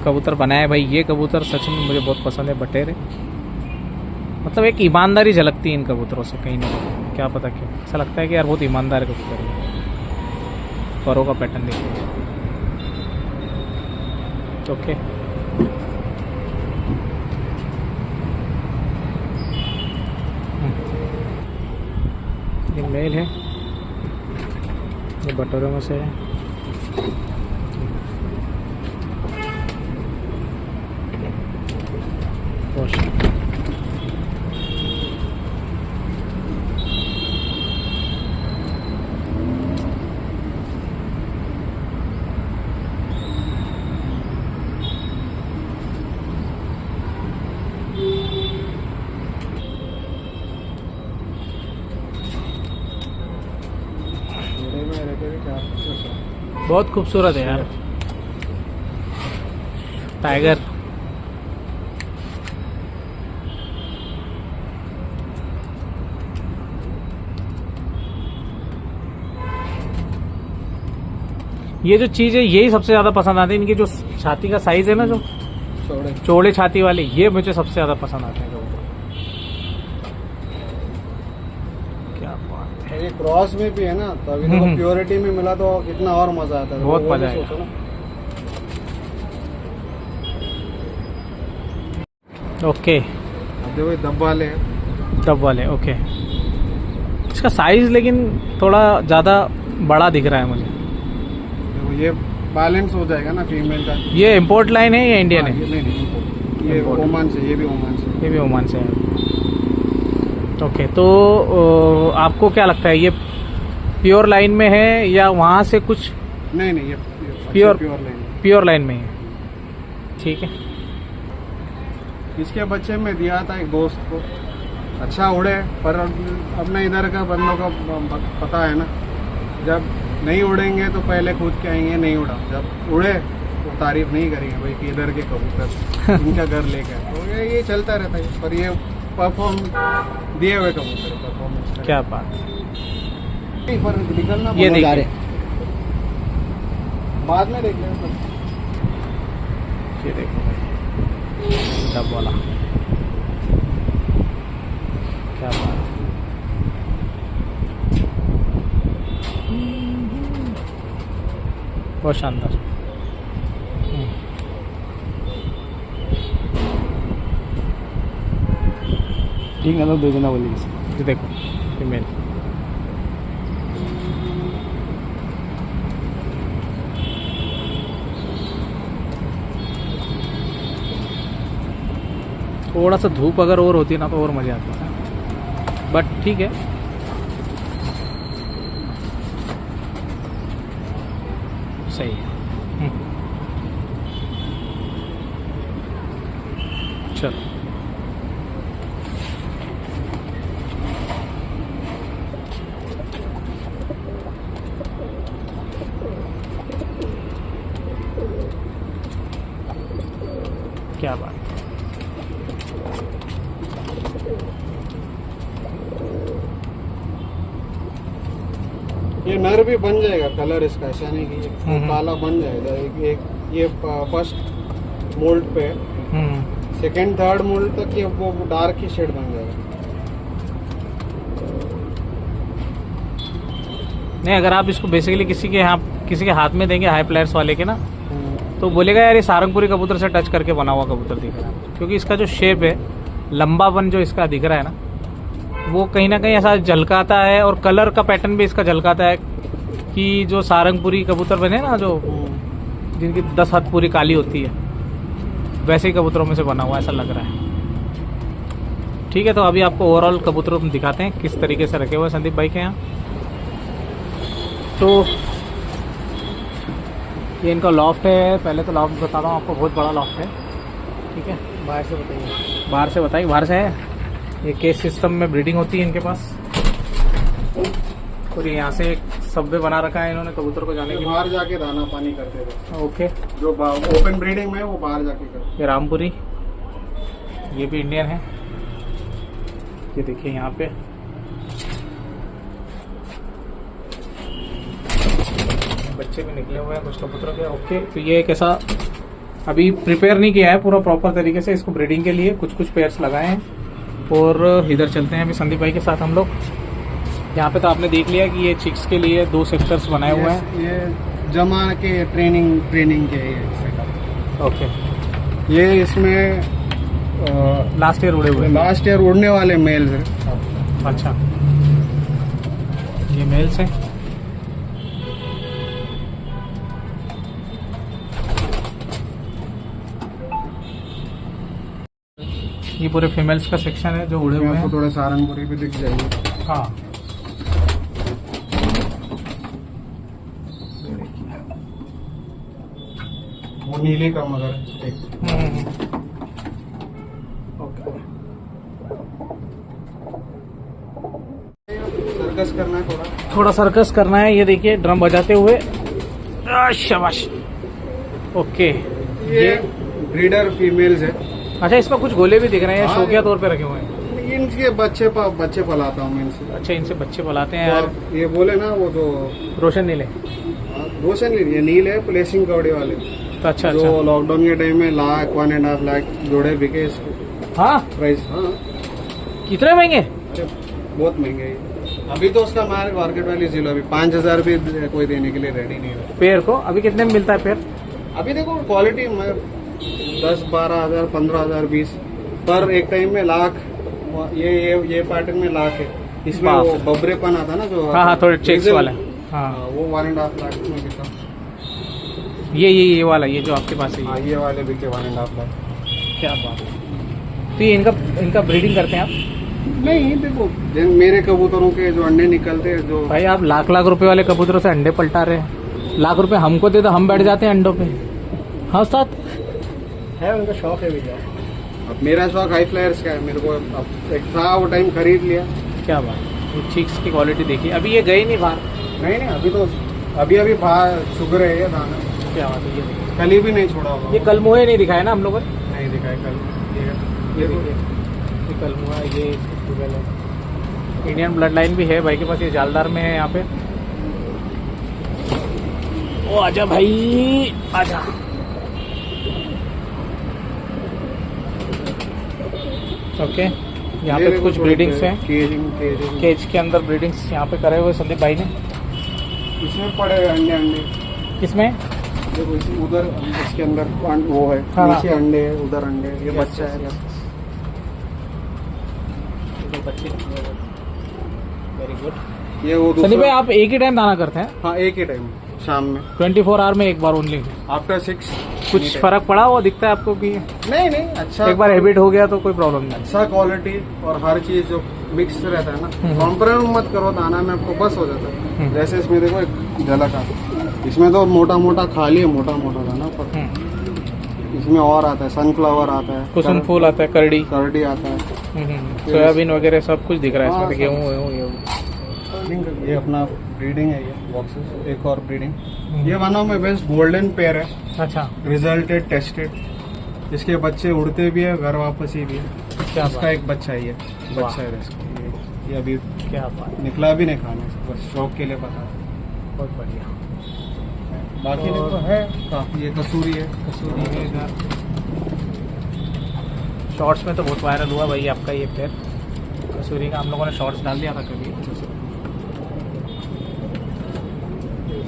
कबूतर बनाया है भाई। ये कबूतर सच में मुझे बहुत पसंद है, बटेरे। मतलब एक ईमानदारी झलकती है इन कबूतरों से कहीं ना कहीं, क्या पता क्यों ऐसा लगता है कि यार बहुत ईमानदार कबूतर है। परों का पैटर्न देखिए। ओके, ये मेल है, ये बटोरों में से है। बहुत खूबसूरत है यार टाइगर। ये जो चीज है यही सबसे ज्यादा पसंद आती है, इनकी जो छाती का साइज है ना, जो चौड़े छाती वाले, ये मुझे सबसे ज्यादा पसंद आते हैं कबूतर। क्या बात है। ये क्रॉस में भी है ना, तो अभी तो प्योरिटी में मिला तो कितना और मजा आता है। बहुत वो मजा भी आएगा। सोचो ना। ओके, अब देखो ये दब वाले हैं। तब वाले, ओके। इसका साइज लेकिन थोड़ा ज़्यादा बड़ा दिख रहा है मुझे। देखो ये बैलेंस हो जाएगा ना फीमेल का। ये इंपोर्ट लाइन है या इंडियन है? ये नहीं import। ये Import। ओमान से, ये भी ओमान से। ये भी ओमान से है। ओके, तो आपको क्या लगता है ये प्योर लाइन में है या वहाँ से कुछ? नहीं ये प्योर लाइन। प्योर लाइन में है। ठीक है, इसके बच्चे में दिया था एक दोस्त को, अच्छा उड़े, पर अपने इधर का बंदों का पता है ना, जब नहीं उड़ेंगे तो पहले खुद के आएंगे, नहीं उड़ा, जब उड़े तो तारीफ नहीं करेंगे भाई कि इधर के कबूतर इनका घर लेकर। तो ये चलता रहता है, पर ये परफॉर्म दिए हुए कबूतर परफॉर्मेंस। क्या बात। नहीं, पर निकलना ये बहुत- देखिए, बाद में देख लेंगे। ये देखो तब वाला, क्या बात। बहुत शानदार। ठीक है, तो दे देना बोलिए। ये देखो फीमेल। थोड़ा सा धूप अगर और होती ना तो और मजा आता, बट ठीक है। सही है। चलो, क्या बात। ये नर भी बन जाएगा, कलर इसका ऐसा नहीं कि ये काला बन जाएगा। ये फर्स्ट मोल्ड पे, सेकंड थर्ड मोल्ड तक ये वो डार्क ही शेड बन जाएगा। नहीं, अगर आप इसको बेसिकली किसी के हाथ में देंगे हाई प्लेयर्स वाले के ना, तो बोलेगा यार ये सारंगपुरी कबूतर से टच करके बना हुआ कबूतर दिख रहा है, क्योंकि इसका जो शेप है, लंबापन जो इसका दिख रहा है ना, वो कहीं ना कहीं ऐसा झलकाता है, और कलर का पैटर्न भी इसका झलकाता है कि जो सारंगपुरी कबूतर बने ना, जो जिनकी 10 हाथ पूरी काली होती है, वैसे ही कबूतरों में से बना हुआ ऐसा लग रहा है। ठीक है, तो अभी आपको ओवरऑल कबूतरों में दिखाते हैं किस तरीके से रखे हुए संदीप भाई के यहाँ। तो ये इनका लॉफ्ट है। पहले तो लॉफ्ट बताता हूँ आपको, बहुत बड़ा लॉफ्ट है। ठीक है, बाहर से बताइए। बाहर से बताइए। बाहर से है, ये केस सिस्टम में ब्रीडिंग होती है इनके पास। और यहाँ से एक सबवे बना रखा है इन्होंने कबूतर को जाने के लिए। बाहर जाके दाना पानी करते थे। ओके, जो ओपन ब्रीडिंग में है वो बाहर जाके करते। ये रामपुरी, ये भी इंडियन है। ये देखिए यहाँ पे बच्चे भी निकले हुए हैं कुछ कबूतरों के। ओके, तो ये एक ऐसा अभी प्रिपेयर नहीं किया है पूरा प्रॉपर तरीके से इसको ब्रीडिंग के लिए। कुछ कुछ पेयर्स लगाए हैं। और इधर चलते हैं अभी संदीप भाई के साथ हम लोग। यहाँ पे तो आपने देख लिया कि ये चिक्स के लिए 2 सेक्टर्स बनाए हुए हैं। ये जमा के ट्रेनिंग के ये सेटअप। ओके, ये इसमें लास्ट ईयर उड़े हुए हैं। लास्ट ईयर उड़ने वाले मेल्स हैं। अच्छा, ये मेल्स हैं। ये पूरे फीमेल्स का सेक्शन है जो उड़े हुए हैं। आपको थोड़े सहारनपुरी भी दिख जाएंगे। हाँ, वो नीले का मगर एक ओके। सर्कस करना है थोड़ा सर्कस करना है। ये देखिए ड्रम बजाते हुए। शाबाश। ओके, ये ब्रीडर फीमेल्स है। अच्छा, इसमें कुछ गोले भी दिख रहे हैं, हाँ, शौकिया तौर पे रखे हुए हैं। इनके बच्चे पलाता हूँ मैं इनसे। अच्छा, इनसे बच्चे पलाते हैं यार। और ये बोले ना वो जो रोशन नीले। रोशन ये नील है प्लेसिंग कवड़े वाले। तो अच्छा जो अच्छा। लॉकडाउन के टाइम में 1.5 लाख जोड़े बिके इसके हाँ, प्राइस। हाँ, कितने महंगे? अरे बहुत महंगे है। अभी तो उसका मार्केट वैल्यू 0। अभी 5,000 भी कोई देने के लिए रेडी नहीं है। पेयर को अभी कितने में मिलता है पेयर? अभी देखो क्वालिटी में 10-12,000 15,000 20 पर एक टाइम में लाख। ये पैटर्न में लाख है। इसमें बाप वो रे। बबरेपन आता ना जो। हाँ हाँ, थोड़े चेक्स वाले। हाँ, वो 1.5 लाख में बिका। ये वाला, ये जो आपके पास है हाँ, ये। ये वाले बिके 1.5 लाख। क्या बात है। तो ये इनका ब्रीडिंग करते हैं आप? नहीं देखो, मेरे कबूतरों के जो अंडे निकलते हैं जो भाई आप लाख रुपए वाले कबूतरों से अंडे पलटा रहे हैं। लाख रुपए हमको दे दो, हम बैठ जाते हैं अंडों पे। हाँ साथ है, उनका शौक है भैया। अब मेरा शौक हाई फ्लायर्स का है। मेरे को अब एक था वो टाइम खरीद लिया। क्या बात। ये चिक्स की क्वालिटी देखिए। अभी ये गए नहीं बाहर। नहीं अभी तो अभी बाहर सुगर है ये दाना। क्या बात है। ये देखिए, कल ही भी नहीं छोड़ा होगा। ये कल मुहे नहीं दिखाया ना हम लोगों ने। नहीं दिखाए कल। ये देखिए, ये कल मुहा, ये फीमेल है। इंडियन ब्लड लाइन भी है भाई के पास। ये जालदार में है यहाँ पे। ओ आजा भाई, आजा। ओके, यहाँ पे कुछ ब्रीडिंग्स हैं। केजिंग केज के अंदर ब्रीडिंग्स यहाँ पे करे हुए संदीप भाई ने। इसमें पड़े हैं अंडे। किसमें? देखो उधर इसके अंदर वो है। हाँ, नीचे अंडे है, उधर अंडे है। ये बच्चा है। Very good. ये वो संदीप भाई दूसरा। आप एक ही टाइम दाना करते हैं? हाँ, एक ही टाइम शाम में 24 आवर में एक बार ओनली? आफ्टर 6। कुछ फर्क पड़ा वो दिखता है आपको कि नहीं अच्छा एक बार हैबिट हो गया तो कोई प्रॉब्लम नहीं? अच्छा क्वालिटी और हर चीज जो मिक्स रहता है ना। कॉम्प्रोमाइज मत करो दाना में, आपको बस हो जाता है। जैसे इसमें देखो एक झलक आता है। इसमें तो मोटा खाली है, मोटा दाना। पर इसमें और आता है, सनफ्लावर आता है, कुसुम फूल आता है, करड़ी आता है, सोयाबीन वगैरह सब कुछ दिख रहा है हाँ, इसमें। गेहूँ। ये अपना ब्रीडिंग है। ये बॉक्सेस एक और ब्रीडिंग। ये one of my best golden pair है। अच्छा, रिजल्टेड टेस्टेड। इसके बच्चे उड़ते भी है, घर वापसी भी है। क्या इसका एक बच्चा ही है। बच्चा है इसका। ये अभी क्या बात, निकला भी नहीं खाने से, बस शौक के लिए पता है। बहुत बढ़िया। बाकी और- तो है काफी। ये कसूरी है। कसूरी है इधर। शॉर्ट्स में तो बहुत वायरल हुआ भाई आपका ये पेयर कसूरी का। हम लोगों ने शॉर्ट्स डाल दिया था कभी।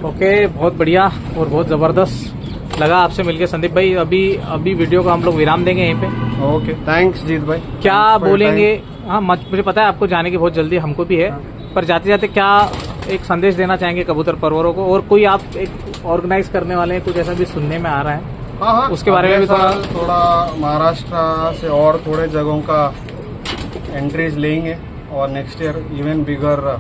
ओके, बहुत बढ़िया और बहुत ज़बरदस्त लगा आपसे मिलके संदीप भाई। अभी वीडियो को हम लोग विराम देंगे यहीं पे। ओके, थैंक्स जीत भाई। क्या Thanks for your बोलेंगे? हाँ, मुझे पता है आपको जाने की बहुत जल्दी, हमको भी है। पर जाते जाते क्या एक संदेश देना चाहेंगे कबूतर परवरों को? और कोई आप एक ऑर्गेनाइज करने वाले हैं, कुछ ऐसा भी सुनने में आ रहा है? हाँ, उसके बारे में भी थोड़ा महाराष्ट्र से और थोड़े जगहों का एंट्रीज लेंगे। और next year even bigger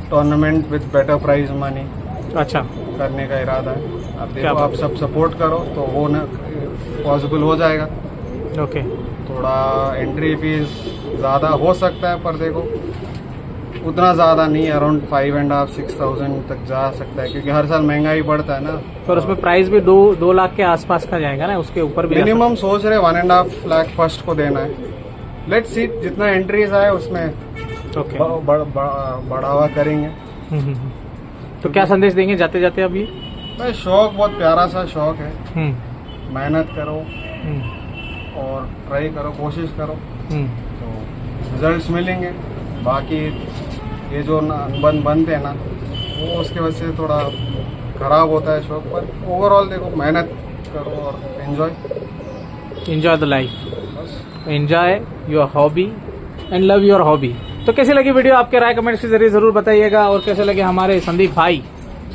tournament with better prize money अच्छा, करने का इरादा है। अब क्या देखो बात आप सब सपोर्ट करो तो वो न पॉसिबल हो जाएगा। ओके। थोड़ा एंट्री फीस ज़्यादा हो सकता है पर देखो उतना ज़्यादा नहीं, अराउंड 5,500-6,000 तक जा सकता है क्योंकि हर साल महंगाई बढ़ता है ना। और उसमें प्राइस भी 2 लाख के आसपास का जाएगा ना, उसके ऊपर भी मिनिमम सोच रहे 1.5 लाख फर्स्ट को देना है। लेट्स सी जितना एंट्रीज आए उसमें ओके। बढ़ावा करेंगे। तो क्या संदेश देंगे जाते जाते अब ये? भाई शौक बहुत प्यारा सा शौक है, मेहनत करो और ट्राई करो, कोशिश करो तो रिजल्ट्स मिलेंगे। बाकी ये जो बनते हैं ना वो उसके वजह से थोड़ा खराब होता है शौक, पर ओवरऑल देखो मेहनत करो और enjoy the life, enjoy your hobby and love your hobby. तो कैसी लगी वीडियो आपके राय कमेंट्स के जरिए जरूर बताइएगा। और कैसे लगे हमारे संदीप भाई,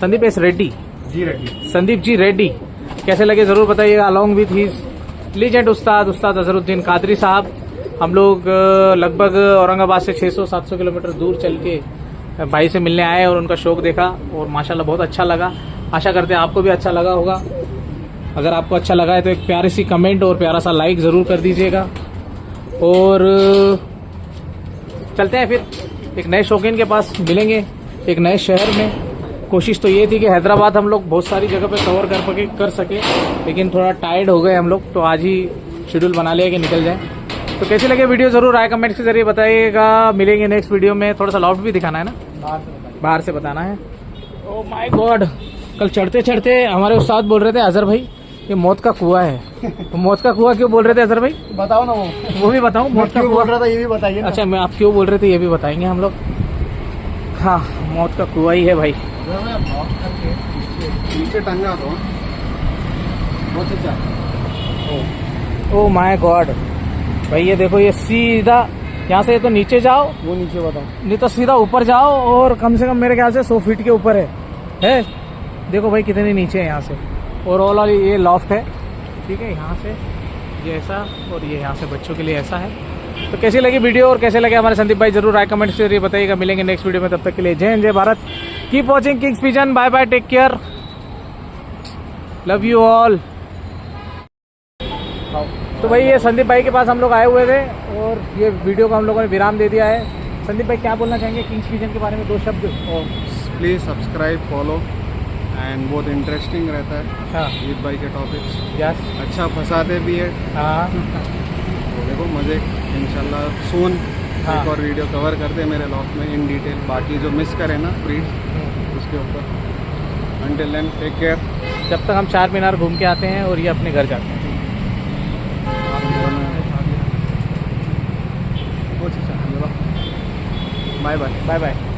संदीप एस रेड्डी, संदीप जी रेड्डी, कैसे लगे जरूर बताइएगा। अलॉन्ग विथ हिज लीजेंड उस्ताद अजहरुद्दीन कादरी साहब। हम लोग लगभग औरंगाबाद से 600-700 किलोमीटर दूर चल के भाई से मिलने आए और उनका शौक देखा और माशाल्लाह बहुत अच्छा लगा। आशा करते हैं आपको भी अच्छा लगा होगा। अगर आपको अच्छा लगा है तो एक प्यारी सी कमेंट और प्यारा सा लाइक ज़रूर कर दीजिएगा। और चलते हैं फिर एक नए शौकीन के पास मिलेंगे एक नए शहर में। कोशिश तो ये थी कि हैदराबाद हम लोग बहुत सारी जगह पे कवर कर सके, लेकिन थोड़ा टायर्ड हो गए हम लोग, तो आज ही शेड्यूल बना लिया कि निकल जाए। तो कैसी लगे वीडियो जरूर राय कमेंट्स के जरिए बताइएगा। मिलेंगे नेक्स्ट वीडियो में। थोड़ा सा लॉफ्ट भी दिखाना है ना, बाहर से बताना है। ओह माय गॉड, कल चढ़ते चढ़ते हमारे उस्ताद बोल रहे थे अजहर भाई ये मौत का कुआं है। तो मौत का कुआं क्यों बोल रहे थे अजहर भाई? बताओ ना वो भी बताऊं मौत का क्यों कुआं? बोल रहा था ये भी बताइए ना। अच्छा, मैं आप क्यों बोल रहे थे ये भी बताएंगे हम लोग। हाँ, मौत का कुआं ही है भाई। नीचे टंगा तो बहुत अच्छा। ओ माय गॉड भाई, ये देखो ये सीधा यहाँ से तो नीचे जाओ, वो नीचे बताओ, नहीं तो सीधा ऊपर जाओ और कम से कम मेरे ख्याल से 100 फीट के ऊपर है। देखो भाई कितने नीचे है यहाँ से। और ओवरऑल ये लॉफ्ट है, ठीक है। यहाँ से ये ऐसा और ये यहाँ से बच्चों के लिए ऐसा है। तो कैसी लगी वीडियो और कैसे लगे हमारे संदीप भाई जरूर राय कमेंट्स के जरिए बताइएगा। मिलेंगे नेक्स्ट वीडियो में, तब तक के लिए जय हिंद जय Bharat. Keep watching kings pigeon. Bye bye, take care, love you all. तो भाई ये संदीप भाई के पास हम लोग आए हुए थे और ये वीडियो को हम लोगों ने विराम दे दिया है। संदीप भाई क्या बोलना चाहेंगे किंग्स पिजन के बारे में 2 शब्द? प्लीज़ सब्सक्राइब फॉलो एंड बहुत इंटरेस्टिंग रहता है। हाँ ईद भाई के टॉपिक्स यस, अच्छा फंसाते भी है। हाँ तो देखो मज़े, इंशाल्लाह सून हाँ। एक और वीडियो कवर करते हैं मेरे लॉग में इन डिटेल। बाकी जो मिस करें ना प्लीज़ उसके ऊपर। Until then take care. जब तक हम चार मीनार घूम के आते हैं और ये अपने घर जाते हैं। बहुत अच्छा, बाय बाय, बाय बाय।